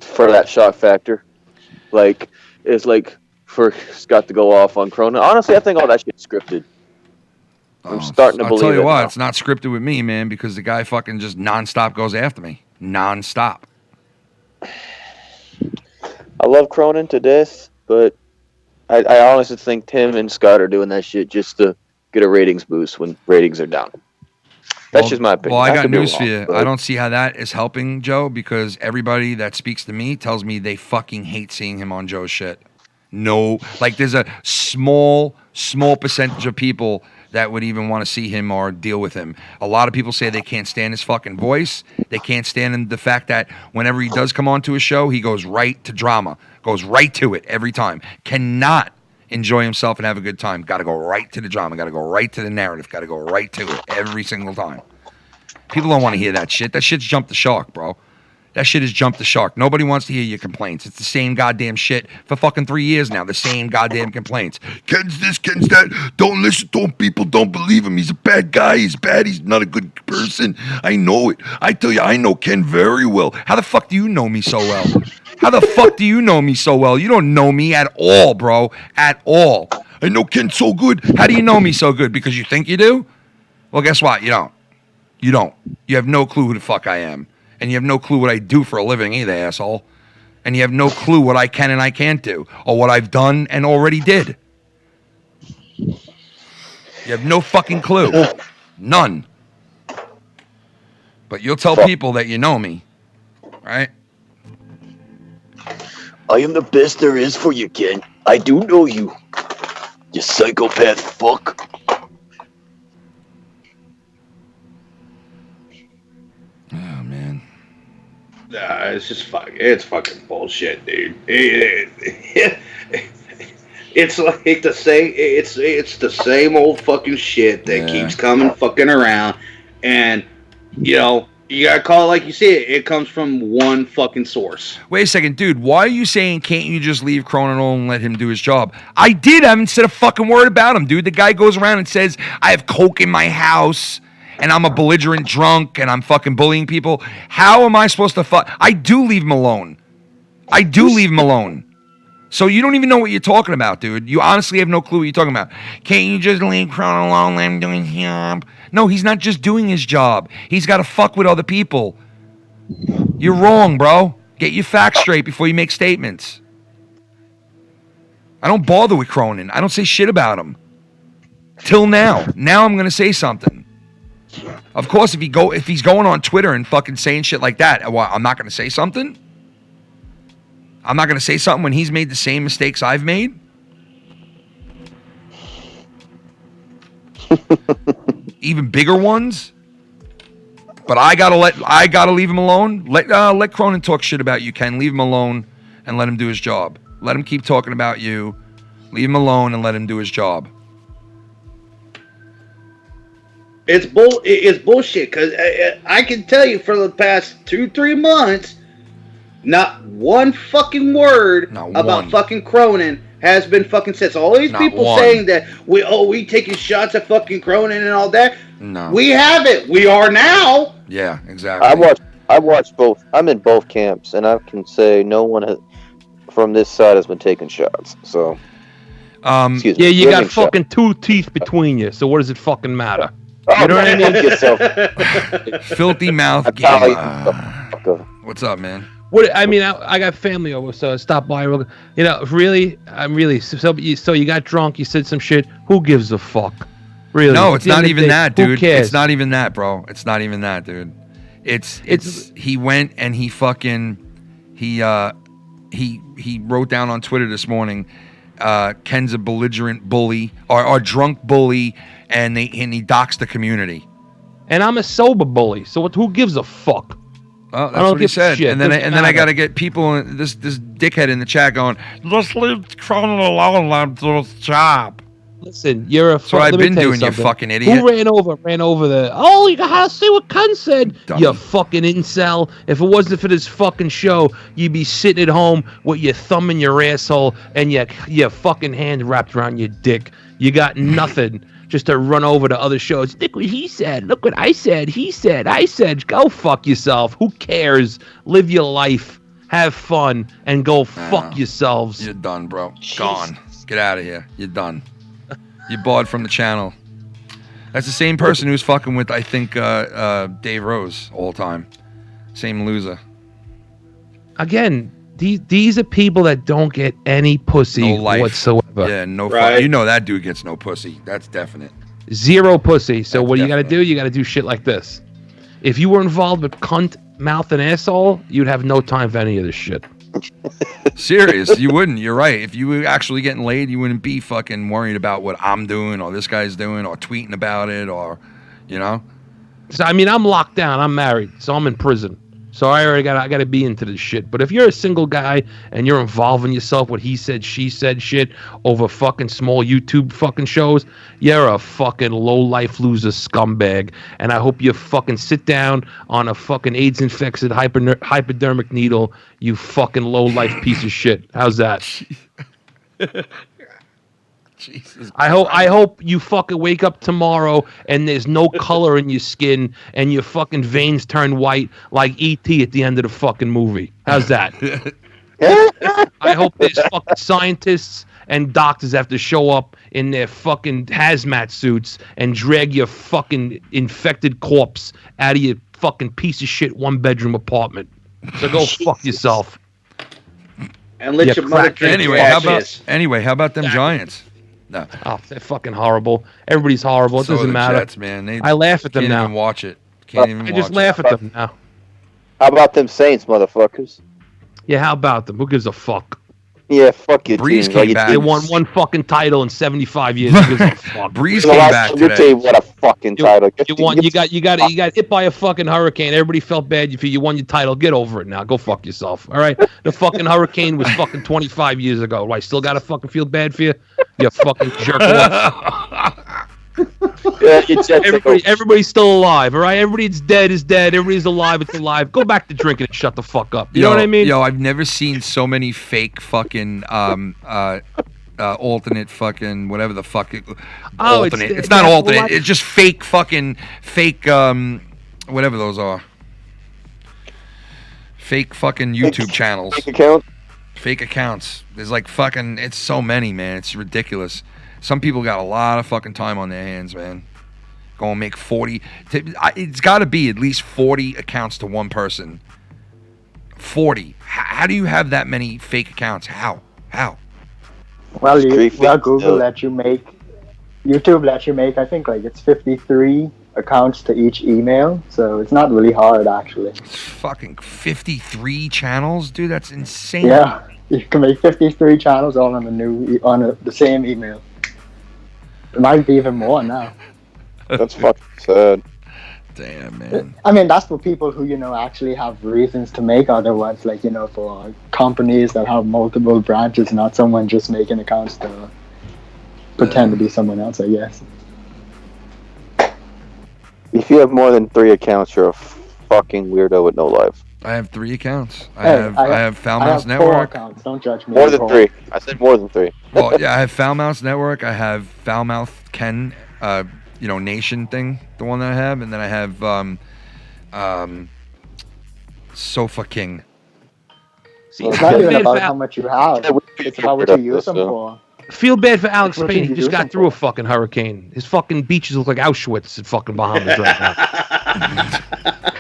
For that shock factor. Like... It's like for Scott to go off on Cronin. Honestly, I think all that shit's scripted. I'm starting to believe it. I'll tell you what, now. it's not scripted with me, man, because the guy fucking just nonstop goes after me. Nonstop. I love Cronin to death, but I honestly think Tim and Scott are doing that shit just to get a ratings boost when ratings are down. That's just my opinion. Well, I got news for you. I don't see how that is helping Joe because everybody that speaks to me tells me they fucking hate seeing him on Joe's shit. No, like there's a small percentage of people that would even want to see him or deal with him. A lot of people say they can't stand his fucking voice. They can't stand the fact that whenever he does come onto a show, he goes right to drama, goes right to it every time. Cannot enjoy himself and have a good time. Got to go right to the drama. Got to go right to the narrative. Got to go right to it every single time. People don't want to hear that shit. That shit's jumped the shark, bro. That shit has jumped the shark. Nobody wants to hear your complaints. It's the same goddamn shit for fucking 3 years now. The same goddamn complaints. Ken's this, Ken's that. Don't listen to him. People don't believe him. He's a bad guy. He's bad. He's not a good person. I know it. I tell you, I know Ken very well. How the fuck do you know me so well? How the fuck do you know me so well? You don't know me at all, bro. At all. I know Ken so good. How do you know me so good? Because you think you do? Well, guess what? You don't. You don't. You have no clue who the fuck I am. And you have no clue what I do for a living either, asshole. And you have no clue what I can and I can't do. Or what I've done and already did. You have no fucking clue. None. But you'll tell people that you know me. Right? I am the best there is for you, Ken. I do know you. You psychopath fuck. Oh, man. Nah, it's just fucking bullshit, dude. It's like the same. It's the same old fucking shit that keeps coming fucking around, and you know. You gotta call it like you see it. It comes from one fucking source. Wait a second, dude. Why are you saying can't you just leave Cronin alone and let him do his job? I did. I haven't said a fucking word about him, dude. The guy goes around and says, I have coke in my house, and I'm a belligerent drunk, and I'm fucking bullying people. How am I supposed to fuck? I do leave him alone. I do leave him alone. So you don't even know what you're talking about, dude. You honestly have no clue what you're talking about. Can't you just leave Cronin alone, let him do his job? No, he's not just doing his job. He's got to fuck with other people. You're wrong, bro. Get your facts straight before you make statements. I don't bother with Cronin. I don't say shit about him. Till now. Now I'm going to say something. Of course, if he's going on Twitter and fucking saying shit like that, well, I'm not going to say something? I'm not going to say something when he's made the same mistakes I've made? Even bigger ones? But I gotta leave him alone. Let Cronin talk shit about you, Ken. Leave him alone and let him do his job. Let him keep talking about you. Leave him alone and let him do his job. It's bullshit, because I can tell you for the past 2-3 months, not one fucking word about fucking Cronin has been fucking said. So all these people saying that we taking shots at fucking Cronin and all that. No. We haven't. We are now. Yeah, exactly. I watched both. I'm in both camps, and I can say no one from this side has been taking shots. So, yeah, you got fucking 2 teeth between you. So what does it fucking matter? You know what I mean? Filthy mouth gamer. What's up, man? What I mean, I got family over, so I stopped by. You know, really, I'm really. So you got drunk. You said some shit. Who gives a fuck? Really? No, it's not even that, dude. Who cares? It's not even that, bro. It's not even that, dude. It's he went and he fucking he wrote down on Twitter this morning. Ken's a belligerent bully or drunk bully, and he doxed the community. And I'm a sober bully, so who gives a fuck? Oh, that's what he said. And then I got to get people, this dickhead in the chat going, just leave Cronin alone, let him do his job. Listen, you're a. That's what I've been doing, you fucking idiot. Who ran over the? Oh, you gotta see what Ken said. Dummy. You fucking incel. If it wasn't for this fucking show, you'd be sitting at home with your thumb in your asshole and your fucking hand wrapped around your dick. You got nothing. Just to run over to other shows. Look what he said. Look what I said. He said. I said. Go fuck yourself. Who cares? Live your life. Have fun. And go fuck yourselves. You're done, bro. Jeez. Gone. Get out of here. You're done. You barred from the channel. That's the same person who's fucking with, I think, Dave Rose all the time. Same loser. Again, these are people that don't get any pussy whatsoever. Yeah, no fun. You know that dude gets no pussy. That's definite. Zero pussy. So what you got to do? You got to do shit like this. If you were involved with cunt, mouth, and asshole, you'd have no time for any of this shit. Serious, you wouldn't. You're right. If you were actually getting laid, you wouldn't be fucking worried about what I'm doing or this guy's doing or tweeting about it or, you know. So, I mean, I'm locked down. I'm married, so I'm in prison. So I got to be into this shit. But if you're a single guy and you're involving yourself with he said, she said shit over fucking small YouTube fucking shows, you're a fucking low-life loser scumbag. And I hope you fucking sit down on a fucking AIDS-infected hypodermic needle, you fucking low-life piece of shit. How's that? Jesus. I hope you fucking wake up tomorrow and there's no color in your skin and your fucking veins turn white like E.T. at the end of the fucking movie. How's that? I hope there's fucking scientists and doctors have to show up in their fucking hazmat suits and drag your fucking infected corpse out of your fucking piece of shit one-bedroom apartment. So go fuck yourself. And let your mother drink Anyway, how about them Giants? No. Oh, they're fucking horrible. Everybody's horrible. It doesn't matter. Jets, man. I laugh at them can't now. Even watch it. I just laugh at them now. How about them Saints, motherfuckers? Yeah, how about them? Who gives a fuck? Yeah, fuck you. Breeze came back. They won one fucking title in 75 years. Who gives a fuck? Breeze came back today. What a fucking title. You got hit by a fucking hurricane. Everybody felt bad for you. You won your title. Get over it now. Go fuck yourself. All right? The fucking hurricane was fucking 25 years ago. I still gotta fucking feel bad for you? You fucking jerk off. Everybody's still alive, all right? Everybody's dead is dead. Everybody's alive, it's alive. Go back to drinking and shut the fuck up. You know what I mean? Yo, I've never seen so many fake fucking alternate fucking whatever the fuck alternate. It's not alternate. It's just fake whatever those are. Fake fucking YouTube channels. Fake accounts. There's like fucking, it's so many, man. It's ridiculous. Some people got a lot of fucking time on their hands, man. Go and make 40. It's got to be at least 40 accounts to one person. 40. How do you have that many fake accounts? How? Well, Google let you make, YouTube let you make, I think like it's 53 accounts to each email. So it's not really hard, actually. It's fucking 53 channels? Dude, that's insane. Yeah. You can make 53 channels all on the same email. It might be even more now. That's fucking sad. Damn, man. I mean, that's for people who, actually have reasons to make other ones, like, for companies that have multiple branches, not someone just making accounts to pretend to be someone else, I guess. If you have more than 3 accounts, you're a fucking weirdo with no life. I have 3 accounts. I have Foul Mouse Network. 4 accounts. Don't judge me. More than 3. I said more than 3. Well, yeah, I have Foul Mouse Network. I have Foul Mouth Ken, Nation thing, the one that I have, and then I have Sofa King. See, it's not even about how much you have. It's about what you use them for. Feel bad for Alex What Payne. did He you just do got through a fucking hurricane. His fucking beaches look like Auschwitz in fucking Bahamas right now.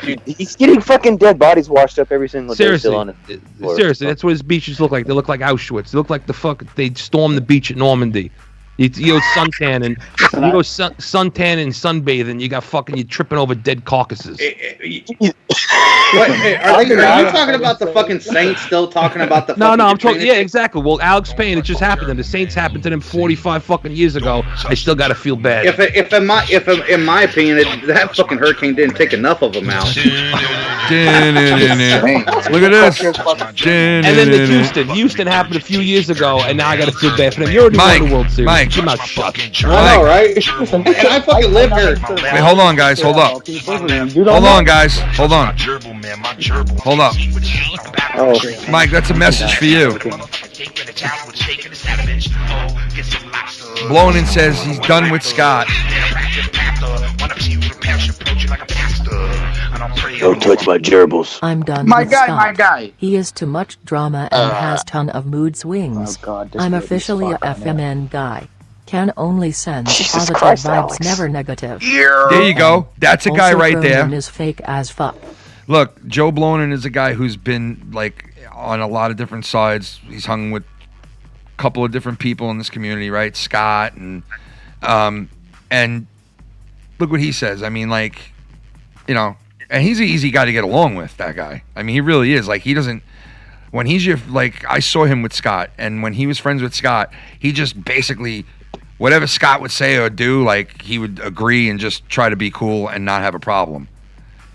Dude, he's getting fucking dead bodies washed up every single day. Seriously, Still on it. seriously, that's what his beaches look like. They look like Auschwitz. They look like they stormed the beach at Normandy. You go suntan and suntan and sunbathing. You got fucking, you tripping over dead carcasses. Wait, are you talking about the fucking Saints still talking about the No, fucking I'm talking. Katrina Yeah, exactly. Well, Alex Payne, it just happened to him. The Saints happened to them 45 fucking years ago. I still gotta feel bad. If in my opinion, that fucking hurricane didn't take enough of them out. Look at this. And then the Houston happened a few years ago, and now I gotta feel bad for them. You already won the World Series. Mike, Keep my shut. I know, right? And I fucking live here. Wait, hold on, guys. Hold up. Hold on, guys. Hold on. Hold up. Oh, Mike, that's a message for you. Blonin says he's done with Scott. don't touch my gerbils. I'm done My with guy, Scott. my guy. He is too much drama and has ton of mood swings. Oh God, this I'm baby's officially a fucking FMN guy. Can only send Jesus positive Christ, vibes, Alex. never negative. There you go. That's a guy Also, right there. Cronin is fake as fuck. Look, Joe Blonin is a guy who's been like on a lot of different sides. He's hung with a couple of different people in this community, right? Scott and look what he says. I mean, like, you know, and he's an easy guy to get along with, that guy. I mean, he really is. Like, he doesn't, when he's your, like, I saw him with Scott, and when he was friends with Scott, he just basically, whatever Scott would say or do, like, he would agree and just try to be cool and not have a problem.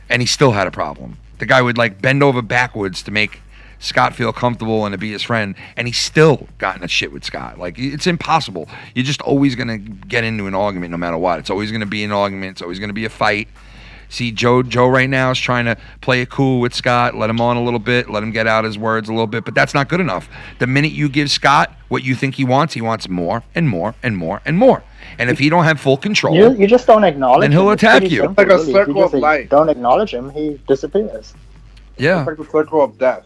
And he still had a problem. The guy would, like, bend over backwards to make Scott feel comfortable and to be his friend, and he's still gotten a shit with Scott. Like, it's impossible. You're just always going to get into an argument no matter what. It's always going to be an argument. It's always going to be a fight. See, Joe right now is trying to play it cool with Scott, let him on a little bit, let him get out his words a little bit, but that's not good enough. The minute you give Scott what you think he wants more and more and more and more. And if he don't have full control, You just don't acknowledge then he'll him. It's attack pretty you. simple, Like a really. If you circle just of life. don't acknowledge him, he disappears. yeah. Like a circle of death.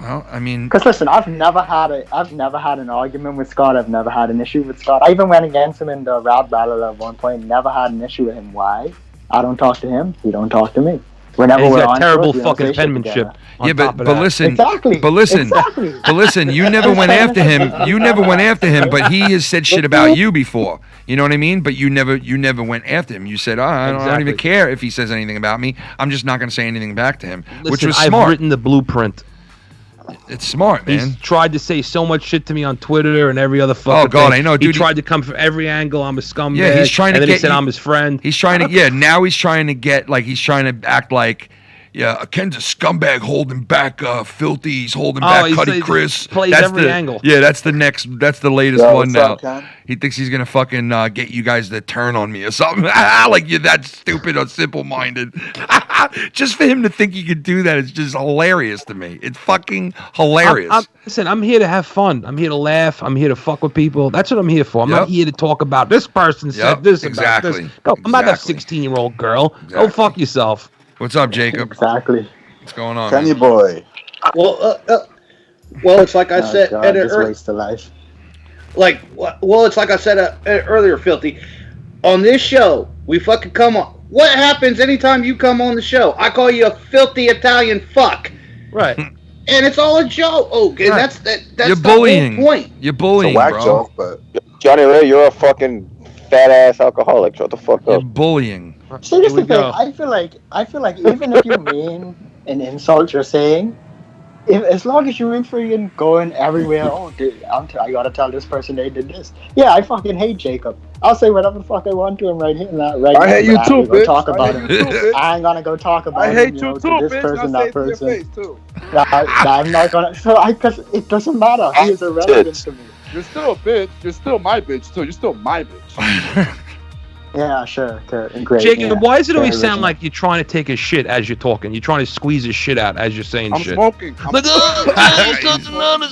Well, I mean, Because listen, I've never had an argument with Scott. I've never had an issue with Scott. I even went against him in the rap battle at one point. Never had an issue with him. Why? I don't talk to him. He don't talk to me. Whenever And he's we're got on terrible tour, we don't fucking say shit penmanship. together. on yeah, top but of that. listen, Exactly. but listen, Exactly. but listen. You never went after him. You never went after him, but he has said shit about you before. You know what I mean? But you never went after him. You said, I don't even Exactly. care if he says anything about me. I'm just not going to say anything back to him, which Listen, was I've smart. written the blueprint. It's smart, man. He's tried to say so much shit to me on Twitter and every other fucking Oh, God, thing. I know, dude. He tried to come from every angle. I'm a scumbag. Yeah, he's trying to and then get he said you- I'm his friend. He's trying to, yeah, now he's trying to get, like, he's trying to act like, yeah, Ken's a scumbag holding back Filthy. He's holding back he Cuddy says- Chris. plays That's every the angle. Yeah, that's the latest Yo, one what's now. up, Ken? He thinks he's gonna fucking get you guys to turn on me or something. Like you're that stupid or simple-minded. Just for him to think he could do that is just hilarious to me. It's fucking hilarious. Listen, I'm here to have fun. I'm here to laugh. I'm here to fuck with people. That's what I'm here for. I'm Yep. not here to talk about this person Yep, said this exactly. about this. Go, I'm not that Exactly. 16-year-old girl. Go Exactly. fuck yourself. What's up, Jacob? Exactly. What's going on? Kenny man? boy. Well, it's like I said God, at an this waste of life. it's like I said earlier, Filthy. On this show, we fucking come on. What happens anytime you come on the show? I call you a filthy Italian fuck, Right. and it's all a joke. Oh, and that's You're the bullying. whole point. You're It's bullying, a whack bro. joke, but Johnny Ray, you're a fucking fat ass alcoholic. Shut the fuck You're up. bullying. See, this Here we is the thing. go. I feel like even if you mean an insult you're saying, as long as you freaking going everywhere, I gotta tell this person they did this. Yeah, I fucking hate Jacob. I'll say whatever the fuck I want to him right here, right I now, hate you but too, I ain't gonna bitch. talk about I him. hate you too, bitch. I ain't gonna go talk about I him, hate you you know, too, to this bitch. person, I'll say that it to your person. face too. I'm not gonna. So because it doesn't matter. He is irrelevant to me. You're still a bitch. You're still my bitch too. You're still my bitch. Yeah, sure, great. Jacob, yeah. why does it always Very sound original. like you're trying to take a shit as you're talking? You're trying to squeeze his shit out as you're saying I'm shit. smoking. I'm Like, oh,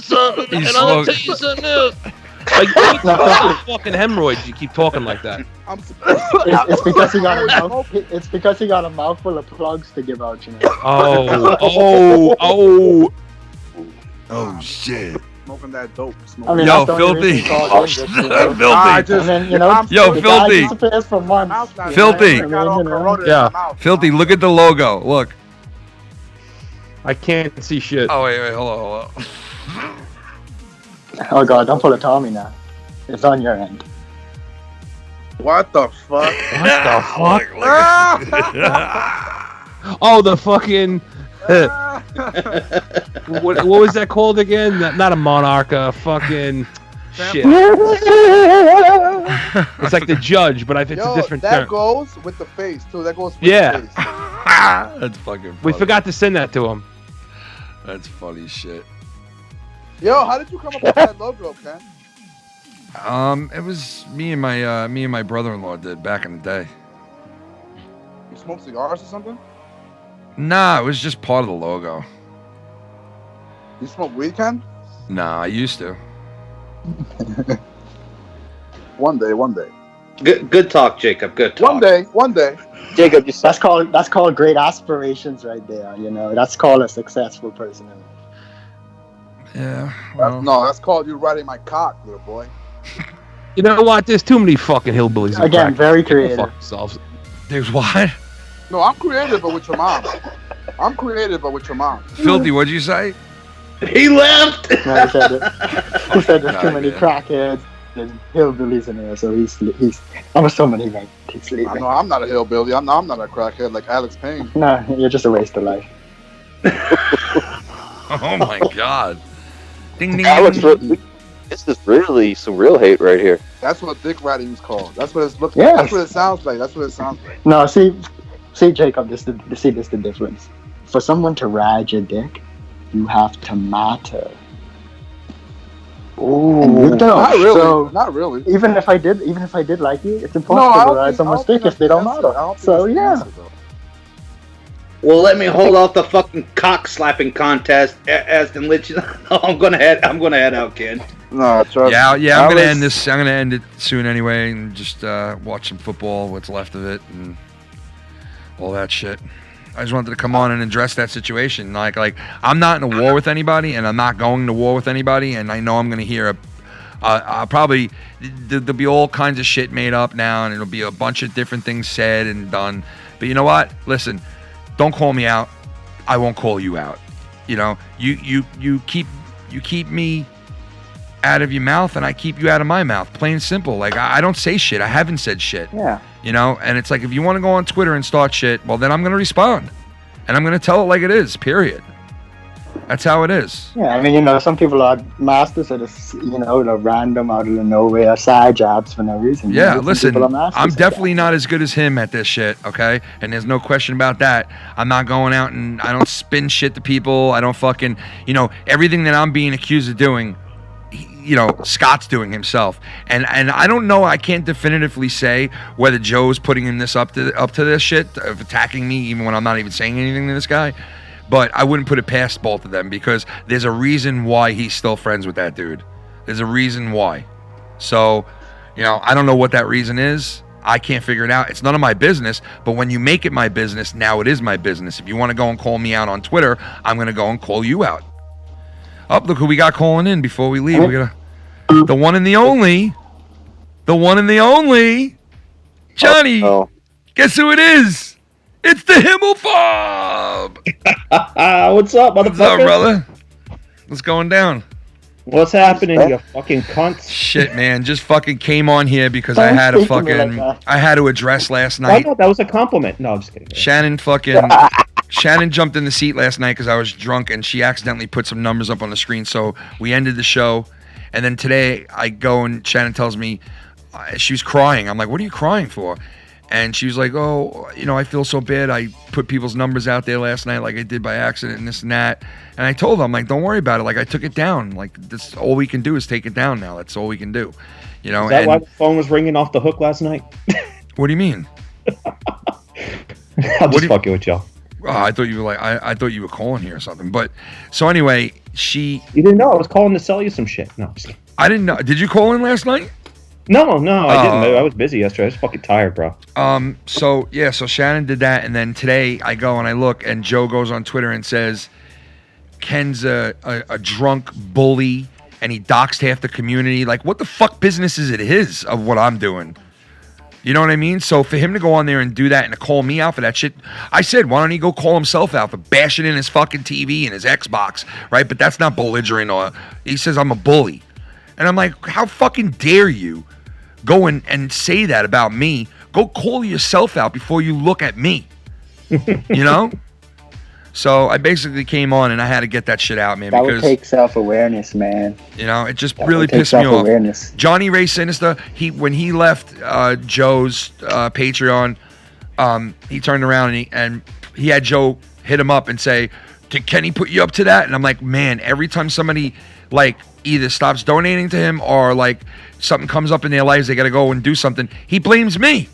smoking. He's and I'll smoking. tell you something else. Like, you keep talking fucking hemorrhoids. You keep talking like that. I'm It's because he got a mouth. It's because he got a mouthful of plugs to give out, you know. Oh. Oh shit. smoking that dope. I mean, Yo, that's the only Filthy. reason it's called Ginger, you know? Filthy. And then, you know, Yo, the Filthy. guy disappears for months. Filthy. Yeah. Filthy, look at the logo. Look. I can't see shit. Oh, wait, hold on. Oh god, don't pull a Tommy now. It's on your end. What the fuck? What the fuck? Oh, the fucking. what was that called again? Not a monarch, a fucking shit. It's like the judge, but I think it's a different that term. goes with the face too. That goes with Yeah. the face. That's fucking funny. We forgot to send that to him. That's funny shit. Yo, how did you come up with that logo, Ken? It was me and my brother-in-law did back in the day. You smoke cigars or something? Nah, it was just part of the logo. You smoke weed, Ken? Nah, I used to. One day. Good talk, Jacob. Good talk. One day. Jacob, you That's called great aspirations right there, you know. That's called a successful person. Yeah. Well, That's called you riding my cock, little boy. You know what? There's too many fucking hillbillies. in Again, crack. very They can creative. fuck themselves. there's what? No, I'm creative, but with your mom. Filthy, what'd you say? He left. No, he said there's Nah, too many yeah. crackheads and hillbillies in there, so he's I'm assuming he's I sleeping. know I'm not a hillbilly. I'm not a crackhead like Alex Payne. No, you're just a waste of life. Oh my god. Ding ding. Alex, ding. this is really some real hate right here. That's what dick riding is called. That's what it's looks Yes. like. That's what it sounds like. No, see, Jacob, this is the difference. For someone to ride your dick, you have to matter. Ooh, And you don't. not really. So, Not really. even if I did like you, it's No, I impossible to don't ride think- someone's I don't dick think if they don't that's the answer. I matter. don't think So that's the yeah. answer, though. Well, let me hold off the fucking cock slapping contest as and let you know. I'm gonna head out, kid. No, trust Yeah, me. I'm gonna Alex- end this. I'm gonna end it soon anyway, and just watch some football, what's left of it, and all that shit. I just wanted to come on and address that situation. Like I'm not in a war with anybody, and I'm not going to war with anybody, and I know I'm gonna hear probably there'll be all kinds of shit made up now, and it'll be a bunch of different things said and done. But you know what? Listen, don't call me out. I won't call you out. You know, you keep me out of your mouth, and I keep you out of my mouth. Plain and simple. Like I don't say shit. I haven't said shit. Yeah. You know, and it's like if you want to go on Twitter and start shit, well then I'm gonna respond, and I'm gonna tell it like it is. Period. That's how it is. Yeah, I mean, you know, some people are masters of this, you know, the random out of the nowhere side jobs for no reason. Yeah, You know, some listen, people are masters I'm of definitely that. not as good as him at this shit, okay? And there's no question about that. I'm not going out and I don't spin shit to people. I don't fucking, you know, everything that I'm being accused of doing, you know, Scott's doing himself. And I don't know, I can't definitively say whether Joe's putting him this up to this shit of attacking me even when I'm not even saying anything to this guy. But I wouldn't put it past both of them because there's a reason why he's still friends with that dude. There's a reason why. So, you know, I don't know what that reason is. I can't figure it out. It's none of my business. But when you make it my business, now it is my business. If you want to go and call me out on Twitter, I'm going to go and call you out. Oh, look who we got calling in before we leave. We got the one and the only. The one and the only. Johnny. Oh, Guess who it is? It's the Himmelfarb. What's up, motherfucker? What's up, brother? What's going down? What's happening, you fucking cunts? Shit, man. Just fucking came on here because I Don't had to speak to me fucking... like that. I had to address last Why night. not? That was a compliment. No, I'm just kidding. Shannon jumped in the seat last night because I was drunk and she accidentally put some numbers up on the screen. So we ended the show. And then today I go and Shannon tells me she was crying. I'm like, what are you crying for? And she was like, oh, you know, I feel so bad. I put people's numbers out there last night like I did by accident and this and that. And I told her, I'm like, don't worry about it. Like, I took it down. Like, this all we can do is take it down now. That's all we can do. You know, Is that and why the phone was ringing off the hook last night? what do you mean? I'm just fucking with y'all. Oh, I thought you were like, I thought you were calling here or something. But so anyway, You didn't know I was calling to sell you some shit. No, I'm just kidding. I didn't know. Did you call in last night? No, I didn't. I was busy yesterday. I was fucking tired, bro. So Shannon did that, and then today I go and I look, and Joe goes on Twitter and says, Ken's a drunk bully. and he doxed half the community. Like, what the fuck business is it his of what I'm doing? You know what I mean? So for him to go on there and do that and to call me out for that shit, I said, why don't he go call himself out for bashing in his fucking TV and his Xbox, right? But that's not belligerent. Or he says I'm a bully. And I'm like, how fucking dare you go and say that about me? Go call yourself out before you look at me. You know? So I basically came on and I had to get that shit out, man. That because would take self-awareness, man. You know, it just That really would take pissed me off. self-awareness. Johnny Ray Sinister, when he left Joe's Patreon, he turned around and he had Joe hit him up and say, can he put you up to that? And I'm like, man, every time somebody like either stops donating to him or like something comes up in their lives, they got to go and do something, he blames me.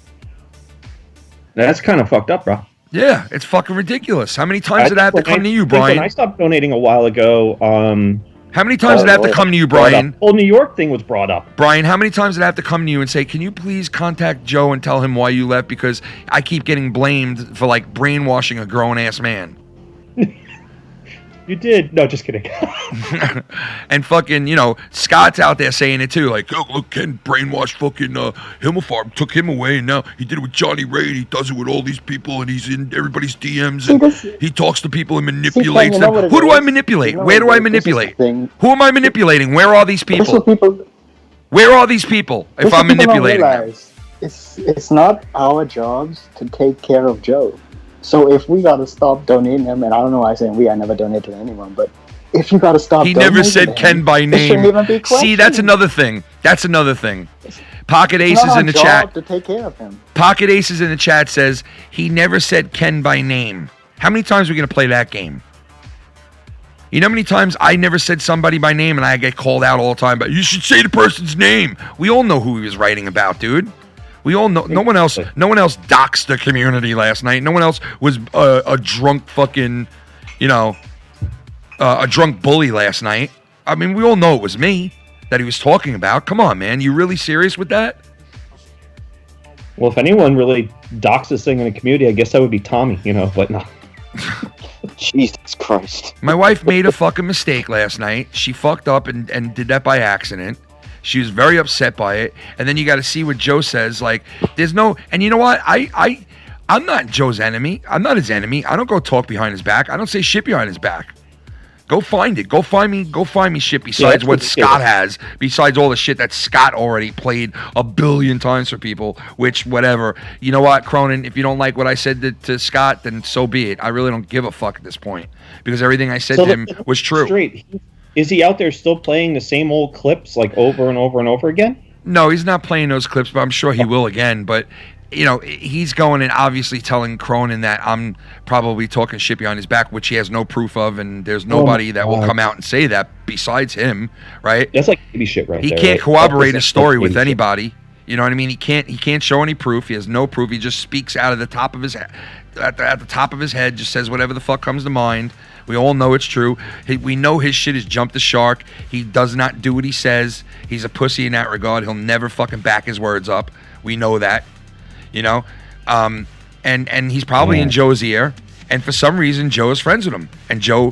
That's kind of fucked up, bro. Yeah, it's fucking ridiculous. How many times did I have to come to you, Brian? When I stopped donating a while ago, how many times did I have to come to you, Brian? The whole New York thing was brought up. Brian, how many times did I have to come to you and say, can you please contact Joe and tell him why you left? Because I keep getting blamed for like brainwashing a grown-ass man. You did. No, just kidding. And fucking, Scott's out there saying it too. Like, oh, look, Ken brainwashed fucking Himmelfarb, took him away, and now he did it with Johnny Ray, and he does it with all these people, and he's in everybody's DMs, and he talks to people and manipulates them. Who do I manipulate? Where do I manipulate? Who am I manipulating? Where are these people? Where are these people if I'm manipulating them? It's not our jobs to take care of Joe. So if we gotta stop donating him, and I don't know why I'm saying I never donated to anyone, but if you gotta stop donating He never said Ken by name. See, that's another thing. Pocket Ace is in the chat. To take care of him. Pocket Ace is in the chat says he never said Ken by name. How many times are we gonna play that game? You know how many times I never said somebody by name and I get called out all the time, but you should say the person's name. We all know who he was writing about, dude. We all know. No one else doxed the community last night. No one else was a drunk fucking, a drunk bully last night. I mean, we all know it was me that he was talking about. Come on, man. You really serious with that? Well, if anyone really doxed this thing in the community, I guess that would be Tommy, but no. Jesus Christ. My wife made a fucking mistake last night. She fucked up and did that by accident. She was very upset by it. And then you got to see what Joe says. Like, there's no... And you know what? I'm not Joe's enemy. I'm not his enemy. I don't go talk behind his back. I don't say shit behind his back. Go find it. Go find me shit besides what Scott has. Besides all the shit that Scott already played a billion times for people. Which, whatever. You know what, Cronin? If you don't like what I said to Scott, then so be it. I really don't give a fuck at this point. Because everything I said to him was true. Straight. Is he out there still playing the same old clips like over and over and over again? No, he's not playing those clips, but I'm sure he will again. But, he's going and obviously telling Cronin that I'm probably talking shit behind his back, which he has no proof of, and there's nobody that will come out and say that besides him, right? That's like baby shit right there. He can't corroborate his story with anybody. You know what I mean? He can't show any proof. He has no proof. He just speaks out of the top of his head. At the top of his head, just says whatever the fuck comes to mind. We all know it's true. We know his shit has jumped the shark. He does not do what he says. He's a pussy in that regard. He'll never fucking back his words up. We know that, and he's probably in Joe's ear. And for some reason, Joe is friends with him. And Joe,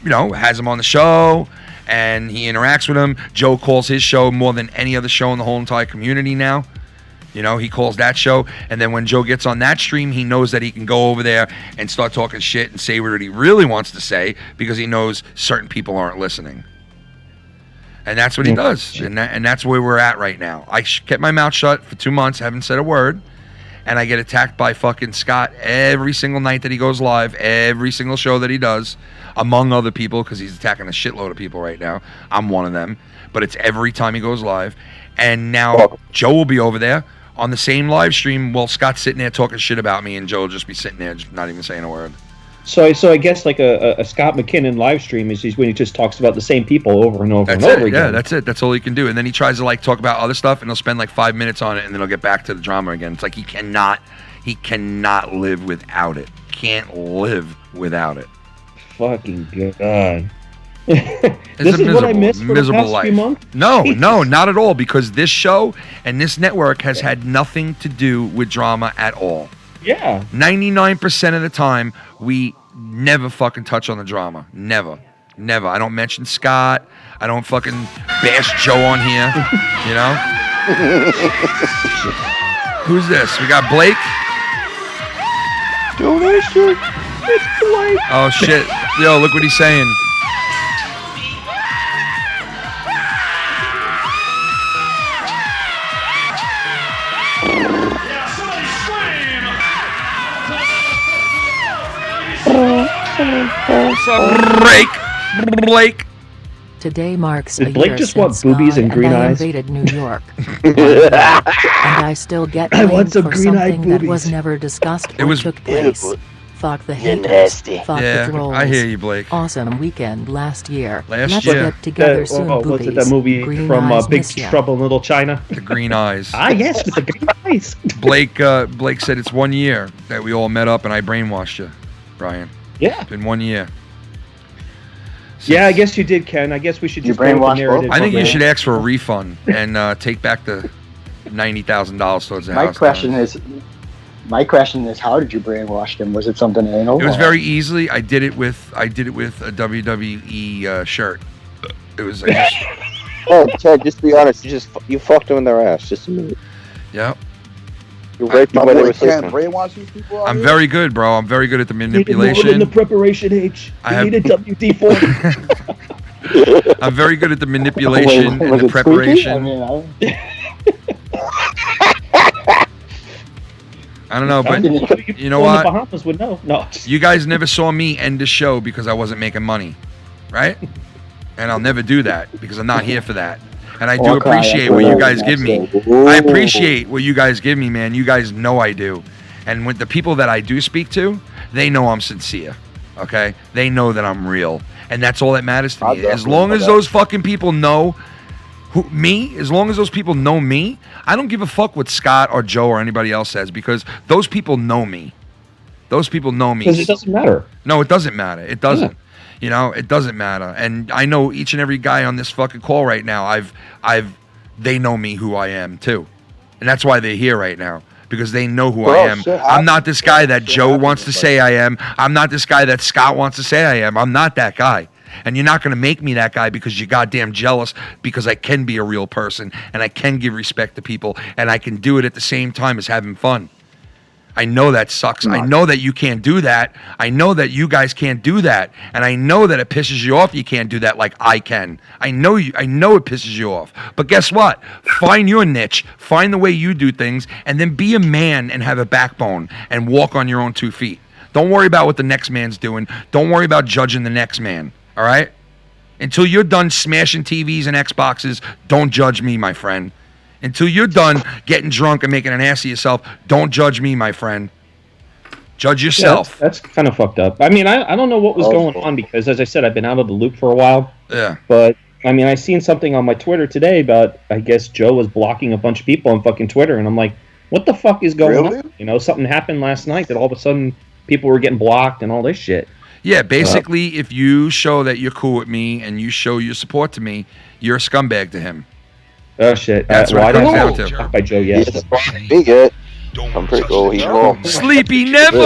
has him on the show, and he interacts with him. Joe calls his show more than any other show in the whole entire community now. He calls that show, and then when Joe gets on that stream, he knows that he can go over there and start talking shit and say what he really wants to say because he knows certain people aren't listening. And that's what he does, and that's where we're at right now. I kept my mouth shut for 2 months, haven't said a word, and I get attacked by fucking Scott every single night that he goes live, every single show that he does, among other people, because he's attacking a shitload of people right now. I'm one of them, but it's every time he goes live. And now Joe will be over there on the same live stream while Scott's sitting there talking shit about me, and Joe will just be sitting there just not even saying a word. So I guess like a Scott McKinnon live stream is when he just talks about the same people over and over and over again. Yeah, that's it. That's all he can do. And then he tries to talk about other stuff, and he'll spend 5 minutes on it, and then he'll get back to the drama again. It's like he cannot live without it. Can't live without it. Fucking God. This is what I missed for the past few months? No, not at all, because this show and this network has had nothing to do with drama at all. Yeah. 99% of the time, we never fucking touch on the drama. Never. Never. I don't mention Scott. I don't fucking bash Joe on here. You know? Who's this? We got Blake. Donation. It's Blake. Oh shit! Yo, look what he's saying. What's up, Blake? Today marks Did a Blake year just want since boobies and green I eyes? invaded New York. And I still get I want blamed some for green-eyed something that was boobies. never discussed It or was- took place. Fuck the You're haters. nasty. Fuck Yeah, the trolls. I hear you, Blake. Awesome weekend last year. Last Let's year. get together soon, What's boobies. it, that movie Green from eyes Big miss ya. Trouble in Little China? The green eyes. Ah, yes, with the green eyes. Blake said it's 1 year that we all met up and I brainwashed you, Brian. Yeah. It's been 1 year. Yeah, I guess you did, Ken. I guess we should You just go with the brainwashed narrative. both? I think you Okay. should ask for a refund and take back the $90,000 towards the My house. question is, how did you brainwash them? Was it something anal? It was or- very easily. I did it with a WWE shirt. It was. Oh, Ted, just be honest. You fucked them in their ass. Just a minute. Yep. You raped My them while they boy were can't sleeping. brainwash these people out I'm here? very good, bro. I'm very good at the Needed more than the manipulation. preparation H. I You have- needed WD form. I'm very good at the manipulation Wait, and was the it squeaky? preparation. I mean, I don't know, but you know People in what? The Bahamas would know. No. You guys never saw me end the show because I wasn't making money, right? And I'll never do that because I'm not here for that. And I do Okay, appreciate I what you know guys that, give me. so- I appreciate what you guys give me, man. You guys know I do. And with the people that I do speak to, they know I'm sincere. Okay? They know that I'm real. And that's all that matters to I me. As definitely long know as that. those fucking people know as long as those people know me, I don't give a fuck what Scott or Joe or anybody else says because those people know me. Those people know me. Because it doesn't matter. No, it doesn't matter. It doesn't. You know, it doesn't matter. And I know each and every guy on this fucking call right now. They know me who I am too, and that's why they're here right now because they know who I am. shit I'm not this guy that Shit Joe happens, wants to but- say I am. I'm not this guy that Scott wants to say I am. I'm not that guy. And you're not going to make me that guy because you're goddamn jealous because I can be a real person and I can give respect to people and I can do it at the same time as having fun. I know that sucks. I know that you can't do that. I know that you guys can't do that. And I know that it pisses you off you can't do that like I can. I know it pisses you off. But guess what? Find your niche. Find the way you do things and then be a man and have a backbone and walk on your own 2 feet. Don't worry about what the next man's doing. Don't worry about judging the next man. All right? Until you're done smashing TVs and Xboxes, don't judge me, my friend. Until you're done getting drunk and making an ass of yourself, don't judge me, my friend. Judge Yeah, yourself. that's kind of fucked up. I mean, I don't know what was going on because, as I said, I've been out of the loop for a while. Yeah. But, I mean, I seen something on my Twitter today about, I guess, Joe was blocking a bunch of people on fucking Twitter. And I'm like, what the fuck is going Really? on? You know, something happened last night that all of a sudden people were getting blocked and all this shit. Yeah, basically, if you show that you're cool with me and you show your support to me, you're a scumbag to him. Oh, shit. That's what I it don't comes know. down to. Blocked by Joe, yes. Be good. I'm pretty cool. He's wrong. Sleepy never.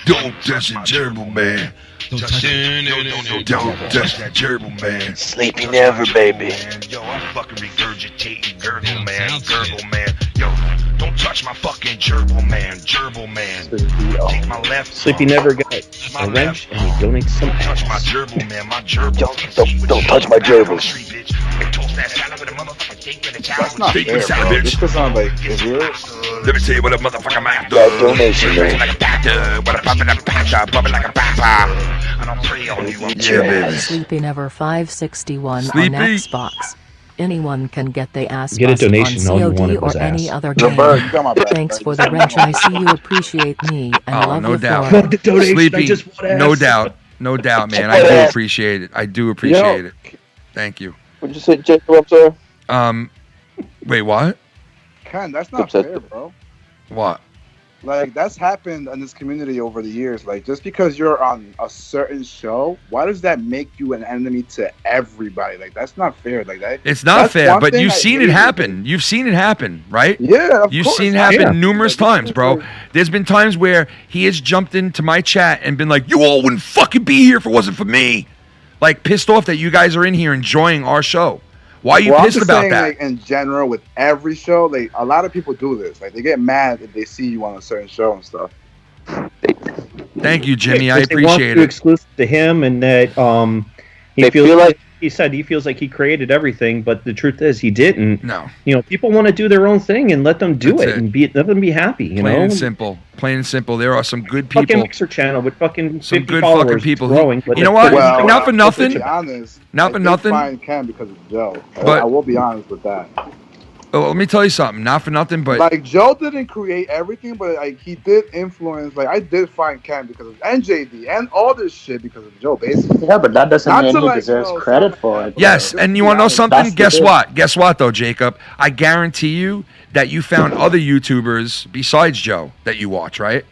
Don't touch the gerbil, man. Don't touch that gerbil, man. Sleepy never, baby. Yo, I'm fucking regurgitating gurgle, man. Yo, don't touch my fucking gerbil, man. Take my left. Sleepy never got a wrench and he donates some Don't touch my ass. gerbil, man. My gerbil. Don't touch my gerbil. That's not fair, bro. Just because I'm like, if you're... Let me tell you what a motherfucker might do. That donation, man. Like a doctor, what a puppet, puppet like a papa. And I'll pray on you. Yeah, baby. Sleepy Never 561 Sleepy. on Xbox. Anyone can get the ass Get a bust on donation, all you COD wanted or was any ass. other Joe game. Bird, you got my back. Thanks for the wrench. I see you appreciate me and Oh, love no you doubt. for Fuck the donation, I Sleepy, just want ass. no doubt, man. I do appreciate it. I do appreciate it. Thank you. What'd you say, Jacob, up there? Wait, what? Ken, that's not Upset. fair, bro. What? Like, that's happened in this community over the years. Like, just because you're on a certain show, why does that make you an enemy to everybody? Like, that's not fair. Like that. It's not that's fair, one but thing you've I seen it hate. happen. You've seen it happen, right? Yeah, of You've course. seen it happen Yeah. numerous Like, times, bro. There's been times where he has jumped into my chat and been like, "You all wouldn't fucking be here if it wasn't for me." Like pissed off that you guys are in here enjoying our show. Why are you Well, I'm pissed just about saying, that? like, in general, with every show, a lot of people do this. Like, they get mad if they see you on a certain show and stuff. Thank you, Jimmy. I Because they want appreciate to it. exclusive to him, and that They feel like he said he feels like he created everything, but the truth is he didn't. No. People want to do their own thing and let them do That's it it. and let them be happy. Plain and simple. Plain and simple. There are some good people. Fucking Mixer channel with fucking Some 50 good followers fucking people. growing. But You know what? Well, Not for nothing. To be honest, Not for I did nothing. find Ken because of Joe. But- I will be honest with that. Oh, let me tell you something. Not for nothing, but Like, Joe didn't create everything, but like he did influence. Like, I did find Ken because of NJD and all this shit because of Joe, basically. Yeah, but that doesn't Not mean to, he like, deserves you know, credit sound for like it. yes, and you want to know something? That's the Guess thing. what? Guess what, though, Jacob? I guarantee you that you found other YouTubers besides Joe that you watch, right?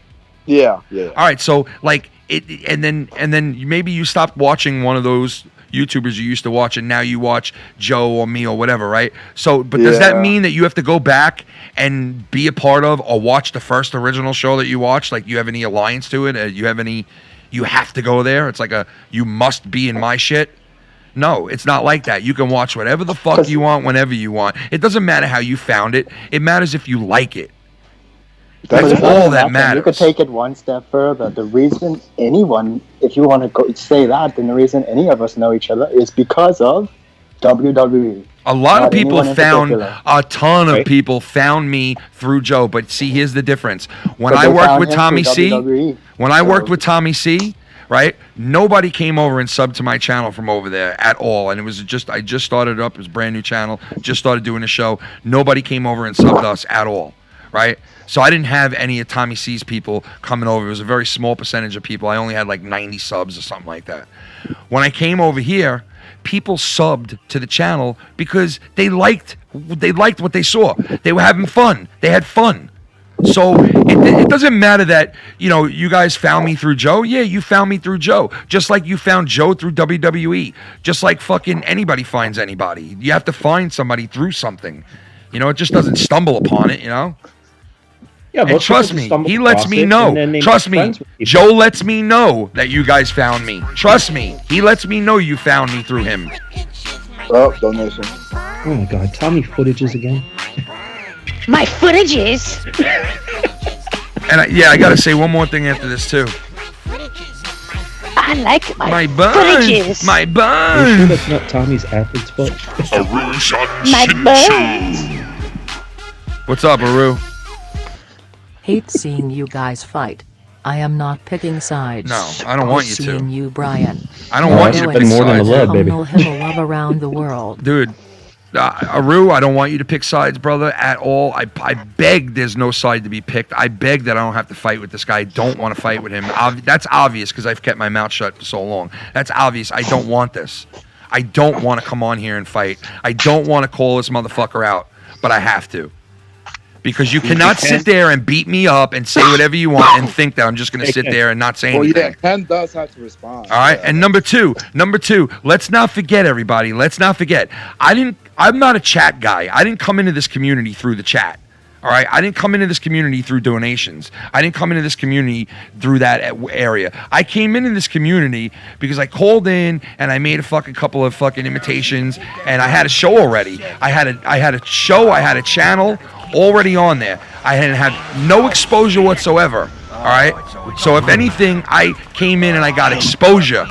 Yeah. All right, so like and then maybe you stopped watching one of those YouTubers you used to watch, and now you watch Joe or me or whatever, right? So, but does that Yeah. mean that you have to go back and be a part of or watch the first original show that you watched? Like, you have any alliance to it? You have to go there? It's like you must be in my shit? No, it's not like that. You can watch whatever the fuck you want whenever you want. It doesn't matter how you found it. It matters if you like it. That's But all that You could matters. take it one step further. The reason anyone, if you want to say that, then the reason any of us know each other is because of WWE. A lot of Not people anyone in found, particular. a ton of Right. people found me through Joe. But see, here's the difference. When But I they worked found with him Tommy through C, WWE. when I worked So- with Tommy C, right? Nobody came over and subbed to my channel from over there at all. And it was I just started up. It was a brand new channel. Just started doing the show. Nobody came over and subbed us at all, right? So I didn't have any of Tommy C's people coming over. It was a very small percentage of people. I only had like 90 subs or something like that. When I came over here, people subbed to the channel because they liked what they saw. They were having fun. They had fun. So it doesn't matter that, you guys found me through Joe. Yeah, you found me through Joe. Just like you found Joe through WWE. Just like fucking anybody finds anybody. You have to find somebody through something. It just doesn't stumble upon it, Yeah, And most trust people me, just stumble he lets across me it, know. and then they Trust make me, friends with people. Joe lets me know that you guys found me. Trust me, he lets me know you found me through him. Oh, donation. Oh my god, Tommy Footitches again. My Footitches. And I gotta say one more thing after this too. I like My Footitches. buns, my Are you sure buns. that's not Tommy's athlete's foot? My buns. What's up, Aru? Hate seeing you guys fight. I am not picking sides. No, I don't want you Seeing to. you, Brian. I don't want you to Going pick more than sides, the love, baby. Autumnal hill love around the world. dude. Aru, I don't want you to pick sides, brother, at all. I beg there's no side to be picked. I beg that I don't have to fight with this guy. I don't want to fight with him. That's obvious because I've kept my mouth shut for so long. That's obvious. I don't want this. I don't want to come on here and fight. I don't want to call this motherfucker out, but I have to. Because you cannot sit there and beat me up and say whatever you want and think that I'm just going to sit there and not say Well, anything. yeah, Ken does have to respond. All right, and number two, let's not forget, everybody. Let's not forget. I'm not a chat guy. I didn't come into this community through the chat. All right, I didn't come into this community through donations. I didn't come into this community through that area. I came into this community because I called in and I made a fucking couple of fucking imitations, and I had a show already. I had a show. I had a channel already on there. I had no exposure whatsoever. All right. So if anything, I came in and I got exposure.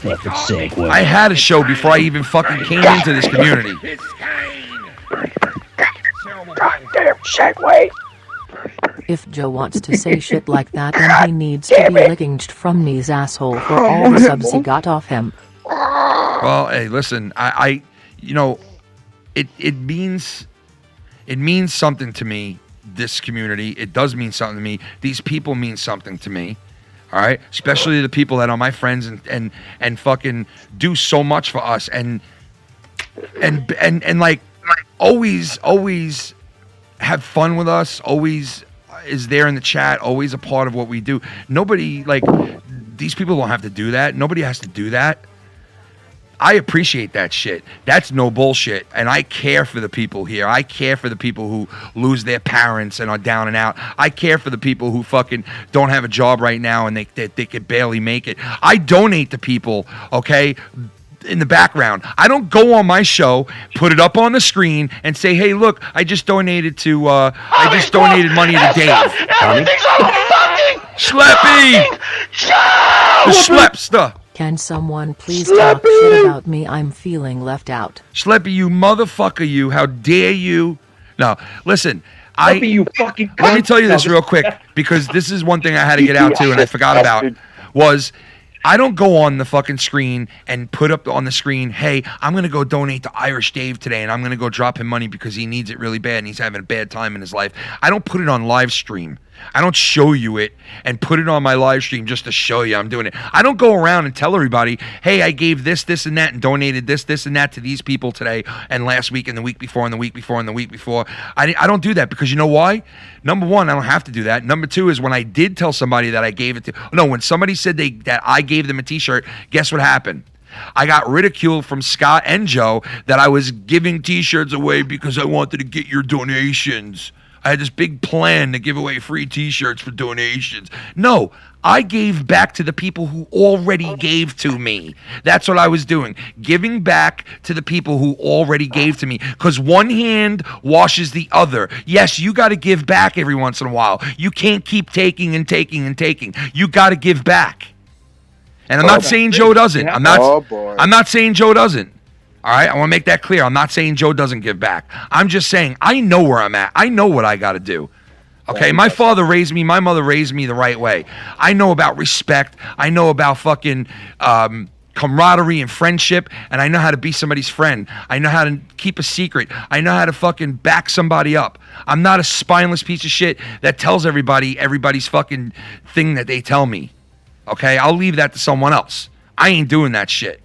I had a show before I even fucking came into this community. If Joe wants to say shit like that, then he needs to be licking from me's asshole for all the subs he got off him. Well, hey, listen, it means something to me, this community. It does mean something to me. These people mean something to me. All right? Especially the people that are my friends and fucking do so much for us and like always have fun with us, always is there in the chat, always a part of what we do. Nobody, like, these people don't have to do that. Nobody has to do that. I appreciate that shit. That's no bullshit. And I care for the people here. I care for the people who lose their parents and are down and out. I care for the people who fucking don't have a job right now and they could barely make it. I donate to people, okay, in the background. I don't go on my show, put it up on the screen, and say, hey, look, I just donated to, I just donated money to Dave. Everything's on fucking Slappy! The Schlepster. Can someone please talk shit about me? I'm feeling left out. Schleppy, you motherfucker, you. How dare you? No, listen. Schleppy, you fucking cunt. Let me tell you this real quick, because this is one thing I had to get out to and I forgot about, was I don't go on the fucking screen and put up on the screen, hey, I'm going to go donate to Irish Dave today and I'm going to go drop him money because he needs it really bad and he's having a bad time in his life. I don't put it on live stream. I don't show you it and put it on my live stream just to show you I'm doing it. I don't go around and tell everybody, hey, I gave this, this, and that and donated this, this, and that to these people today and last week and the week before and the week before and the week before. I don't do that because you know why? Number one, I don't have to do that. Number two is when I did tell somebody that I gave it to, no, when somebody said that I gave them a t-shirt, guess what happened? I got ridiculed from Scott and Joe that I was giving t-shirts away because I wanted to get your donations. I had this big plan to give away free t-shirts for donations. No, I gave back to the people who already gave to me. That's what I was doing. Giving back to the people who already gave to me. Because one hand washes the other. Yes, you got to give back every once in a while. You can't keep taking and taking and taking. You got to give back. And I'm not saying Joe doesn't. I'm not saying Joe doesn't. All right, I want to make that clear. I'm not saying Joe doesn't give back. I'm just saying I know where I'm at. I know what I got to do. Okay, my father raised me. My mother raised me the right way. I know about respect. I know about fucking camaraderie and friendship, and I know how to be somebody's friend. I know how to keep a secret. I know how to fucking back somebody up. I'm not a spineless piece of shit that tells everybody's fucking thing that they tell me. Okay, I'll leave that to someone else. I ain't doing that shit.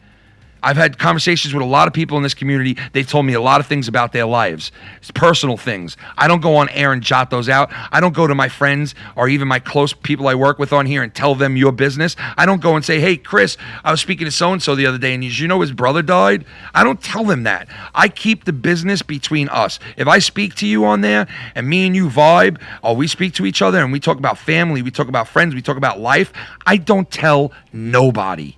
I've had conversations with a lot of people in this community. They've told me a lot of things about their lives. It's personal things. I don't go on air and jot those out. I don't go to my friends or even my close people I work with on here and tell them your business. I don't go and say, hey, Chris, I was speaking to so-and-so the other day and did you know his brother died? I don't tell them that. I keep the business between us. If I speak to you on there and me and you vibe, or we speak to each other and we talk about family, we talk about friends, we talk about life, I don't tell nobody.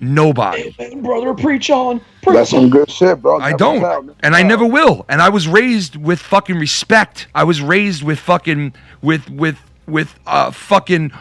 Nobody. Amen, brother, preach on. That's some good shit, bro. I don't. And I never will. And I was raised with fucking respect. I was raised with fucking with fucking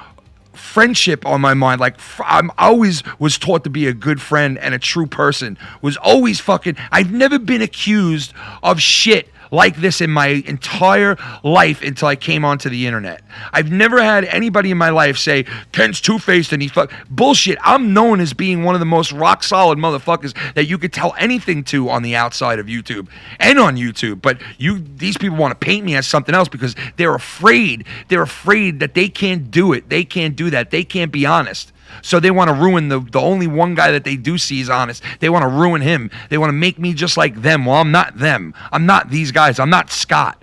friendship on my mind. Like I always was taught to be a good friend and a true person. Was always fucking I've never been accused of shit like this in my entire life until I came onto the internet. I've never had anybody in my life say, Ken's two-faced and he's bullshit. I'm known as being one of the most rock-solid motherfuckers that you could tell anything to on the outside of YouTube and on YouTube. But these people want to paint me as something else because they're afraid. They're afraid that they can't do it. They can't do that. They can't be honest. So they want to ruin the only one guy that they do see is honest. They want to ruin him. They want to make me just like them. Well, I'm not them. I'm not these guys. I'm not Scott.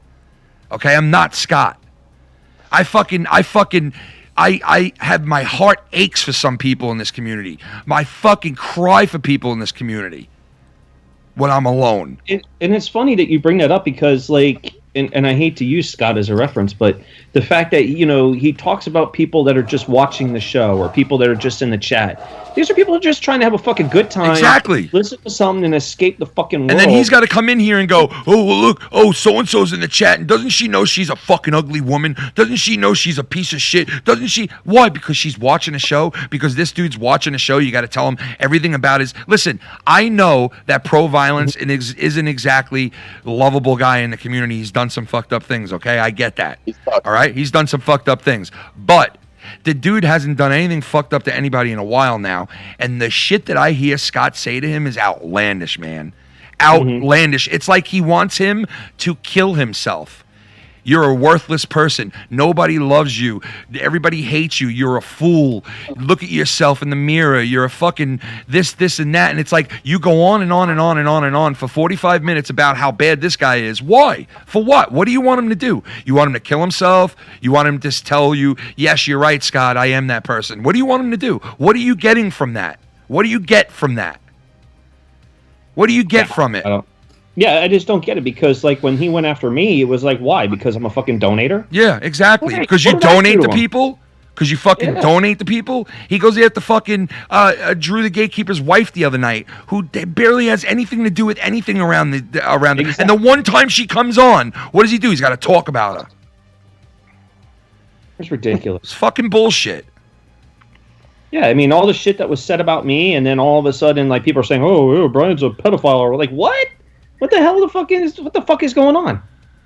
Okay, I'm not Scott. I have my heart aches for some people in this community. I fucking cry for people in this community when I'm alone. And it's funny that you bring that up because, like, and I hate to use Scott as a reference, but the fact that, you know, he talks about people that are just watching the show or people that are just in the chat. These are people who are just trying to have a fucking good time. Exactly. Listen to something and escape the fucking world. And then he's got to come in here and go, oh, well, look, oh, so-and-so's in the chat. And doesn't she know she's a fucking ugly woman? Doesn't she know she's a piece of shit? Doesn't she? Why? Because she's watching a show? Because this dude's watching a show? You got to tell him everything about his... Listen, I know that pro-violence isn't exactly a lovable guy in the community. He's done some fucked up things, okay? I get that. All right? He's done some fucked up things. But the dude hasn't done anything fucked up to anybody in a while now. And the shit that I hear Scott say to him is outlandish, man. Outlandish. It's like he wants him to kill himself. You're a worthless person. Nobody loves you. Everybody hates you. You're a fool. Look at yourself in the mirror. You're a fucking this, and that. And it's like you go on and on and on and on and on for 45 minutes about how bad this guy is. Why? For what? What do you want him to do? You want him to kill himself? You want him to tell you, yes, you're right, Scott, I am that person. What do you want him to do? What are you getting from that? What do you get from that? What do you get from it? I just don't get it because, like, when he went after me, it was like, why? Because I'm a fucking donator? Yeah, exactly. Because you donate to people? Because you fucking donate to people? He goes after fucking Drew the Gatekeeper's wife the other night, who barely has anything to do with anything around Exactly. And the one time she comes on, what does he do? He's got to talk about her. It's ridiculous. It's fucking bullshit. Yeah, I mean, all the shit that was said about me, and then all of a sudden, like, people are saying, oh, Brian's a pedophile. Or like, what? What the hell what the fuck is going on?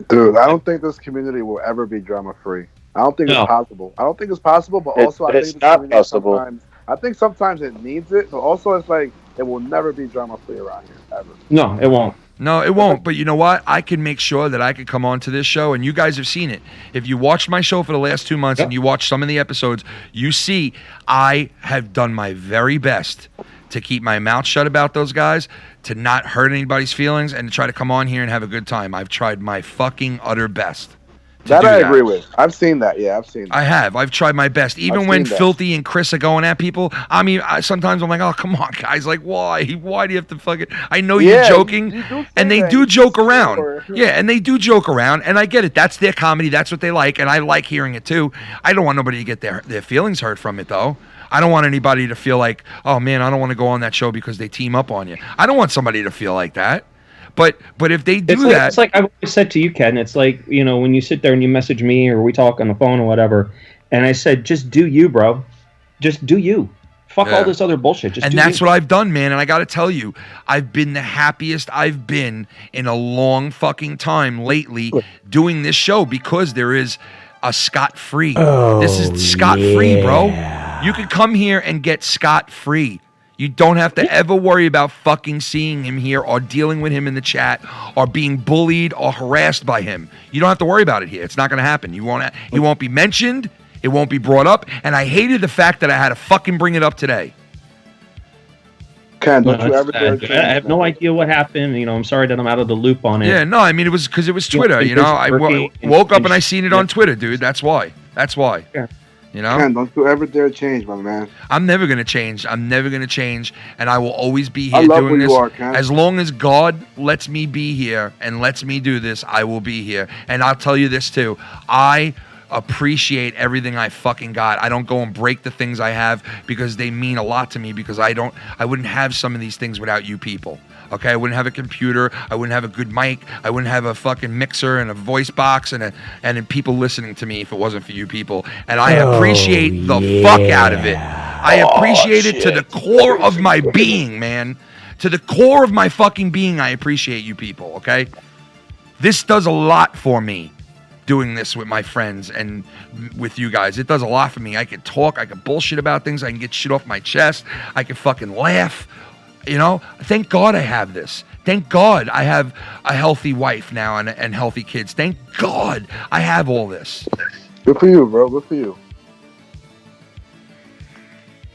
Dude, I don't think this community will ever be drama-free. I don't think it's possible. I don't think it's possible, but also I think it's not possible. I think sometimes it needs it, but also it's like it will never be drama-free around here, ever. No, it won't. No, it won't. But you know what? I can make sure that I could come on to this show, and you guys have seen it. If you watched my show for the last 2 months and you watch some of the episodes, you see I have done my very best to keep my mouth shut about those guys, to not hurt anybody's feelings, and to try to come on here and have a good time. I've tried my fucking utter best. That I agree with. I've seen that. Yeah, I've seen that. I have. I've tried my best. Even when Filthy and Chris are going at people, I mean, sometimes I'm like, oh, come on, guys. Like, why? Why do you have to fucking... I know you're joking. And they do joke around. Yeah, and they do joke around. And I get it. That's their comedy. That's what they like. And I like hearing it, too. I don't want nobody to get their feelings hurt from it, though. I don't want anybody to feel like, oh, man, I don't want to go on that show because they team up on you. I don't want somebody to feel like that. But if they do that... It's like I've always said to you, Ken, it's like, you know, when you sit there and you message me or we talk on the phone or whatever, and I said, just do you, bro. Just do you. Fuck all this other bullshit. Just and that's what I've done, man. And I got to tell you, I've been the happiest I've been in a long fucking time lately doing this show because there is a scot-free. This is scot-free, bro. You could come here and get scot-free. You don't have to ever worry about fucking seeing him here or dealing with him in the chat or being bullied or harassed by him. You don't have to worry about it here. It's not going to happen. He won't be mentioned. It won't be brought up. And I hated the fact that I had to fucking bring it up today. Ken, don't you ever I have no idea what happened. You know, I'm sorry that I'm out of the loop on it. Yeah, no, I mean, it was because it was Twitter. You know, I woke up and I seen it on Twitter, dude. That's why. Yeah. You know? Ken, don't you ever dare change, my man. I'm never going to change. And I will always be here doing this. As long as God lets me be here and lets me do this, I will be here. And I'll tell you this too. I appreciate everything I fucking got. I don't go and break the things I have because they mean a lot to me, because I wouldn't have some of these things without you people. Okay, I wouldn't have a computer. I wouldn't have a good mic. I wouldn't have a fucking mixer and a voice box and people listening to me if it wasn't for you people. And I appreciate the fuck out of it. I appreciate it to the core of my being, man. To the core of my fucking being, I appreciate you people, okay? This does a lot for me, doing this with my friends and with you guys. It does a lot for me. I can talk. I can bullshit about things. I can get shit off my chest. I can fucking laugh. You know, thank God I have this. Thank God I have a healthy wife now and healthy kids. Thank God I have all this. Good for you, bro. Good for you.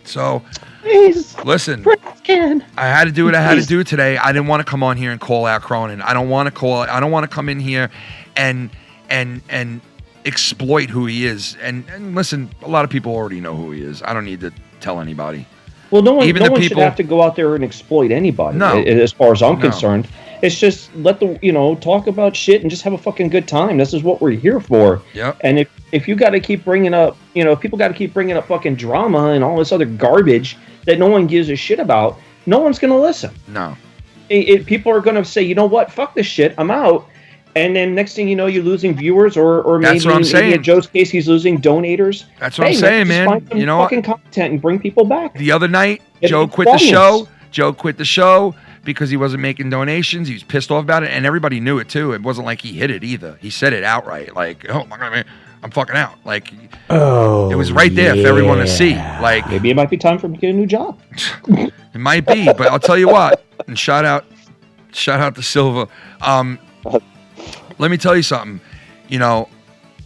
So, listen, I had to do what I had to do today. I didn't want to come on here and call out Cronin. I don't want to come in here and exploit who he is. And listen, a lot of people already know who he is. I don't need to tell anybody. Well, no one should have to go out there and exploit anybody. No. As far as I'm concerned, it's just talk about shit and just have a fucking good time. This is what we're here for. Yep. And if you got to keep bringing up, people got to keep bringing up fucking drama and all this other garbage that no one gives a shit about, no one's gonna listen. No. People are gonna say, you know what, fuck this shit, I'm out. And then next thing you know, you're losing viewers, or maybe, maybe in Joe's case, he's losing donators. That's what I'm saying, man. Find some fucking content and bring people back. The other night, Joe quit the show. Joe quit the show because he wasn't making donations. He was pissed off about it, and everybody knew it too. It wasn't like he hid it either. He said it outright, like, "Oh, I'm fucking out." Like, it was right there for everyone to see. Like, maybe it might be time for him to get a new job. It might be, but I'll tell you what. And shout out to Silva. Let me tell you something.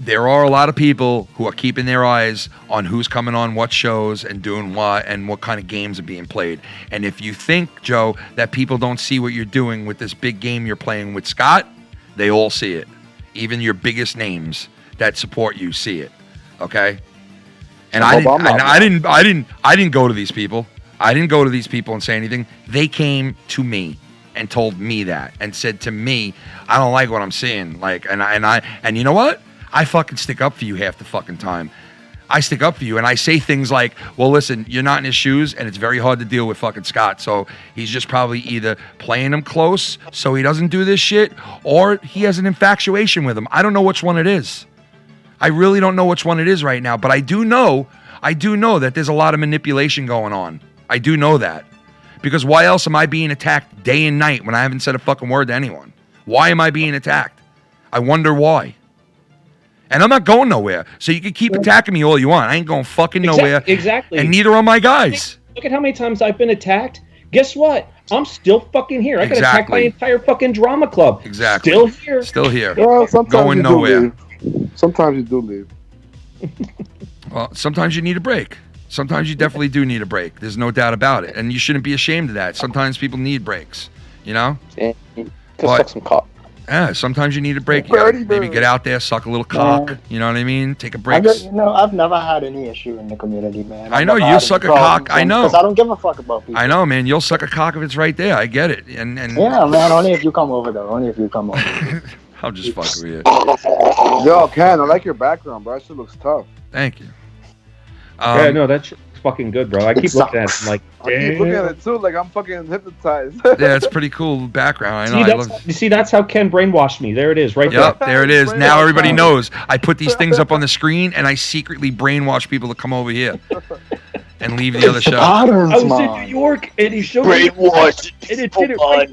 There are a lot of people who are keeping their eyes on who's coming on what shows and doing what and what kind of games are being played. And if you think, Joe, that people don't see what you're doing with this big game you're playing with Scott, they all see it. Even your biggest names that support you see it. Okay? And I didn't go to these people. I didn't go to these people and say anything. They came to me. and told me that and said to me, I don't like what I'm seeing. Like, and you know what? I fucking stick up for you half the fucking time. I stick up for you and I say things like, well, listen, you're not in his shoes and it's very hard to deal with fucking Scott. So he's just probably either playing him close so he doesn't do this shit or he has an infatuation with him. I don't know which one it is. I really don't know which one it is right now, but I do know that there's a lot of manipulation going on. I do know that. Because why else am I being attacked day and night when I haven't said a fucking word to anyone? Why am I being attacked? I wonder why. And I'm not going nowhere. So you can keep attacking me all you want. I ain't going fucking nowhere. Exactly. And neither are my guys. Look at how many times I've been attacked. Guess what? I'm still fucking here. I got attacked by an entire fucking drama club. Exactly. Still here. Still here. Well, sometimes going you nowhere. Do leave. Sometimes you do leave. Well, sometimes you need a break. Sometimes you definitely do need a break. There's no doubt about it. And you shouldn't be ashamed of that. Sometimes people need breaks. You know? Yeah, suck some cock. Yeah, sometimes you need a break. You gotta maybe get out there, suck a little cock. You know what I mean? Take a break. I've never had any issue in the community, man. I know you'll suck a cock. I know. Because I don't give a fuck about people. I know, man. You'll suck a cock if it's right there. I get it. And yeah, man. Only if you come over, though. Only if you come over. I'll just fuck with you. Yo, Ken, I like your background, bro. That shit looks tough. Thank you. Yeah, no, that's fucking good, bro. I keep looking at it, I'm like, I keep looking at it too, like I'm fucking hypnotized. Yeah, it's pretty cool background. I know. You see, that's how Ken brainwashed me. There it is, right there. There it is. Now everybody knows. I put these things up on the screen, and I secretly brainwash people to come over here and leave the other show. I was in New York, and he showed me brainwashed, and it did it right.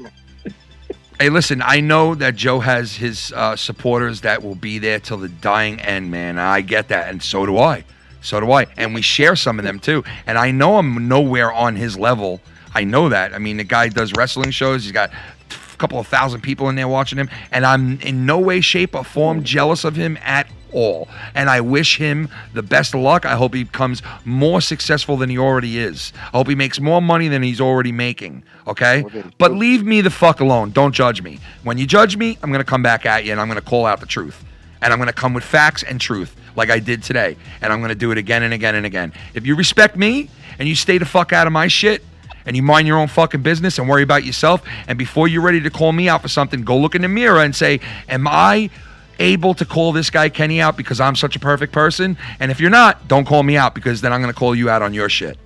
Hey, listen, I know that Joe has his supporters that will be there till the dying end, man. I get that, and so do I. So do I. And we share some of them, too. And I know I'm nowhere on his level. I know that. I mean, the guy does wrestling shows. He's got a couple of thousand people in there watching him. And I'm in no way, shape, or form jealous of him at all. And I wish him the best of luck. I hope he becomes more successful than he already is. I hope he makes more money than he's already making. Okay? But leave me the fuck alone. Don't judge me. When you judge me, I'm going to come back at you and I'm going to call out the truth. And I'm going to come with facts and truth like I did today. And I'm going to do it again and again and again. If you respect me and you stay the fuck out of my shit and you mind your own fucking business and worry about yourself, and before you're ready to call me out for something, go look in the mirror and say, am I able to call this guy Kenny out because I'm such a perfect person? And if you're not, don't call me out because then I'm going to call you out on your shit.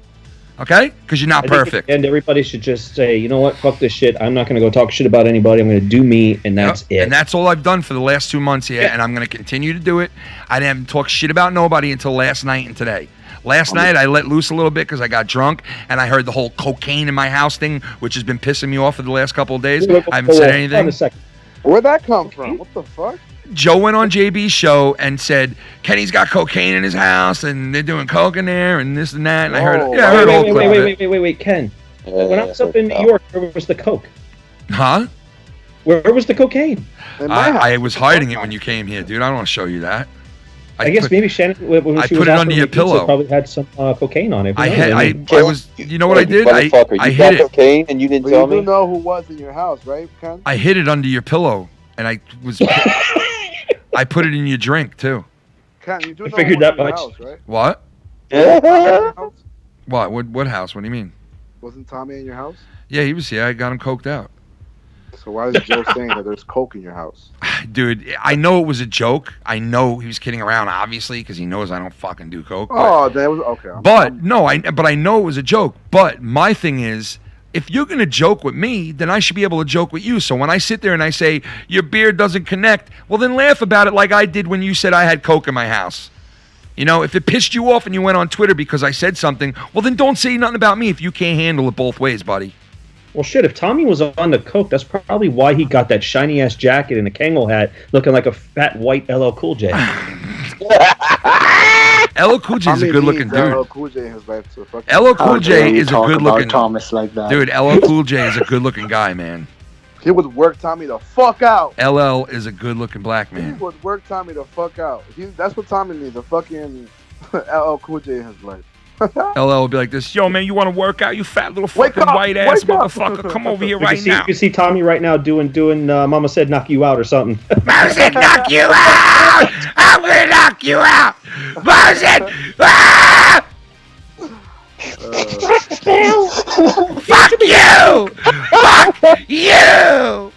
Okay? Because you're not perfect. And everybody should just say, you know what? Fuck this shit. I'm not going to go talk shit about anybody. I'm going to do me, and that's it. And that's all I've done for the last 2 months here, and I'm going to continue to do it. I didn't talk shit about nobody until last night and today. Last night, I let loose a little bit because I got drunk, and I heard the whole cocaine in my house thing, which has been pissing me off for the last couple of days. I haven't said anything. Where'd that come from? What the fuck? Joe went on JB's show and said, Kenny's got cocaine in his house and they're doing coke in there and this and that. And I heard all Wait, Ken. When I was up in New York, where was the coke? Huh? Where was the cocaine? I was hiding it when you came here, dude. I don't want to show you that. I guess maybe Shannon, when I she put was it under your pillow. Probably had some cocaine on it. I was, you know what I did? I hid it. Cocaine and you didn't tell me? You know who was in your house, right, Ken? I hid it under your pillow, and I was. I put it in your drink too. Ken, you do know figured that much. House, right? What? Yeah. What house? What do you mean? Wasn't Tommy in your house? Yeah, he was here. I got him coked out. So why is Joe saying that there's coke in your house? Dude, I know it was a joke. I know he was kidding around, obviously, because he knows I don't fucking do coke. That was okay. But I know it was a joke. But my thing is, if you're gonna joke with me, then I should be able to joke with you. So when I sit there and I say your beard doesn't connect, well then laugh about it like I did when you said I had coke in my house. You know, if it pissed you off and you went on Twitter because I said something, well then don't say nothing about me if you can't handle it both ways, buddy. Well, shit, if Tommy was on the coke, that's probably why he got that shiny-ass jacket and a Kangol hat looking like a fat white LL Cool J. LL Cool J is a good-looking dude. LL Cool J in his life, so fuck. LL Cool J is a good-looking... Thomas like that. Dude, LL Cool J is a good-looking guy, man. He would work Tommy the fuck out. LL is a good-looking black man. He would work Tommy the fuck out. That's what Tommy needs, a fucking LL Cool J in his life. LL would be like this, yo, man, you want to work out, you fat little fucking white-ass motherfucker? Come over here right now. You can see Tommy right now doing Mama Said Knock You Out or something. Mama said knock you out! I'm gonna knock you out! Mama said, ah! Fuck you! Fuck you!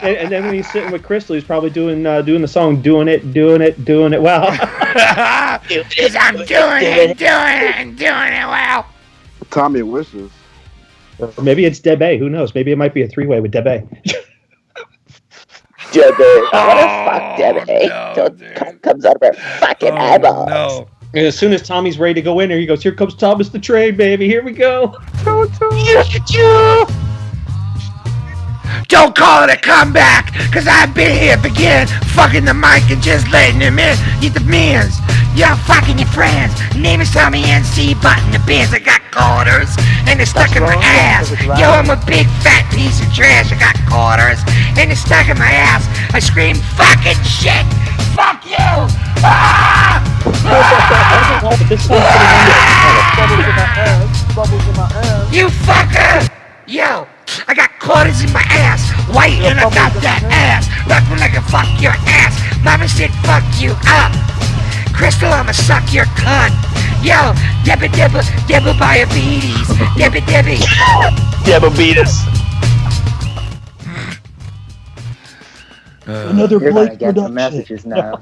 And then when he's sitting with Crystal, he's probably doing the song, doing it. Wow. Because I'm doing it well. Tommy wishes. Or maybe it's Debe. Who knows? Maybe it might be a three-way with Debe. Debe. What the fuck, Debe? Comes out of her fucking eyeballs. No. And as soon as Tommy's ready to go in there, he goes, "Here comes Thomas the Train, baby. Here we go." Don't call it a comeback, cause I've been here begin fucking the mic and just letting him in. You the mans, you're fucking your friends. Name is Tommy NC, button the bands. I got quarters and they're stuck in my ass. Yo, I'm a big fat piece of trash. I got quarters and they're stuck in my ass. I scream fucking shit. Fuck you! Ah! Bubbles in my ass. You fucker! Yo, I got quarters in my ass. White and I got that ass. Rock me like a fuck your ass. Mama said fuck you up. Crystal, I'ma suck your cunt. Yo, Debba diabetes. Diabetes. Another You're Blake gonna get some production. messages now.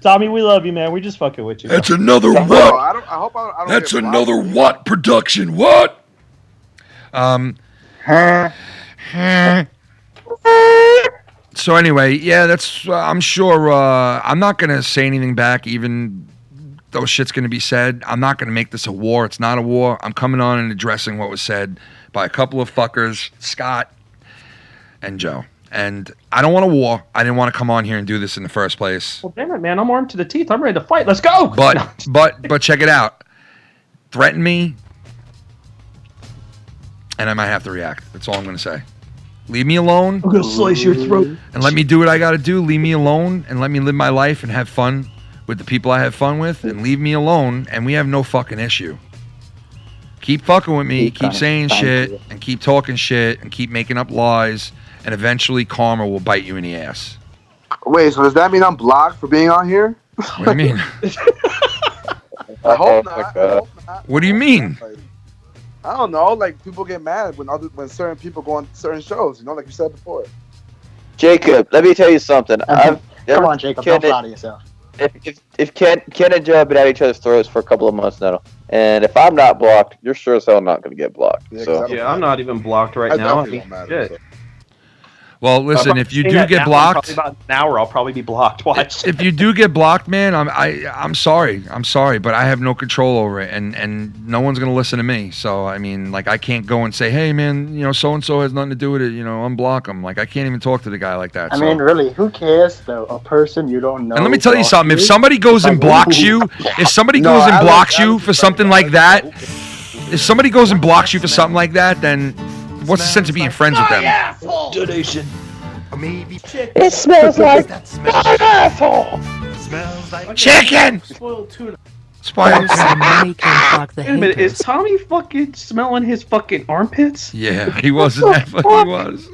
Tommy, we love you, man. We're just fucking with you. That's another No, what? I hope I don't That's get another blocked. what production? What? So anyway, yeah, that's. I'm sure. I'm not gonna say anything back, even though shit's gonna be said. I'm not gonna make this a war. It's not a war. I'm coming on and addressing what was said by a couple of fuckers, Scott and Joe. And I don't want a war. I didn't want to come on here and do this in the first place. Well, damn it, man. I'm armed to the teeth. I'm ready to fight. Let's go. But check it out. Threaten me, and I might have to react. That's all I'm gonna say. Leave me alone. I'm gonna slice your throat. And let me do what I gotta do. Leave me alone and let me live my life and have fun with the people I have fun with, and leave me alone and we have no fucking issue. Keep fucking with me, keep saying shit, and keep talking shit, and keep making up lies, and eventually karma will bite you in the ass. Wait, so does that mean I'm blocked for being on here? What do you mean? I hope not. What do you mean? I don't know. Like, people get mad when certain people go on certain shows. You know, like you said before. Jacob, let me tell you something. Come on, Jacob. Don't flatter yourself. If Ken and Joe have been at each other's throats for a couple of months now, and if I'm not blocked, you're sure as hell not going to get blocked. Yeah, I'm not even blocked right now. I mean, shit. Well, listen, if you do get in blocked, probably about an hour, I'll probably be blocked. Watch. if you do get blocked, man, I'm sorry. I'm sorry, but I have no control over it, and no one's gonna listen to me. So I mean, like, I can't go and say, hey, man, you know, so and so has nothing to do with it. You know, unblock them. Like, I can't even talk to the guy like that. I mean, really, who cares though? A person you don't know. And let me tell you something. If somebody goes and blocks you, if somebody goes and blocks you for something like that, if somebody goes and blocks you for something like that, then what's the sense of being friends with them? Donation. Maybe It smells like an asshole. smells like Chicken. spoiled tuna. Spoiled. Money can fuck the Wait a minute, is haters. Tommy fucking smelling his fucking armpits? Yeah, he wasn't that funny. He was.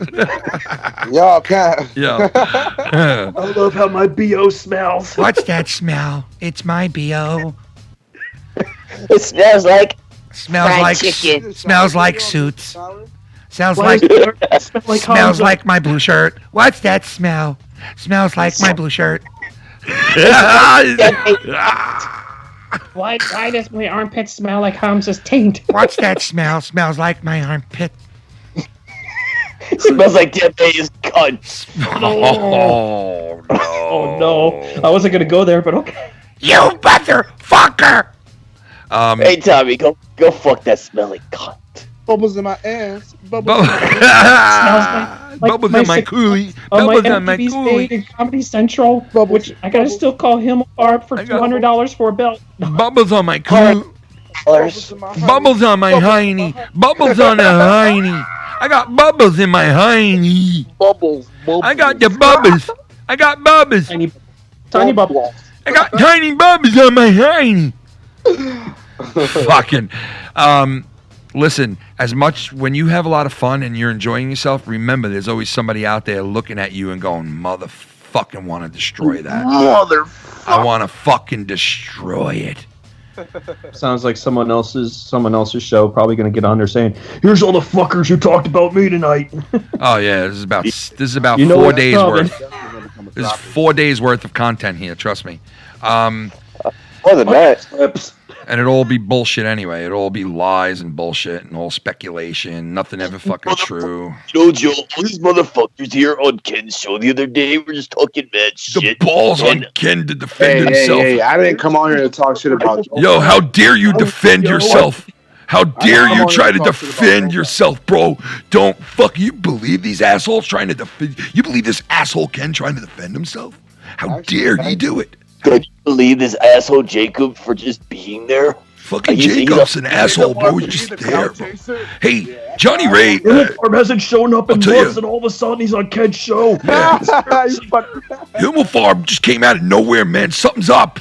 Y'all can't. Yeah. I love how my BO smells. What's that smell? It's my BO. It smells like Smells fried like chicken. smells like suits. Smells Why like does it smell like smells Hamza? like my blue shirt. What's that smell? Smells like my blue shirt. Why does my armpit smell like Hamza's taint? What's that smell? Smells like my armpit. smells like Debe's cunt. Oh no! Oh no, I wasn't gonna go there, but okay. You motherfucker! Hey Tommy, go fuck that smelly cunt. Bubbles in my ass. Bubbles. Bubbles in my coolie. Bubbles in my coolie. in Comedy Central, which I gotta still call him a barb for $200 for a belt. Bubbles on my coolie. Bubbles on my hiney. Bubbles on the hiney. I got bubbles in my hiney. Bubbles. I got the bubbles. I got bubbles. Tiny bubbles. I got tiny bubbles on my hiney. Fucking. Listen, as much when you have a lot of fun and you're enjoying yourself, remember there's always somebody out there looking at you and going, motherfucker. fucking want to destroy that. Motherfucker. I want to fucking destroy it. Sounds like someone else's show. Probably going to get on there saying, "Here's all the fuckers who talked about me tonight." Oh yeah, this is about You know 4 what's days coming. worth. This is 4 days worth of content here. Trust me. More than that. And it'll all be bullshit anyway. It'll all be lies and bullshit and all speculation. Nothing ever fucking true. You know, Joe, all these motherfuckers here on Ken's show the other day were just talking mad shit. The balls on Ken to defend himself. Hey, I didn't come on here to talk shit about you. Yo, how dare you defend yourself? How dare you try to defend yourself, bro? Don't fuck. You believe these assholes trying to defend? You believe this asshole Ken trying to defend himself? How dare you do it? Could you believe this asshole Jacob for just being there? Fucking Jacob's an asshole, bro. He's just there, bro. Hey, Johnny Ray. Farm hasn't shown up in months, and all of a sudden he's on Ken's show. Himmel Farm just came out of nowhere, man. Something's up.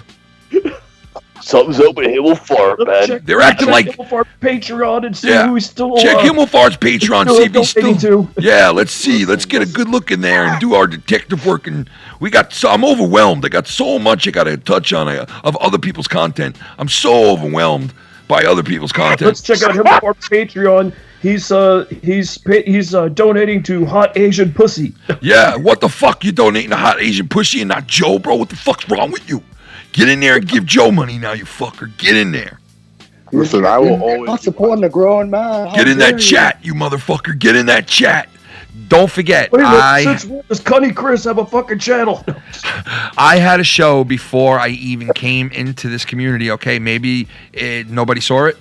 Something's up with Himmel Farm, man. They're acting like Himmel Farm Patreon and see who's still. Check Himmel Farm's Patreon. See if he's still. Yeah, let's see. Let's get a good look in there and do our detective work. And I'm overwhelmed. I got so much I got to touch on of other people's content. I'm so overwhelmed by other people's content. Let's check out Himmel Farm's Patreon. He's donating to Hot Asian Pussy. Yeah, what the fuck? You donating to Hot Asian Pussy and not Joe, bro? What the fuck's wrong with you? Get in there and give Joe money now, you fucker. Get in there. Listen, I will always. I'm supporting a growing man. Get in that chat, you motherfucker. Get in that chat. Don't forget, since when does Cunny Chris have a fucking channel? I had a show before I even came into this community. Okay, maybe nobody saw it.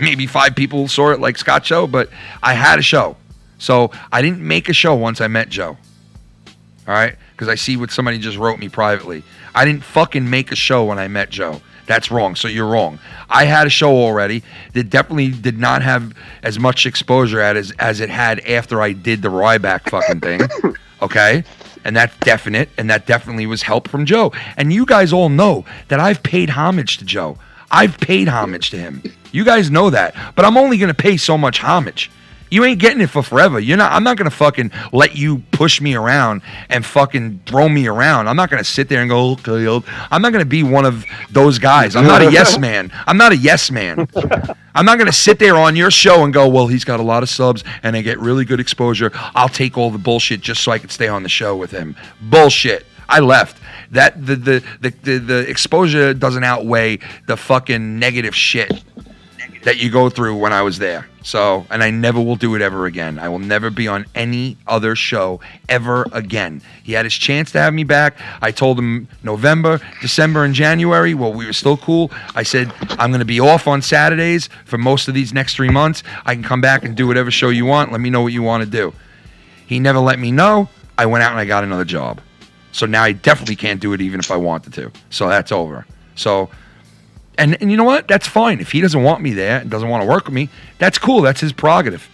Maybe 5 people saw it, like Scott's show. But I had a show, so I didn't make a show once I met Joe. All right, because I see what somebody just wrote me privately. I didn't fucking make a show when I met Joe. That's wrong. So you're wrong. I had a show already that definitely did not have as much exposure as it had after I did the RyBak fucking thing. Okay? And that's definite. And that definitely was help from Joe. And you guys all know that I've paid homage to Joe. I've paid homage to him. You guys know that. But I'm only going to pay so much homage. You ain't getting it for forever. I'm not gonna fucking let you push me around and fucking throw me around. I'm not gonna sit there and go, okay. I'm not gonna be one of those guys. I'm not a yes man. I'm not a yes man. I'm not gonna sit there on your show and go, well, he's got a lot of subs and I get really good exposure. I'll take all the bullshit just so I can stay on the show with him. Bullshit. I left. That the exposure doesn't outweigh the fucking negative shit that you go through when I was there. So, and I never will do it ever again. I will never be on any other show ever again. He had his chance to have me back. I told him November, December, and January. Well, we were still cool. I said, I'm going to be off on Saturdays for most of these next 3 months. I can come back and do whatever show you want. Let me know what you want to do. He never let me know. I went out and I got another job. So now I definitely can't do it even if I wanted to. So that's over. So... And you know what? That's fine. If he doesn't want me there and doesn't want to work with me, that's cool. That's his prerogative.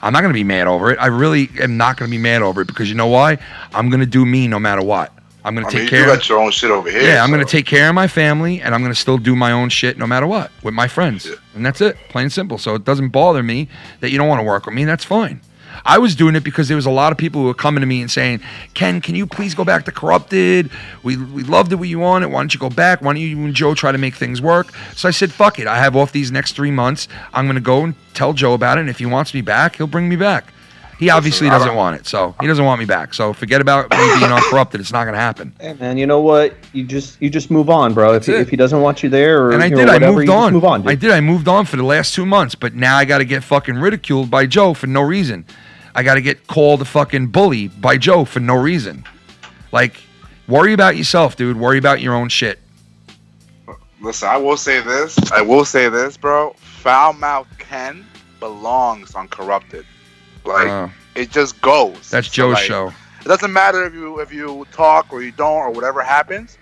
I'm not going to be mad over it. I really am not going to be mad over it because you know why? I'm going to do me no matter what. I'm going to take care of... You got your own shit over here. Yeah, I'm going to take care of my family and I'm going to still do my own shit no matter what with my friends. Yeah. And that's it. Plain and simple. So it doesn't bother me that you don't want to work with me. That's fine. I was doing it because there was a lot of people who were coming to me and saying, Ken, can you please go back to Corrupted? We loved it when you on it. Why don't you go back? Why don't you and Joe try to make things work? So I said, fuck it. I have off these next 3 months. I'm going to go and tell Joe about it. And if he wants me back, he'll bring me back. He obviously doesn't want it. So he doesn't want me back. So forget about me being on Corrupted. It's not going to happen. Hey, man, you know what? You just move on, bro. If he doesn't want you there or and I did. I moved on. Move on, dude. I did. I moved on for the last 2 months. But now I got to get fucking ridiculed by Joe for no reason. I got to get called a fucking bully by Joe for no reason. Like, worry about yourself, dude. Worry about your own shit. Listen, I will say this, bro. Foul-mouthed Ken belongs on Corrupted. Like, it just goes. That's Joe's show. It doesn't matter if you talk or you don't or whatever happens.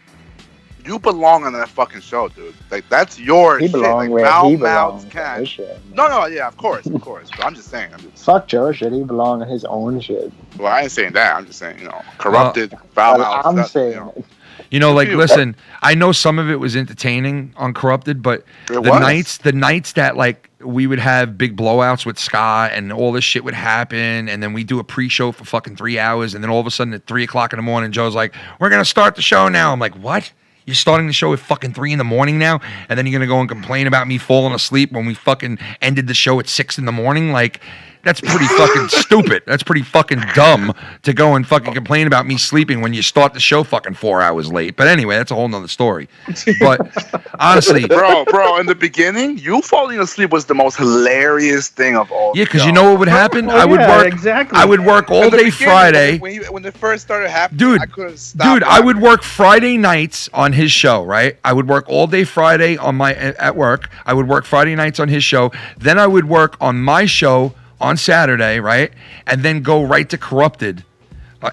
You belong on that fucking show, dude. Like, that's your shit. Like, foul-mouthed Ken. No, yeah, of course. But I'm just saying. Fuck Joe shit. He belong on his own shit. Well, I ain't saying that. I'm just saying, Corrupted, foul-mouthed. I'm saying. You know, like, listen, I know some of it was entertaining on Corrupted, but the nights that, like, we would have big blowouts with Scott and all this shit would happen, and then we do a pre-show for fucking 3 hours, and then all of a sudden at 3 o'clock in the morning, Joe's like, we're going to start the show now. I'm like, what? You're starting the show at fucking 3 in the morning now? And then you're going to go and complain about me falling asleep when we fucking ended the show at 6 in the morning? Like, that's pretty fucking stupid. That's pretty fucking dumb to go and fucking complain about me sleeping when you start the show fucking 4 hours late. But anyway, that's a whole nother story. But honestly, bro, in the beginning, you falling asleep was the most hilarious thing of all. Yeah, because you know what would happen? I would work. Exactly. I would work all day Friday. When it first started happening, dude, I couldn't stop. Dude, I would work Friday nights on his show. Right? I would work all day Friday at work. I would work Friday nights on his show. Then I would work on my show on Saturday, right? And then go right to Corrupted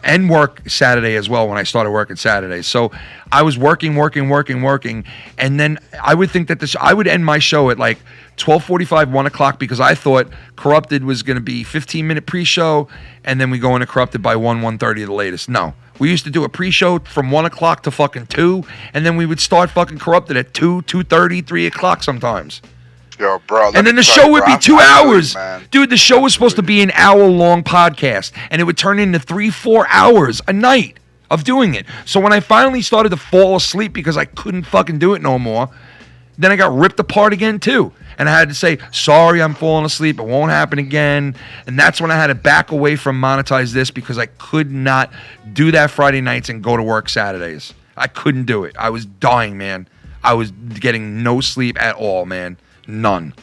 and work Saturday as well when I started working Saturdays. So I was working. And then I would think that I would end my show at like 12:45, 1 o'clock, because I thought Corrupted was going to be 15-minute pre-show, and then we go into Corrupted by 1:30 the latest. No. We used to do a pre-show from 1 o'clock to fucking 2, and then we would start fucking Corrupted at 2, 2:30, 3 o'clock sometimes. Yo, bro. And then the show would be 2 hours. Dude, the show was supposed to be an hour-long podcast, and it would turn into 3-4 hours a night of doing it. So when I finally started to fall asleep because I couldn't fucking do it no more, then I got ripped apart again, too. And I had to say, sorry, I'm falling asleep. It won't happen again. And that's when I had to back away from Monetize This, because I could not do that Friday nights and go to work Saturdays. I couldn't do it. I was dying, man. I was getting no sleep at all, man. None.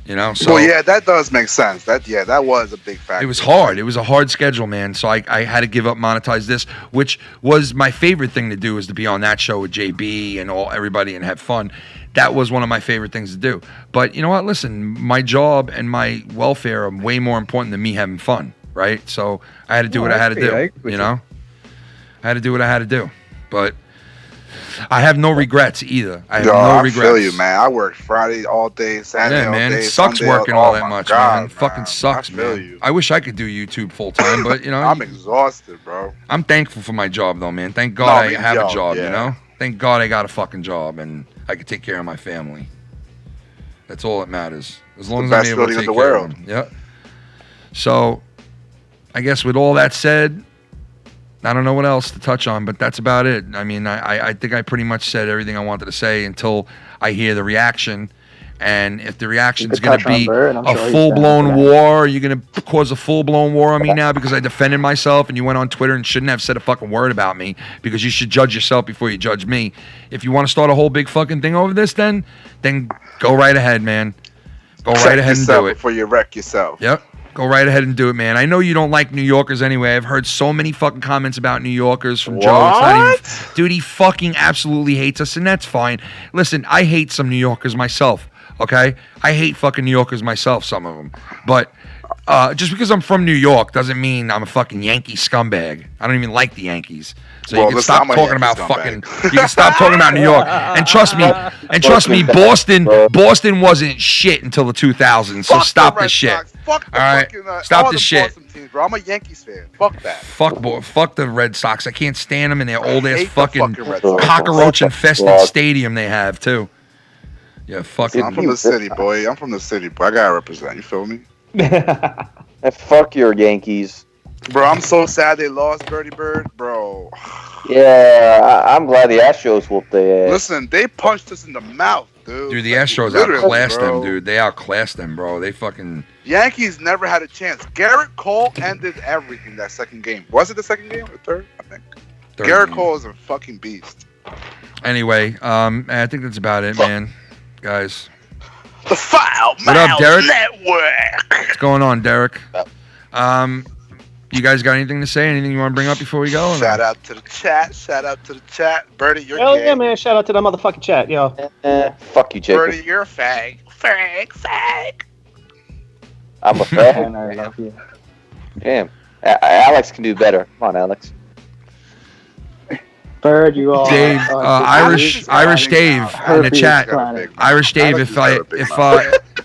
You know, so well, yeah, that does make sense. That was a big factor. It was hard. It was a hard schedule, man. So I had to give up Monetize This, which was my favorite thing to do, is to be on that show with JB and everybody and have fun. That was one of my favorite things to do. But you know what? Listen, my job and my welfare are way more important than me having fun, right? So I had to do what I had to do. You know, I had to do what I had to do. But I have no regrets either. I have no regrets. I feel you, man. I worked Friday all day, Saturday all day. Yeah, man. It sucks working all that much, man. It fucking sucks, man. I wish I could do YouTube full time, but you know. I'm exhausted, bro. I'm thankful for my job, though, man. Thank God I have a job, you know? Thank God I got a fucking job and I can take care of my family. That's all that matters. As long as I'm able to take care of them. Yep. So, I guess with all that said, I don't know what else to touch on, but that's about it. I mean, I think I pretty much said everything I wanted to say until I hear the reaction. And if the reaction is going to be a full-blown war, you're going to cause a full-blown war on me now because I defended myself and you went on Twitter and shouldn't have said a fucking word about me, because you should judge yourself before you judge me. If you want to start a whole big fucking thing over this, then go right ahead, man. Go right ahead and do it. Before you wreck yourself. Yep. Go right ahead and do it, man. I know you don't like New Yorkers anyway. I've heard so many fucking comments about New Yorkers from Joe. It's not even, dude, he fucking absolutely hates us, and that's fine. Listen, I hate some New Yorkers myself, okay? I hate fucking New Yorkers myself, some of them. But just because I'm from New York doesn't mean I'm a fucking Yankee scumbag. I don't even like the Yankees. So you can stop talking about fucking. You can stop talking about New York. And trust me, Boston wasn't shit until the 2000s. So stop this shit. Fuck the all right, fucking, stop this shit. Teams, bro. I'm a Yankees fan. Fuck that. Fuck the Red Sox. I can't stand them in their old ass fucking cockroach infested stadium they have too. Yeah, fuck. I'm from the city, boy. I gotta represent. You feel me? Fuck your Yankees. Bro, I'm so sad they lost Birdie Bird, bro. Yeah, I'm glad the Astros whooped their ass. Listen, they punched us in the mouth, dude. Dude, the Astros outclassed them, dude. They outclassed them, bro. They fucking... Yankees never had a chance. Garrett Cole ended everything that second game. Was it the second game or third? I think. Garrett Cole is a fucking beast. Anyway, I think that's about it, man. Guys. The Foul What up, Derek? Network. What's going on, Derek? You guys got anything to say? Anything you want to bring up before we go? Shout out to the chat. Birdie, you're Hell gay. Yeah, man. Shout out to that motherfucking chat, yo. Fuck you, Jacob. Birdie, you're a fag. Fag. I'm a fag. I love you. Damn. Alex can do better. Come on, Alex. Bird, you all. Dave, Irish Dave in the chat. Irish Dave,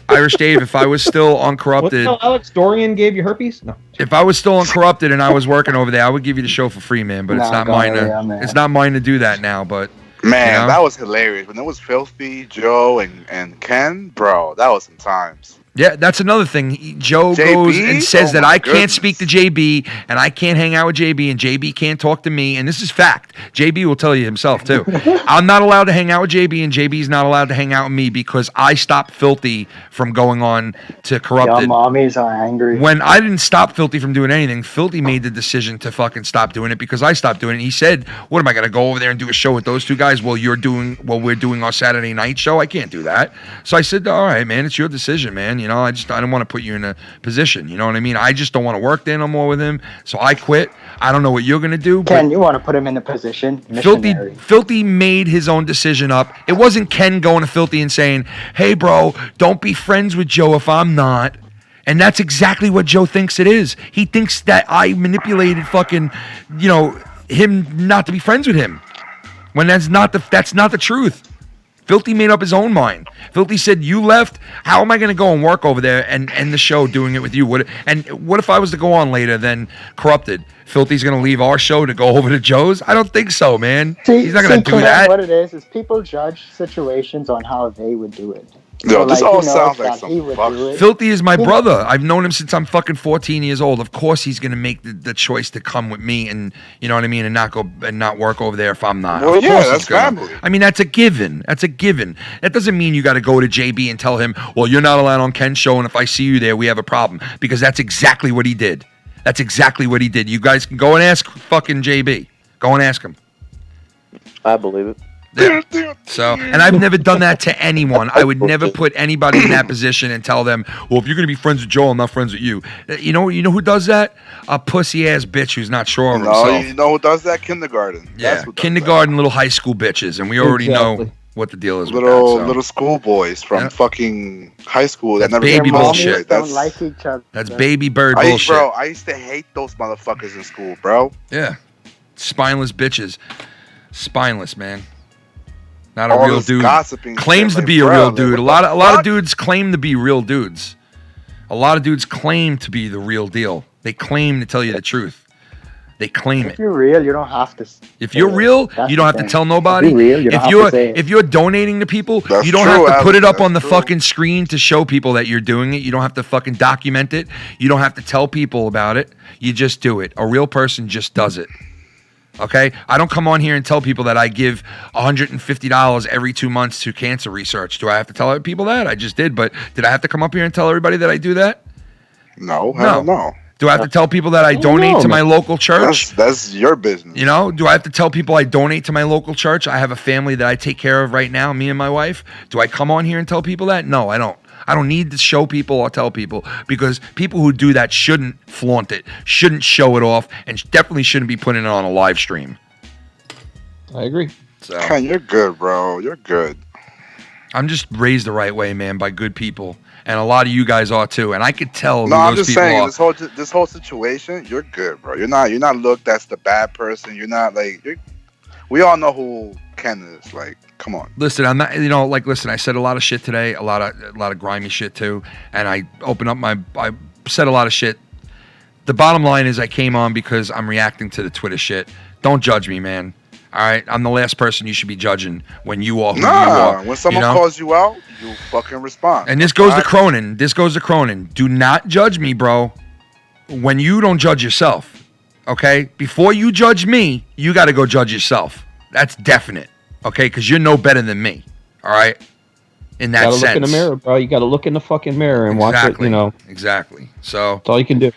Irish Dave, if I was still uncorrupted, What, Alex Dorian gave you herpes? No. if I was still uncorrupted and I was working over there, I would give you the show for free, man. But it's not mine to. It's not mine to do that now. But man, that was hilarious when it was Filthy, Joe, and Ken, bro. That was some times. Yeah, that's another thing. Joe goes and says that I can't speak to JB and I can't hang out with JB and JB can't talk to me. And this is fact. JB will tell you himself, too. I'm not allowed to hang out with JB and JB's not allowed to hang out with me because I stopped Filthy from going on to Corrupted. Your mommies are angry. When I didn't stop Filthy from doing anything, Filthy made the decision to fucking stop doing it because I stopped doing it. He said, what am I going to go over there and do a show with those two guys while we're doing our Saturday night show? I can't do that. So I said, all right, man, it's your decision, man. You know, I don't want to put you in a position. You know what I mean? I just don't want to work there no more with him. So I quit. I don't know what you're going to do. Ken, you want to put him in a position? Filthy made his own decision up. It wasn't Ken going to Filthy and saying, hey, bro, don't be friends with Joe if I'm not. And that's exactly what Joe thinks it is. He thinks that I manipulated fucking, him not to be friends with him. When that's not the truth. Filthy made up his own mind. Filthy said, you left. How am I going to go and work over there and end the show doing it with you? What if I was to go on later then Corrupted? Filthy's going to leave our show to go over to Joe's? I don't think so, man. He's not going to do that. What it is people judge situations on how they would do it. Yo, this all sounds like some fuck. Filthy is my brother. I've known him since I'm fucking 14 years old. Of course he's gonna make the choice to come with me and you know what I mean, and not work over there if I'm not. Well, yeah, that's family. I mean, that's a given. That's a given. That doesn't mean you got to go to JB and tell him, well, you're not allowed on Ken's show, and if I see you there, we have a problem. Because that's exactly what he did. That's exactly what he did. You guys can go and ask fucking JB. Go and ask him. I believe it. Yeah. So, and I've never done that to anyone. I would never put anybody in that position and tell them, well, if you're going to be friends with Joel, I'm not friends with you. You know who does that? A pussy-ass bitch who's not sure of himself. You know who does that? Kindergarten. Yeah, kindergarten, little high school bitches. And we already know what the deal is little schoolboys from fucking high school that never baby bullshit. Don't like each other. That's baby bird bullshit. Bro, I used to hate those motherfuckers in school, bro. Yeah. Spineless bitches. Spineless, man. Not a all real dude. Claims shit, to be a real dude. A lot of dudes claim to be real dudes. A lot of dudes claim to be the real deal. They claim to tell you the truth. They claim it. If you're real, you don't have to. If you're real, you don't have to tell nobody. If you're donating to people, you don't have to put it up on the fucking screen to show people that you're doing it. You don't have to fucking document it. You don't have to tell people about it. You just do it. A real person just does it. Okay? I don't come on here and tell people that I give $150 every 2 months to cancer research. Do I have to tell other people that? I just did, but did I have to come up here and tell everybody that I do that? No. Do I have to tell people that I donate to my local church? That's your business. You know? Do I have to tell people I donate to my local church? I have a family that I take care of right now, me and my wife. Do I come on here and tell people that? No, I don't. I don't need to show people or tell people because people who do that shouldn't flaunt it, shouldn't show it off, and definitely shouldn't be putting it on a live stream. I agree. So, Man, you're good, bro. You're good. I'm just raised the right way, man, by good people. And a lot of you guys are too. And I could tell No, who I'm those just people saying, are. this whole situation, you're good, bro. You're not looked as the bad person. You're not like we all know who Ken is. Like, come on. Listen, I'm not. Listen. I said a lot of shit today. A lot of grimy shit too. And I said a lot of shit. The bottom line is, I came on because I'm reacting to the Twitter shit. Don't judge me, man. All right, I'm the last person you should be judging when you are who you are. When someone calls you out, you fucking respond. And this goes to Cronin. Do not judge me, bro, when you don't judge yourself. Okay? Before you judge me, you got to go judge yourself. That's definite. Okay? Because you're no better than me. All right? In that sense. You got to look in the mirror, bro. You got to look in the fucking mirror and watch it, Exactly. So that's all you can do.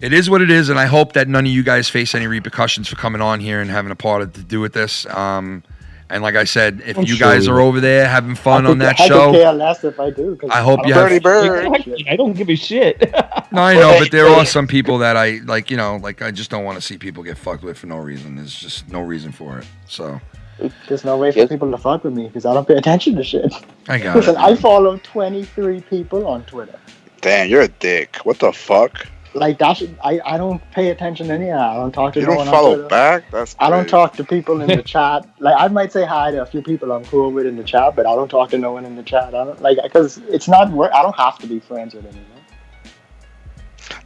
It is what it is, and I hope that none of you guys face any repercussions for coming on here and having a part to do with this. And like I said, if you guys are over there having fun on that show, I could care less if I do. I hope you have. Exactly. I don't give a shit. No, I know, but there are some people that I like. I just don't want to see people get fucked with for no reason. There's just no reason for it. So there's no way for people to fuck with me because I don't pay attention to shit. I got it. I follow 23 people on Twitter. Damn, you're a dick. What the fuck? Like that's I don't pay attention to any of that. I don't talk to You no don't one on follow Twitter. back? That's crazy. I don't talk to people in the chat. Like I might say hi to a few people I'm cool with in the chat, but I don't talk to no one in the chat. I don't like because it's not work. I don't have to be friends with anyone.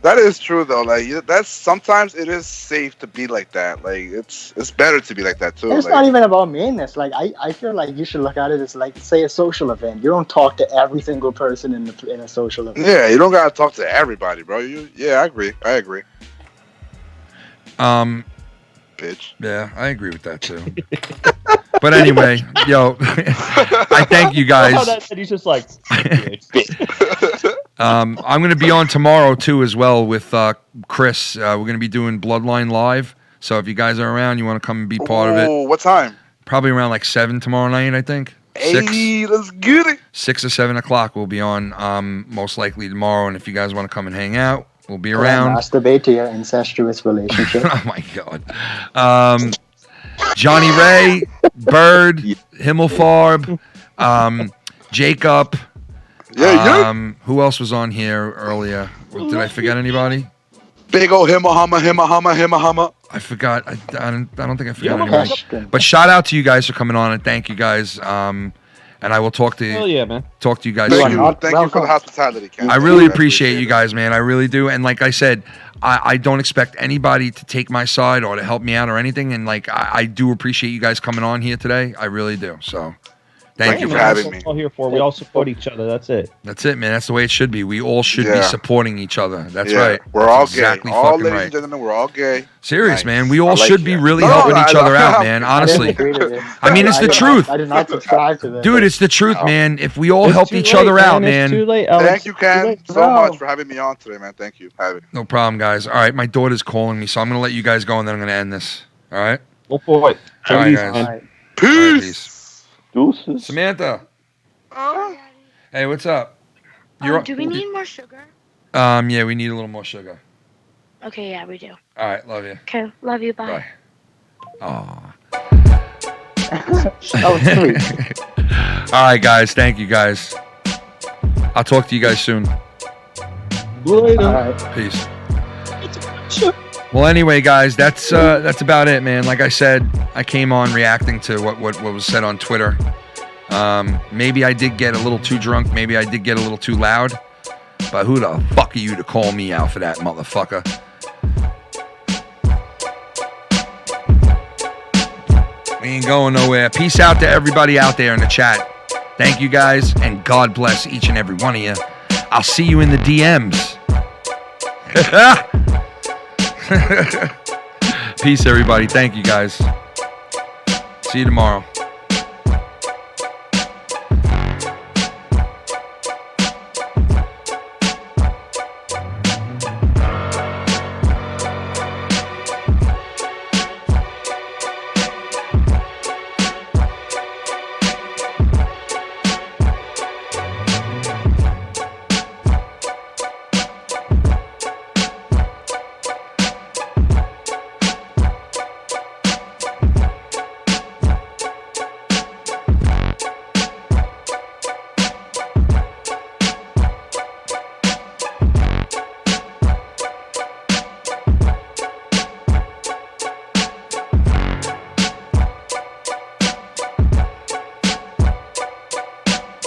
That is true though. Like that's sometimes it is safe to be like that. Like it's better to be like that too. It's like, not even about meanness. Like I feel like you should look at it as like say a social event. You don't talk to every single person in a social event. Yeah, you don't gotta talk to everybody, bro. I agree. Bitch. Yeah, I agree with that too. But anyway, yo, I thank you guys. How that he's just like. I'm going to be on tomorrow too as well with Chris. We're going to be doing Bloodline Live. So if you guys are around, you want to come and be part of it. What time? Probably around like 7 tomorrow night, I think. Hey, let's get it. 6 or 7 o'clock we'll be on most likely tomorrow. And if you guys want to come and hang out, we'll be around. Masturbate to your incestuous relationship. Oh my God. Johnny Ray, Bird, Himmelfarb, Jacob. Who else was on here earlier? Did I forget anybody? Big ol' Himma. I forgot. I don't think I forgot anybody. But shout out to you guys for coming on and thank you guys. And I will talk to you. Hell yeah, man. Talk to you guys Thank soon. you. Thank you for the hospitality, Ken. I really appreciate you guys, man. I really do. And like I said, I don't expect anybody to take my side or to help me out or anything. And like I do appreciate you guys coming on here today. I really do. So thank you for having me. All here for. We all support each other. That's it. That's it, man. That's the way it should be. We all should be supporting each other. That's right. We're That's all exactly gay. All fucking ladies right. and gentlemen, we're all gay. Serious, Nice. man. We all I like should be that. really No, helping each other out, I- man. I Honestly. didn't agree to this. I mean, it's the truth. I did not subscribe to this. Dude, it's the truth, man. If we all It's helped too each late, other out, It's man. too late, Alex. Thank you, Ken, so much for having me on today, man. Thank you. No problem, guys. All right, my daughter's calling me, so I'm going to let you guys go, and then I'm going to end this. All right? Go for it. All right, Peace, guys. man. Peace. Deuces. Samantha. Hey, what's up? You're Do we need more sugar? Yeah, we need a little more sugar. Okay, yeah, we do. All right, love you. Okay, love you. Bye. Aw. Oh, sweet. All right, guys. Thank you, guys. I'll talk to you guys soon. Later. All right. Peace. Well, anyway, guys, that's about it, man. Like I said, I came on reacting to what was said on Twitter. Maybe I did get a little too drunk. Maybe I did get a little too loud. But who the fuck are you to call me out for that, motherfucker? We ain't going nowhere. Peace out to everybody out there in the chat. Thank you guys, and God bless each and every one of you. I'll see you in the DMs. Peace, everybody. Thank you, guys. See you tomorrow.